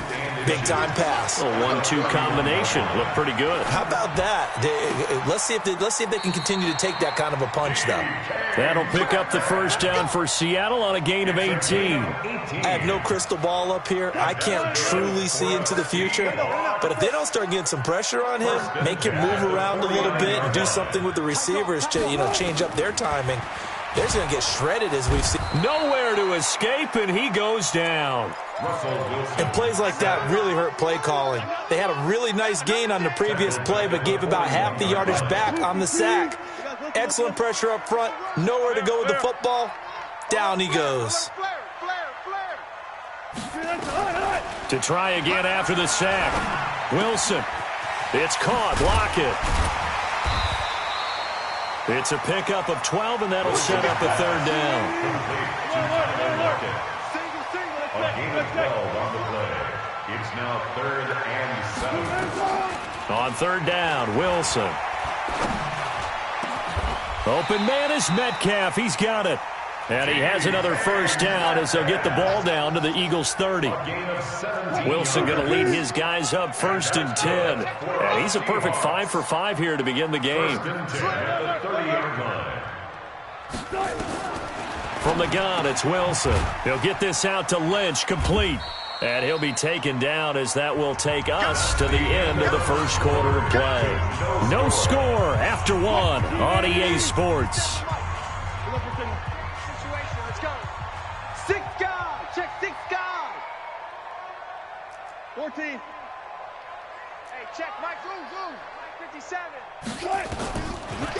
big-time pass. A 1-2 combination. Looked pretty good. How about that? Let's see if they can continue to take that kind of a punch, though. That'll pick up the first down for Seattle on a gain of 18. I have no crystal ball up here. I can't truly see into the future. But if they don't start getting some pressure on him, make him move around a little bit and do something with the receivers to, change up their timing, they're going to get shredded as we've seen. Nowhere to escape, and he goes down. And plays like that really hurt play calling. They had a really nice gain on the previous play, but gave about half the yardage back on the sack. Excellent pressure up front. Nowhere to go with the football. Down he goes. To try again after the sack. Wilson. It's caught. Block it. It's a pickup of 12, and that'll set up a third down. A gain of 12 on the play. It's now 3rd and 7. On third down, Wilson. Open man is Metcalf. He's got it. And he has another first down as they'll get the ball down to the Eagles' 30. Wilson going to lead his guys up 1st and 10. And he's a perfect 5 for 5 here to begin the game. From the gun, it's Wilson. He'll get this out to Lynch, complete. And he'll be taken down as that will take us to the end of the first quarter of play. No score after 1 on EA Sports. Six guys. Check 6 guys. 14. Hey, check Mike. Zoom. 57.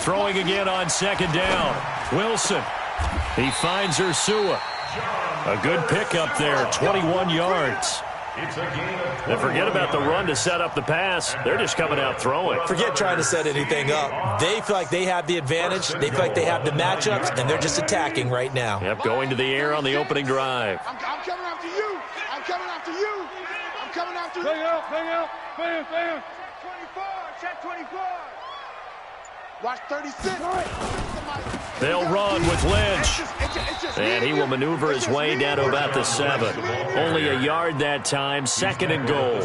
Throwing again on 2nd down. Wilson. He finds Ursua. A good pickup there, 21 yards. And forget about the run to set up the pass. They're just coming out throwing. Forget trying to set anything up. They feel like they have the advantage. They feel like they have the matchups, and they're just attacking right now. Yep, going to the air on the opening drive. I'm coming after you. I'm coming after you. I'm coming after you. Bang out. Bam. Check 24. Watch 36. They'll run with Lynch. And he will maneuver his way down to about the 7. Only a yard that time, 2nd and goal.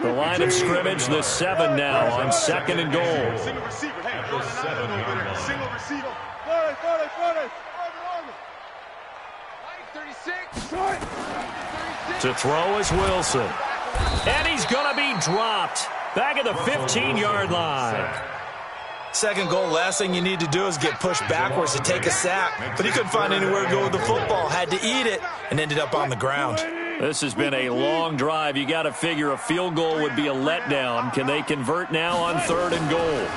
The line of scrimmage, the 7 now on 2nd and goal. Single receiver. Hey, single receiver. 36. To throw is Wilson. And he's going to be dropped. Back at the 15-yard line. 2nd goal, last thing you need to do is get pushed backwards to take a sack. But he couldn't find anywhere to go with the football. Had to eat it and ended up on the ground. This has been a long drive. You got to figure a field goal would be a letdown. Can they convert now on 3rd and goal?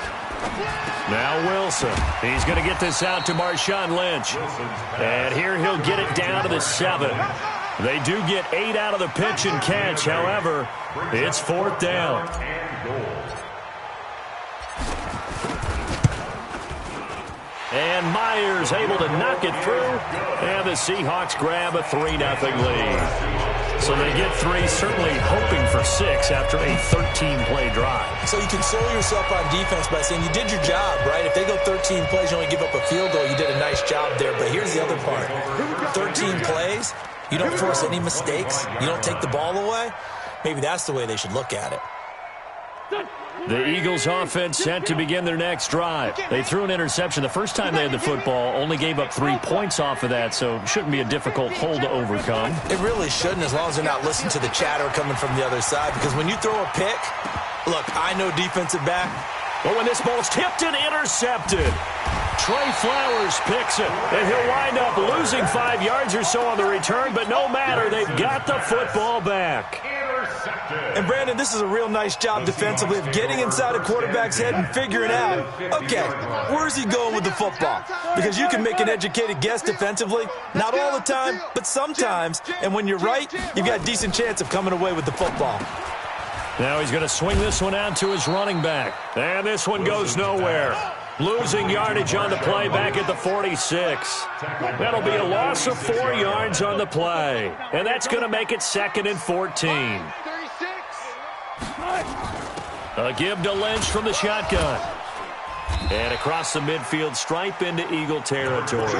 Now Wilson. He's going to get this out to Marshawn Lynch. And here he'll get it down to the 7. They do get 8 out of the pitch and catch. However, it's 4th down. And Myers able to knock it through. And the Seahawks grab a 3-0 lead. So they get 3, certainly hoping for 6 after a 13-play drive. So you console yourself on defense by saying you did your job, right? If they go 13 plays, you only give up a field goal, you did a nice job there. But here's the other part. 13 plays, you don't force any mistakes, you don't take the ball away. Maybe that's the way they should look at it. The Eagles offense set to begin their next drive. They threw an interception the first time they had the football, only gave up 3 points off of that, so shouldn't be a difficult hole to overcome. It really shouldn't, as long as they're not listening to the chatter coming from the other side, because when you throw a pick, look, I know defensive back. But when this ball's tipped and intercepted, Trey Flowers picks it, and he'll wind up losing 5 yards or so on the return, but no matter, they've got the football back. And, Brandon, this is a real nice job defensively of getting inside a quarterback's head and figuring out, okay, where's he going with the football? Because you can make an educated guess defensively, not all the time, but sometimes. And when you're right, you've got a decent chance of coming away with the football. Now he's going to swing this one out to his running back. And this one goes nowhere. Losing yardage on the play back at the 46. That'll be a loss of 4 yards on the play. And that's going to make it 2nd and 14. A give to Lynch from the shotgun. And across the midfield stripe into Eagle territory.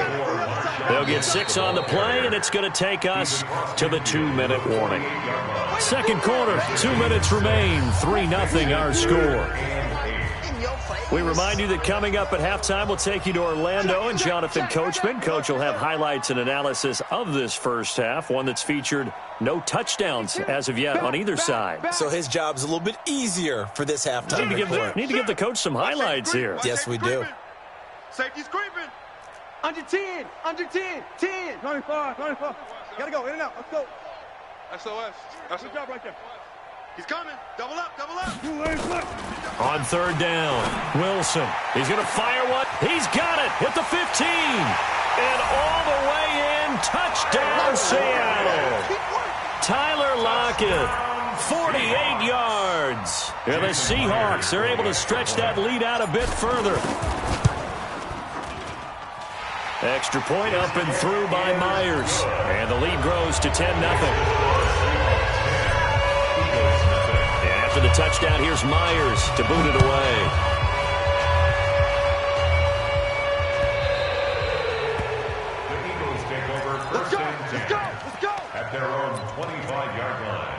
They'll get 6 on the play, and it's going to take us to the 2-minute warning. 2nd quarter, 2 minutes remain, 3-0 our score. We remind you that coming up at halftime, we'll take you to Orlando and Jonathan Coachman. Coach will have highlights and analysis of this first half, one that's featured no touchdowns as of yet on either side. So his job's a little bit easier for this halftime report. Need to give the coach some highlights here. Yes, we do. Safety's creeping. Under 10. 10. 25. Gotta go. In and out. Let's go. SOS. Good job right there. He's coming. Double up, double up. On third down, Wilson. He's going to fire one. He's got it at the 15. And all the way in, touchdown Seattle. Tyler Lockett, 48 yards. And the Seahawks are able to stretch that lead out a bit further. Extra point up and through by Myers. And the lead grows to 10-0. And after the touchdown, here's Myers to boot it away. Let's go, let's go, let's go. At their own 25-yard line.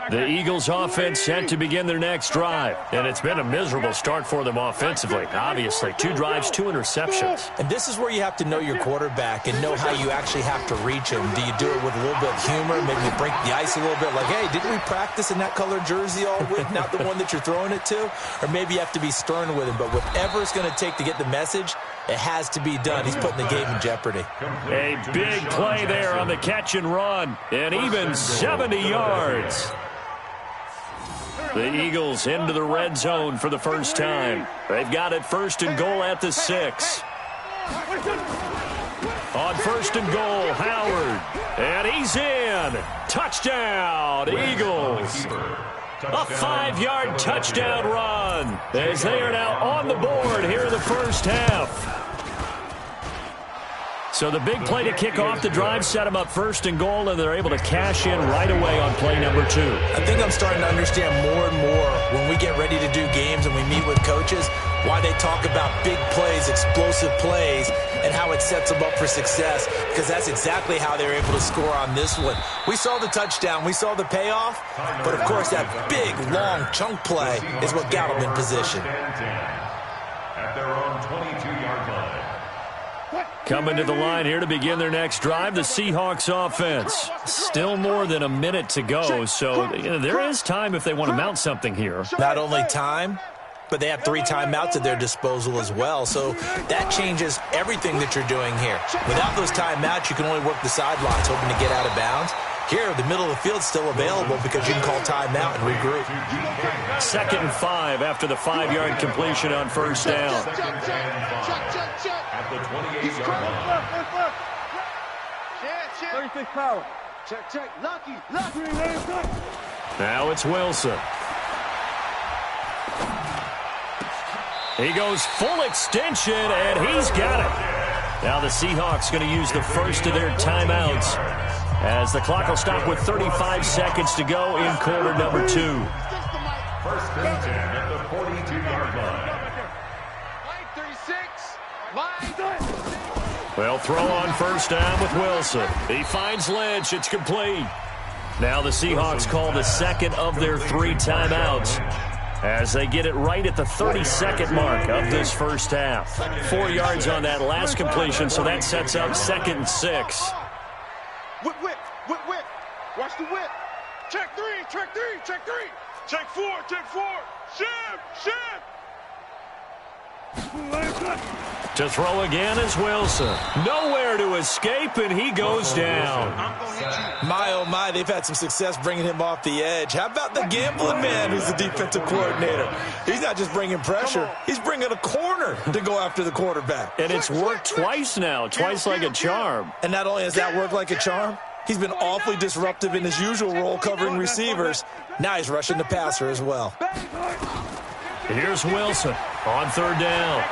The Eagles offense set to begin their next drive. And it's been a miserable start for them offensively. Obviously, 2 drives, 2 interceptions. And this is where you have to know your quarterback and know how you actually have to reach him. Do you do it with a little bit of humor, maybe you break the ice a little bit, like, hey, didn't we practice in that colored jersey all week, not the one that you're throwing it to? Or maybe you have to be stern with him. But whatever it's going to take to get the message, it has to be done. He's putting the game in jeopardy. A big play there on the catch and run. And even 70 yards. The Eagles into the red zone for the first time. They've got it first and goal at the 6. On first and goal, Howard. And he's in. Touchdown, Eagles. A 5-yard touchdown run as they are now on the board here in the first half. So the big play to kick off the drive set them up first and goal, and they're able to cash in right away on play number 2. I think I'm starting to understand more and more when we get ready to do games and we meet with coaches why they talk about big plays, explosive plays, and how it sets them up for success, because that's exactly how they were able to score on this one. We saw the touchdown. We saw the payoff, but, of course, that big, long chunk play is what got them in position. At their own 22-yard line. Coming to the line here to begin their next drive, the Seahawks offense. Still more than a minute to go, so there is time if they want to mount something here. Not only time, but they have 3 timeouts at their disposal as well, so that changes everything that you're doing here. Without those timeouts, you can only work the sidelines, hoping to get out of bounds. Here, the middle of the field's still available because you can call timeout and regroup. 2nd and 5 after the 5-yard completion on first down. At the 28-yard line. 36 power. Check. Lucky. Now it's Wilson. He goes full extension, and he's got it. Now the Seahawks going to use the first of their timeouts as the clock will stop with 35 seconds to go in quarter number 2. 1st and 10 at the 42-yard line. Line 36. Well, throw on first down with Wilson. He finds Lynch. It's complete. Now the Seahawks call the second of their 3 timeouts as they get it right at the 30-second mark of this first half. 4 yards on that last completion, so that sets up 2nd and 6. Whip. Watch the whip. Check 3. Check 4. Shift. To throw again is Wilson. Nowhere to escape, and he goes down. My, oh my, they've had some success bringing him off the edge. How about the gambling man who's the defensive coordinator? He's not just bringing pressure. He's bringing a corner to go after the quarterback. And it's worked twice now, twice like a charm. And not only has that worked like a charm, he's been awfully disruptive in his usual role covering receivers. Now he's rushing the passer as well. Here's Wilson on third down.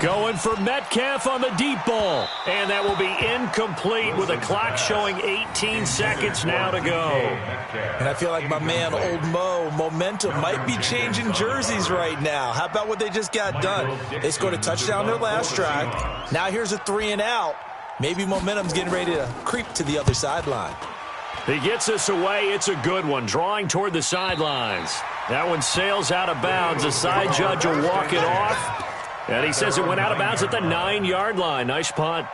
Going for Metcalf on the deep ball. And that will be incomplete with the clock showing 18 seconds now to go. And I feel like my man, Old Mo, momentum might be changing jerseys right now. How about what they just got done? They scored a touchdown their last drive. Now here's a 3 and out. Maybe momentum's getting ready to creep to the other sideline. He gets this away. It's a good one, drawing toward the sidelines. That one sails out of bounds. The side judge will walk it off. And he says it went out of bounds at the 9-yard line. Nice punt.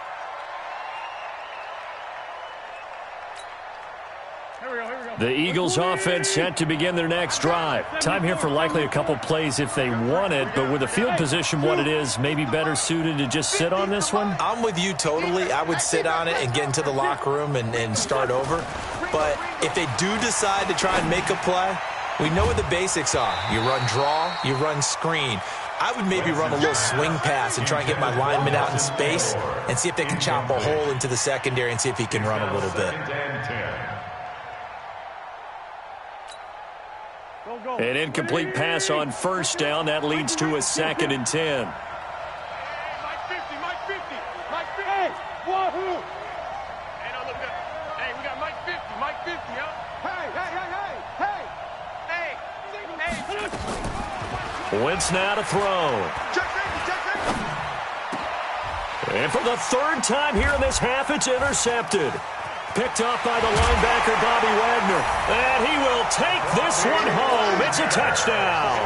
The Eagles offense set to begin their next drive. Time here for likely a couple plays if they want it, but with the field position what it is, maybe better suited to just sit on this one? I'm with you totally. I would sit on it and get into the locker room and start over. But if they do decide to try and make a play, we know what the basics are. You run draw, you run screen. I would maybe run a little swing pass and try and get my lineman out in space and see if they can chop a hole into the secondary and see if he can run a little bit. An incomplete pass on first down. That leads to a 2nd and 10. Mike 50, Mike 50, Mike 50. Hey, wahoo! Hey, no, look up. Hey, we got Mike 50, Mike 50, huh? Hey. Wentz now to throw. Check safety. And for the 3rd time here in this half, it's intercepted. Picked off by the linebacker, Bobby Wagner. And he will take this one home. It's a touchdown.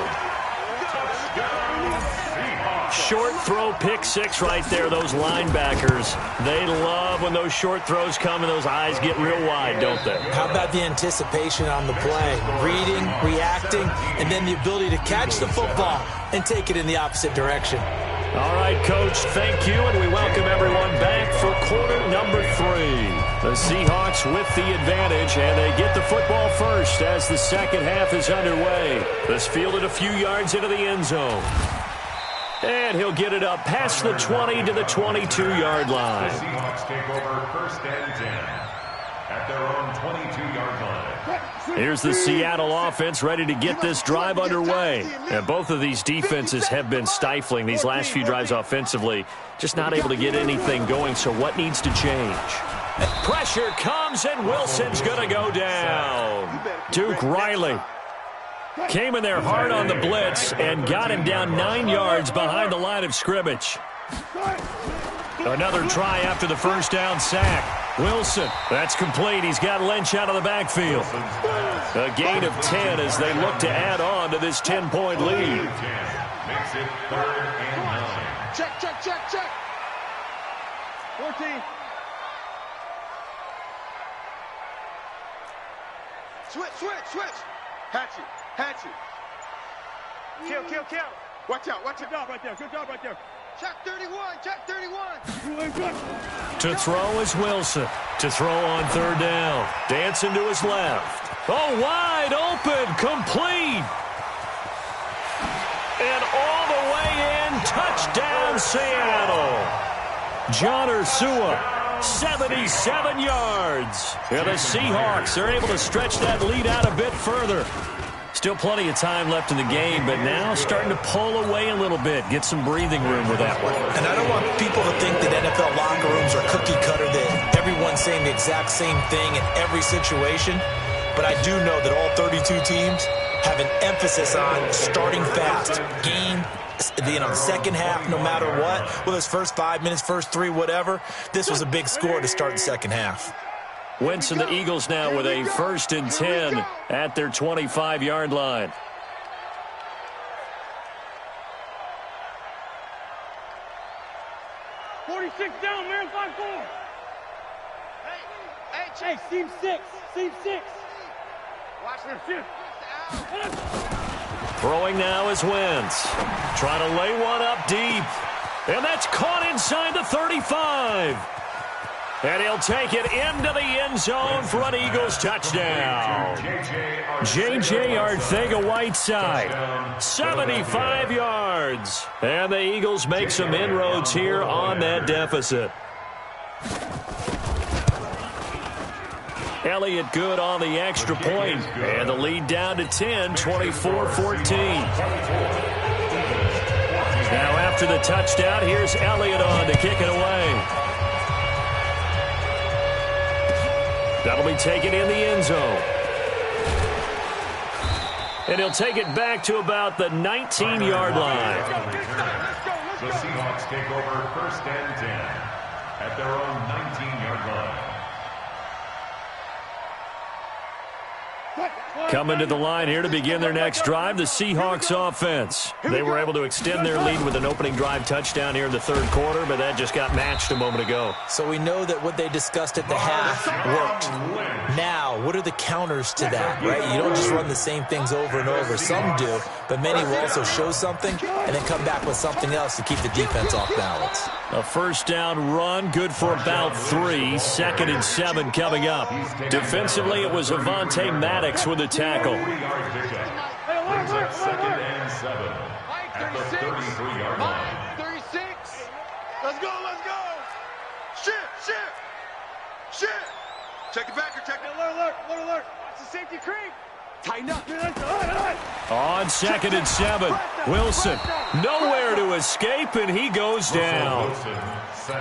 Short throw, pick 6 right there. Those linebackers, they love when those short throws come and those eyes get real wide, don't they? How about the anticipation on the play? Reading, reacting, and then the ability to catch the football and take it in the opposite direction. All right, Coach, thank you, and we welcome everyone back for quarter number 3. The Seahawks with the advantage, and they get the football first as the second half is underway. This fielded a few yards into the end zone. And he'll get it up past the 20 to the 22-yard line. The Seahawks take over 1st and 10 at their own 22-yard line. Here's the Seattle offense ready to get this drive underway. And both of these defenses have been stifling these last few drives offensively. Just not able to get anything going, so what needs to change? Pressure comes, and Wilson's going to go down. Duke Riley came in there hard on the blitz and got him down 9 yards behind the line of scrimmage. Another try after the first down sack. Wilson, that's complete. He's got Lynch out of the backfield. A gain of 10 as they look to add on to this 10-point lead. Makes it 3rd and 9. Check. 14. Switch. Hatchet. Kill. Watch out. Good job right there. Check 31. To throw is Wilson. To throw on 3rd down. Dancing to his left. Oh, wide open. Complete. And all the way in. Touchdown, Seattle. John Ursua, 77 yards. And the Seahawks are able to stretch that lead out a bit further. Still plenty of time left in the game, but now starting to pull away a little bit, get some breathing room with that one. And I don't want people to think that NFL locker rooms are cookie cutter, that everyone's saying the exact same thing in every situation. But I do know that all 32 teams have an emphasis on starting fast. Second half, no matter what, whether it's first 5 minutes, first 3, whatever, this was a big score to start the second half. Wentz and the Eagles now with a 1st and 10 at their 25-yard line. Down, man, 5-4. Hey, seam 6. Watch their shift. Throwing now is Wentz. Trying to lay one up deep. And that's caught inside the 35. And he'll take it into the end zone for an Eagles touchdown. J.J. Arcega-Whiteside, 75 yards. And the Eagles make some inroads here on that deficit. Elliott good on the extra point. And the lead down to 10, 24-14. Now after the touchdown, here's Elliott on to kick it away. That'll be taken in the end zone. And he'll take it back to about the 19-yard line. The Seahawks take over 1st and 10 at their own 19-yard line. Coming to the line here to begin their next drive, the Seahawks offense. They were able to extend their lead with an opening drive touchdown here in the third quarter, but that just got matched a moment ago. So we know that what they discussed at the half worked. Now, what are the counters to that, right? You don't just run the same things over and over. Some do, but many will also show something and then come back with something else to keep the defense off balance. A first down run, good for about 3. 2nd and 7 coming up. Defensively, it was Avonte Maddox with the tackle. 2nd and 7 at the 33-yard line. 36. Let's go, let's go. Shift. Check it back or check it. Alert. Watch the safety creep. Tighten up. On 2nd and 7, Wilson nowhere to escape, and he goes down.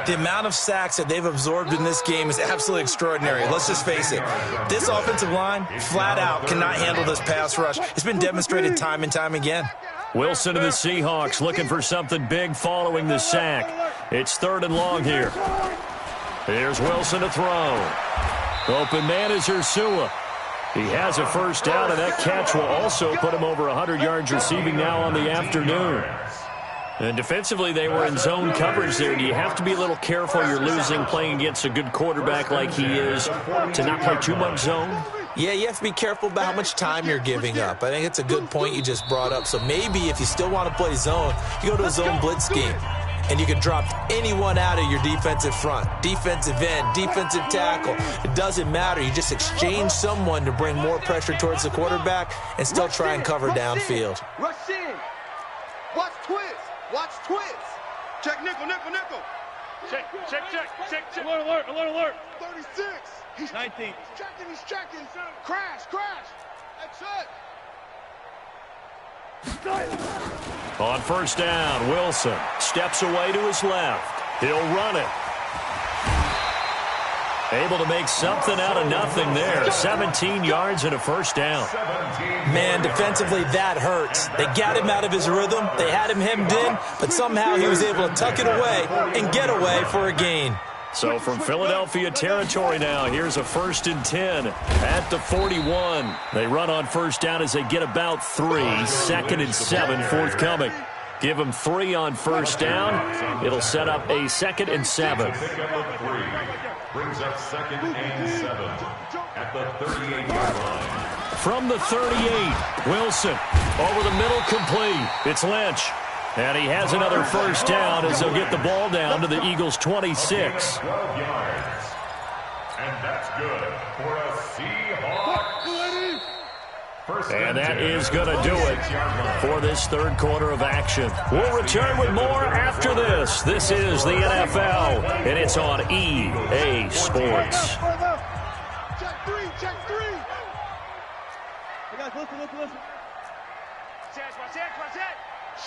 The amount of sacks that they've absorbed in this game is absolutely extraordinary. Let's just face it. This offensive line, flat out, cannot handle this pass rush. It's been demonstrated time and time again. Wilson and the Seahawks looking for something big following the sack. It's 3rd and long here. Here's Wilson to throw. Open man is Ursua. He has a first down, and that catch will also put him over 100 yards receiving now on the afternoon. And defensively, they were in zone coverage there. Do you have to be a little careful? You're losing playing against a good quarterback like he is to not play too much zone? Yeah, you have to be careful about how much time you're giving up. I think it's a good point you just brought up. So maybe if you still want to play zone, you go to a zone blitz scheme. And you can drop anyone out of your defensive front, defensive end, defensive tackle. It doesn't matter. You just exchange someone to bring more pressure towards the quarterback and still try and cover downfield. Rush in. Watch twist. Check nickel. Check. Alert. 36. He's 19. He's checking. Crash. That's it. On first down, Wilson steps away to his left. He'll run it. Able to make something out of nothing there. 17 yards and a first down. Man, defensively, that hurts. They got him out of his rhythm. They had him hemmed in, but somehow he was able to tuck it away and get away for a gain. So from Philadelphia territory now, here's a 1st and 10 at the 41. They run on first down as they get about 3. 2nd and 7 forthcoming. Give them 3 on first down. It'll set up a 2nd and 7. Brings up 2nd and 7 at the 38-yard line. From the 38, Wilson over the middle, complete. It's Lynch. And he has another first down as they'll get the ball down to the Eagles' 26. 12 yards. And that's good for a Seahawks. And that is going to do it for this third quarter of action. We'll return with more after this. This is the NFL, and it's on EA Sports. Check three. Hey guys, listen. Watch that.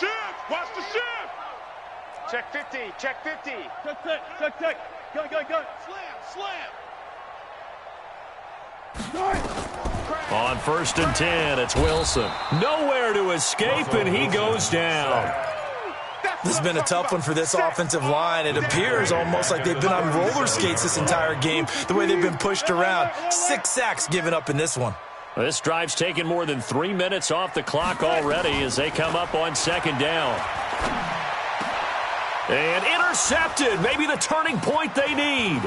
Shift. Watch the shift. Check 50. Check. Go. Slam. On 1st and 10, it's Wilson. Nowhere to escape, and he goes down. This has been a tough one for this offensive line. It appears almost like they've been on roller skates this entire game, the way they've been pushed around. 6 sacks given up in this one. This drive's taken more than 3 minutes off the clock already as they come up on 2nd down. And intercepted, maybe the turning point they need.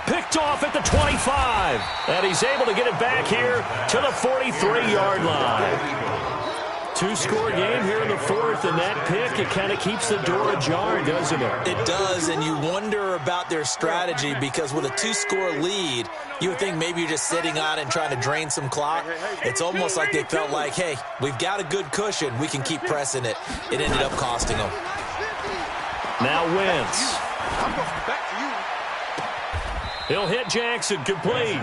Picked off at the 25, and he's able to get it back here to the 43-yard line. 2-score game here in the 4th, and that pick, it kind of keeps the door ajar, doesn't it? It does, and you wonder about their strategy because with a 2-score lead, you would think maybe you're just sitting on it and trying to drain some clock. It's almost like they felt like, hey, we've got a good cushion. We can keep pressing it. It ended up costing them. Now Wentz. I'm going back to you. He'll hit Jackson, complete.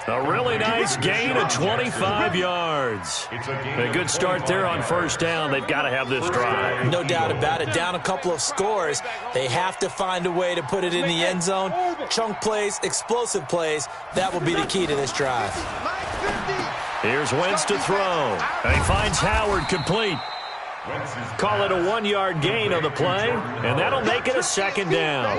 A really nice gain of 25 yards. A good start there on first down. They've got to have this drive. No doubt about it. Down a couple of scores. They have to find a way to put it in the end zone. Chunk plays, explosive plays. That will be the key to this drive. Here's Wentz to throw. And he finds Howard, complete. Call it a 1-yard gain on the play, and that'll make it a second down.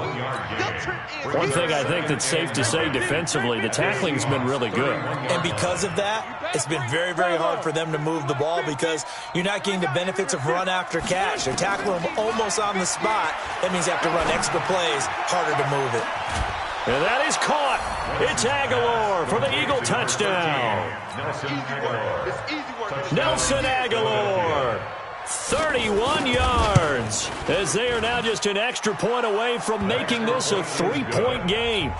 One thing I think that's safe to say defensively, the tackling's been really good. And because of that, it's been very, very hard for them to move the ball because you're not getting the benefits of run after catch. They're tackling them almost on the spot. That means they have to run extra plays, harder to move it. And that is caught. It's Aguilar for the Eagle touchdown. Nelson Aguilar. 31 yards, as they are now just an extra point away from making this a 3-point game.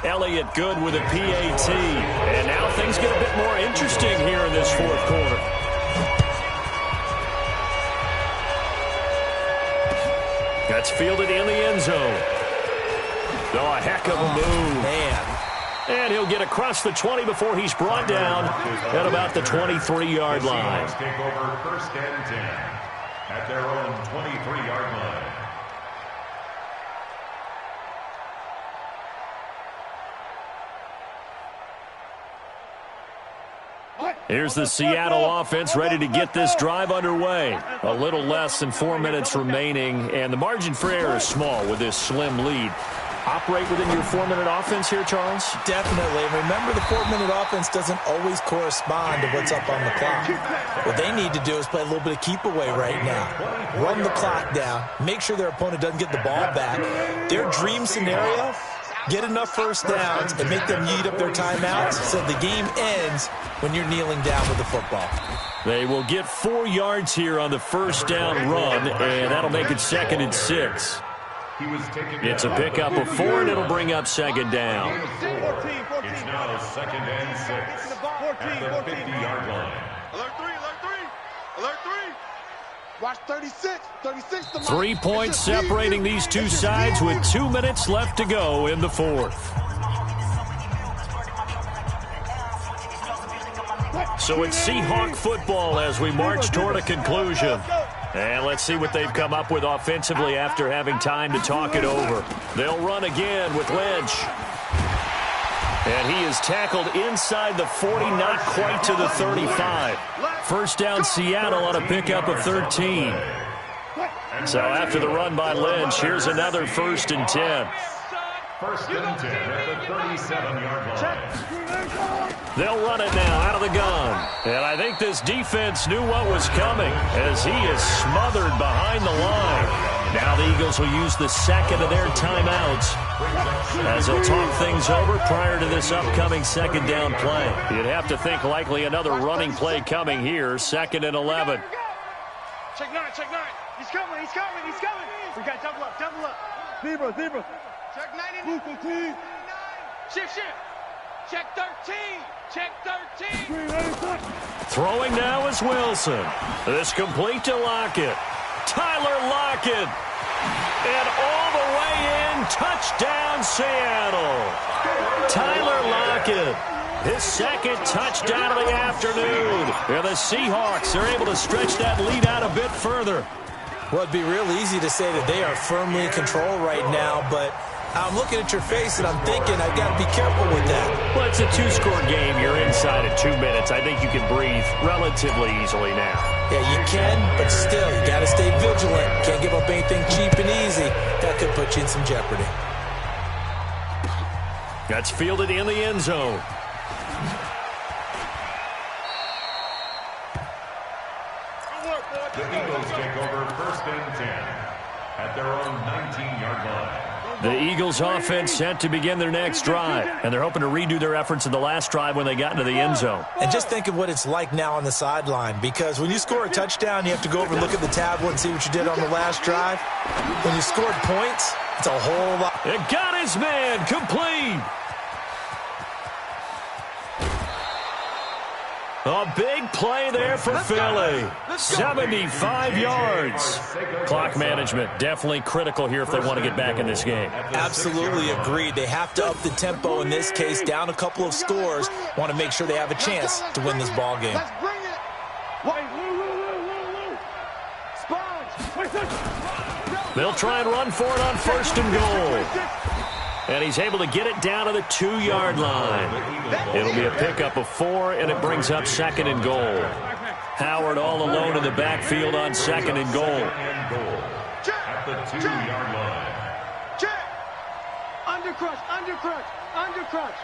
Elliott good with a PAT. And now things get a bit more interesting here in this fourth quarter. That's fielded in the end zone. Oh, a heck of a move. Man. And he'll get across the 20 before he's brought down at about the 23-yard line. Take over first and 10 at their own 23-yard line. Here's the Seattle offense ready to get this drive underway. A little less than 4 minutes remaining, and the margin for error is small with this slim lead. Operate within your 4-minute offense here, Charles? Definitely. Remember, the 4-minute offense doesn't always correspond to what's up on the clock. What they need to do is play a little bit of keep away right now. Run the clock down. Make sure their opponent doesn't get the ball back. Their dream scenario, get enough first downs and make them eat up their timeouts so the game ends when you're kneeling down with the football. They will get 4 yards here on the first down run, and that'll make it 2nd and 6. It's a pickup of 4, and it'll bring up 2nd down. It's now 2nd and 6 at the 50-yard line. Alert 3, alert 3, alert 3. Watch 36, 36. 3 points separating these two sides with 2 minutes left to go in the fourth. So it's Seahawk football as we march toward a conclusion. And let's see what they've come up with offensively after having time to talk it over. They'll run again with Lynch. And he is tackled inside the 40, not quite to the 35. First down Seattle on a pickup of 13. So after the run by Lynch, here's another 1st and 10. 1st and 10 at the 37-yard line. They'll run it now out of the gun. And I think this defense knew what was coming as he is smothered behind the line. Now the Eagles will use the second of their timeouts as they'll talk things over prior to this upcoming 2nd down play. You'd have to think likely another running play coming here, 2nd and 11. Check 9, check 9. He's coming, he's coming, he's coming. We got double up, double up. Zebra, zebra. Check 9. Shift, shift. Check 13. Check 13. Throwing now is Wilson. This complete to Lockett. Tyler Lockett. And all the way in, touchdown Seattle. Tyler Lockett. His 2nd touchdown of the afternoon. And the Seahawks are able to stretch that lead out a bit further. Well, it'd be real easy to say that they are firmly in control right now, but I'm looking at your face and I'm thinking I've got to be careful with that. Well, it's a 2-score game. You're inside of 2 minutes. I think you can breathe relatively easily now. Yeah, you can, but still, you got to stay vigilant. Can't give up anything cheap and easy. That could put you in some jeopardy. That's fielded in the end zone. The Eagles take over 1st and 10 at their own 19-yard line. The Eagles offense set to begin their next drive, and they're hoping to redo their efforts in the last drive when they got into the end zone. And just think of what it's like now on the sideline, because when you score a touchdown, you have to go over and look at the tablet and see what you did on the last drive. When you scored points, it's a whole lot. It got his man complete. A big play there for Philly. 75 yards. Clock management definitely critical here if they want to get back in this game. Absolutely agreed. They have to up the tempo in this case, down a couple of scores. Want to make sure they have a chance to win this ball game. Let's bring it. Sponge. They'll try and run for it on 1st and goal. And he's able to get it down to the 2-yard line. It'll be a pickup of 4, and it brings up 2nd and goal. Howard all alone in the backfield on 2nd and goal. At the 2-yard line. Check. Undercrush, undercrush, undercrush.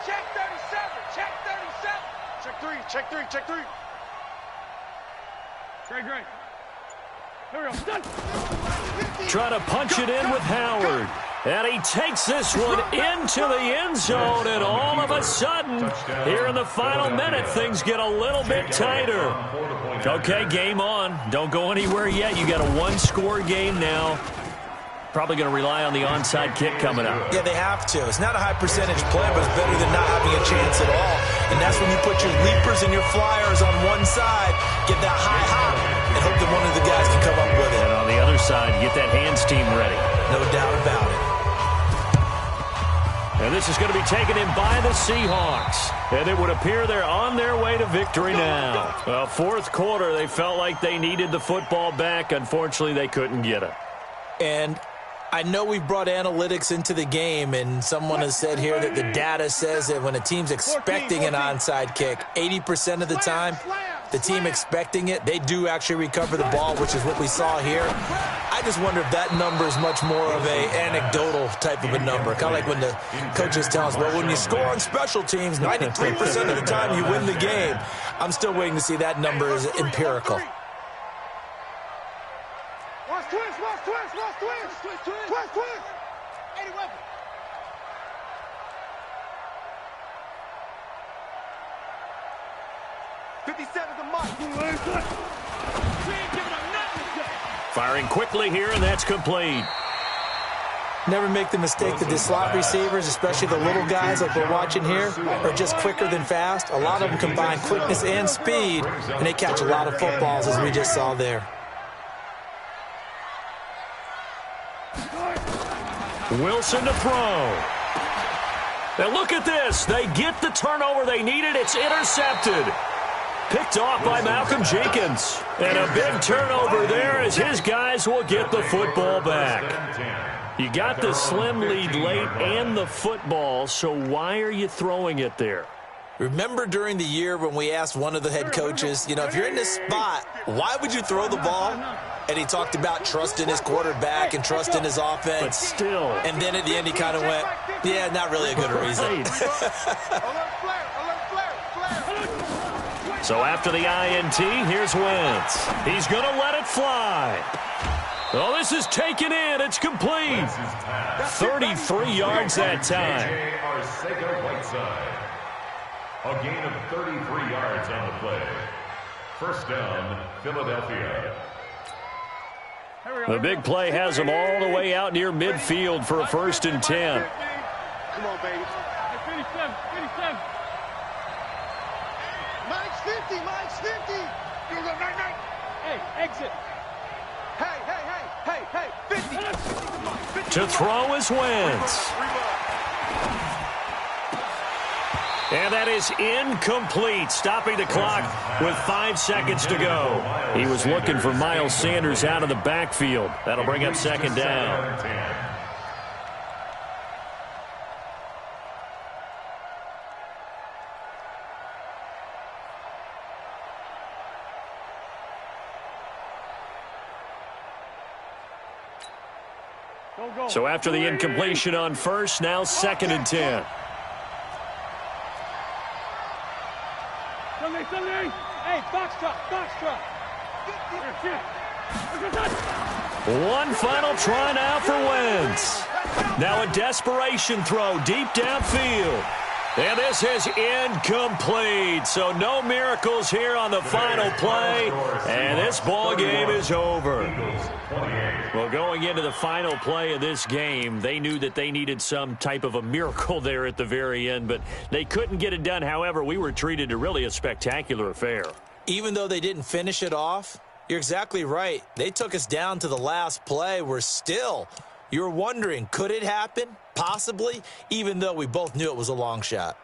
Check 37, check 37. Check 3, check 3, check 3. Great. Here we go. Done. Trying to punch it in with Howard. And he takes this one into the end zone, and all of a sudden, here in the final minute, things get a little bit tighter. Okay, game on. Don't go anywhere yet. You got a one-score game now. Probably going to rely on the onside kick coming up. Yeah, they have to. It's not a high-percentage play, but it's better than not having a chance at all. And that's when you put your leapers and your flyers on one side, get that high hop, and hope that one of the guys can come up with it. And on the other side, get that hands team ready. No doubt about it. And this is going to be taken in by the Seahawks. And it would appear they're on their way to victory now. Well, fourth quarter, they felt like they needed the football back. Unfortunately, they couldn't get it. And I know we brought analytics into the game, and someone has said here that the data says that when a team's expecting an onside kick, 80% of the time, the team expecting it, they do actually recover the ball, which is what we saw here. I just wonder if that number is much more of a anecdotal type of a number. Kind of like when the coaches tell us, well, when you score on special teams, 93% of the time you win the game. I'm still waiting to see that number is empirical. Watch twist, watch twist, watch twist. Twist. 80 weapon. Firing quickly here, and that's complete. Never make the mistake that the slot receivers, especially the little guys like we're watching here, are just quicker than fast. A lot of them combine quickness and speed, and they catch a lot of footballs, as we just saw there. Wilson to throw. Now look at this. They get the turnover they needed. It's intercepted. Picked off by Malcolm Jenkins. And a big turnover there as his guys will get the football back. You got the slim lead late and the football, so why are you throwing it there? Remember during the year when we asked one of the head coaches, you know, if you're in this spot, why would you throw the ball? And he talked about trusting his quarterback and trusting his offense. But still. And then at the end he kind of went, yeah, not really a good reason. So after the INT, here's Wentz. He's going to let it fly. Oh, this is taken in. It's complete. 33 yards that time. A gain of 33 yards on the play. First down, Philadelphia. The big play has them all the way out near midfield for a 1st and 10. Come on, baby. 57. Mike's 50. Hey, exit. Hey, 50. To throw is Wentz. And that is incomplete, stopping the clock with 5 seconds to go. He was looking for Miles Sanders out of the backfield. That'll bring up 2nd down. So after the incompletion on first, now 2nd and 10. Hey, box drop. One final try now for Wentz. Now a desperation throw deep downfield. And this is incomplete. So no miracles here on the final play. And this ball game is over. Well, going into the final play of this game, they knew that they needed some type of a miracle there at the very end, but they couldn't get it done. However, we were treated to really a spectacular affair. Even though they didn't finish it off, you're exactly right. They took us down to the last play. We're still, you're wondering, could it happen? Possibly, even though we both knew it was a long shot.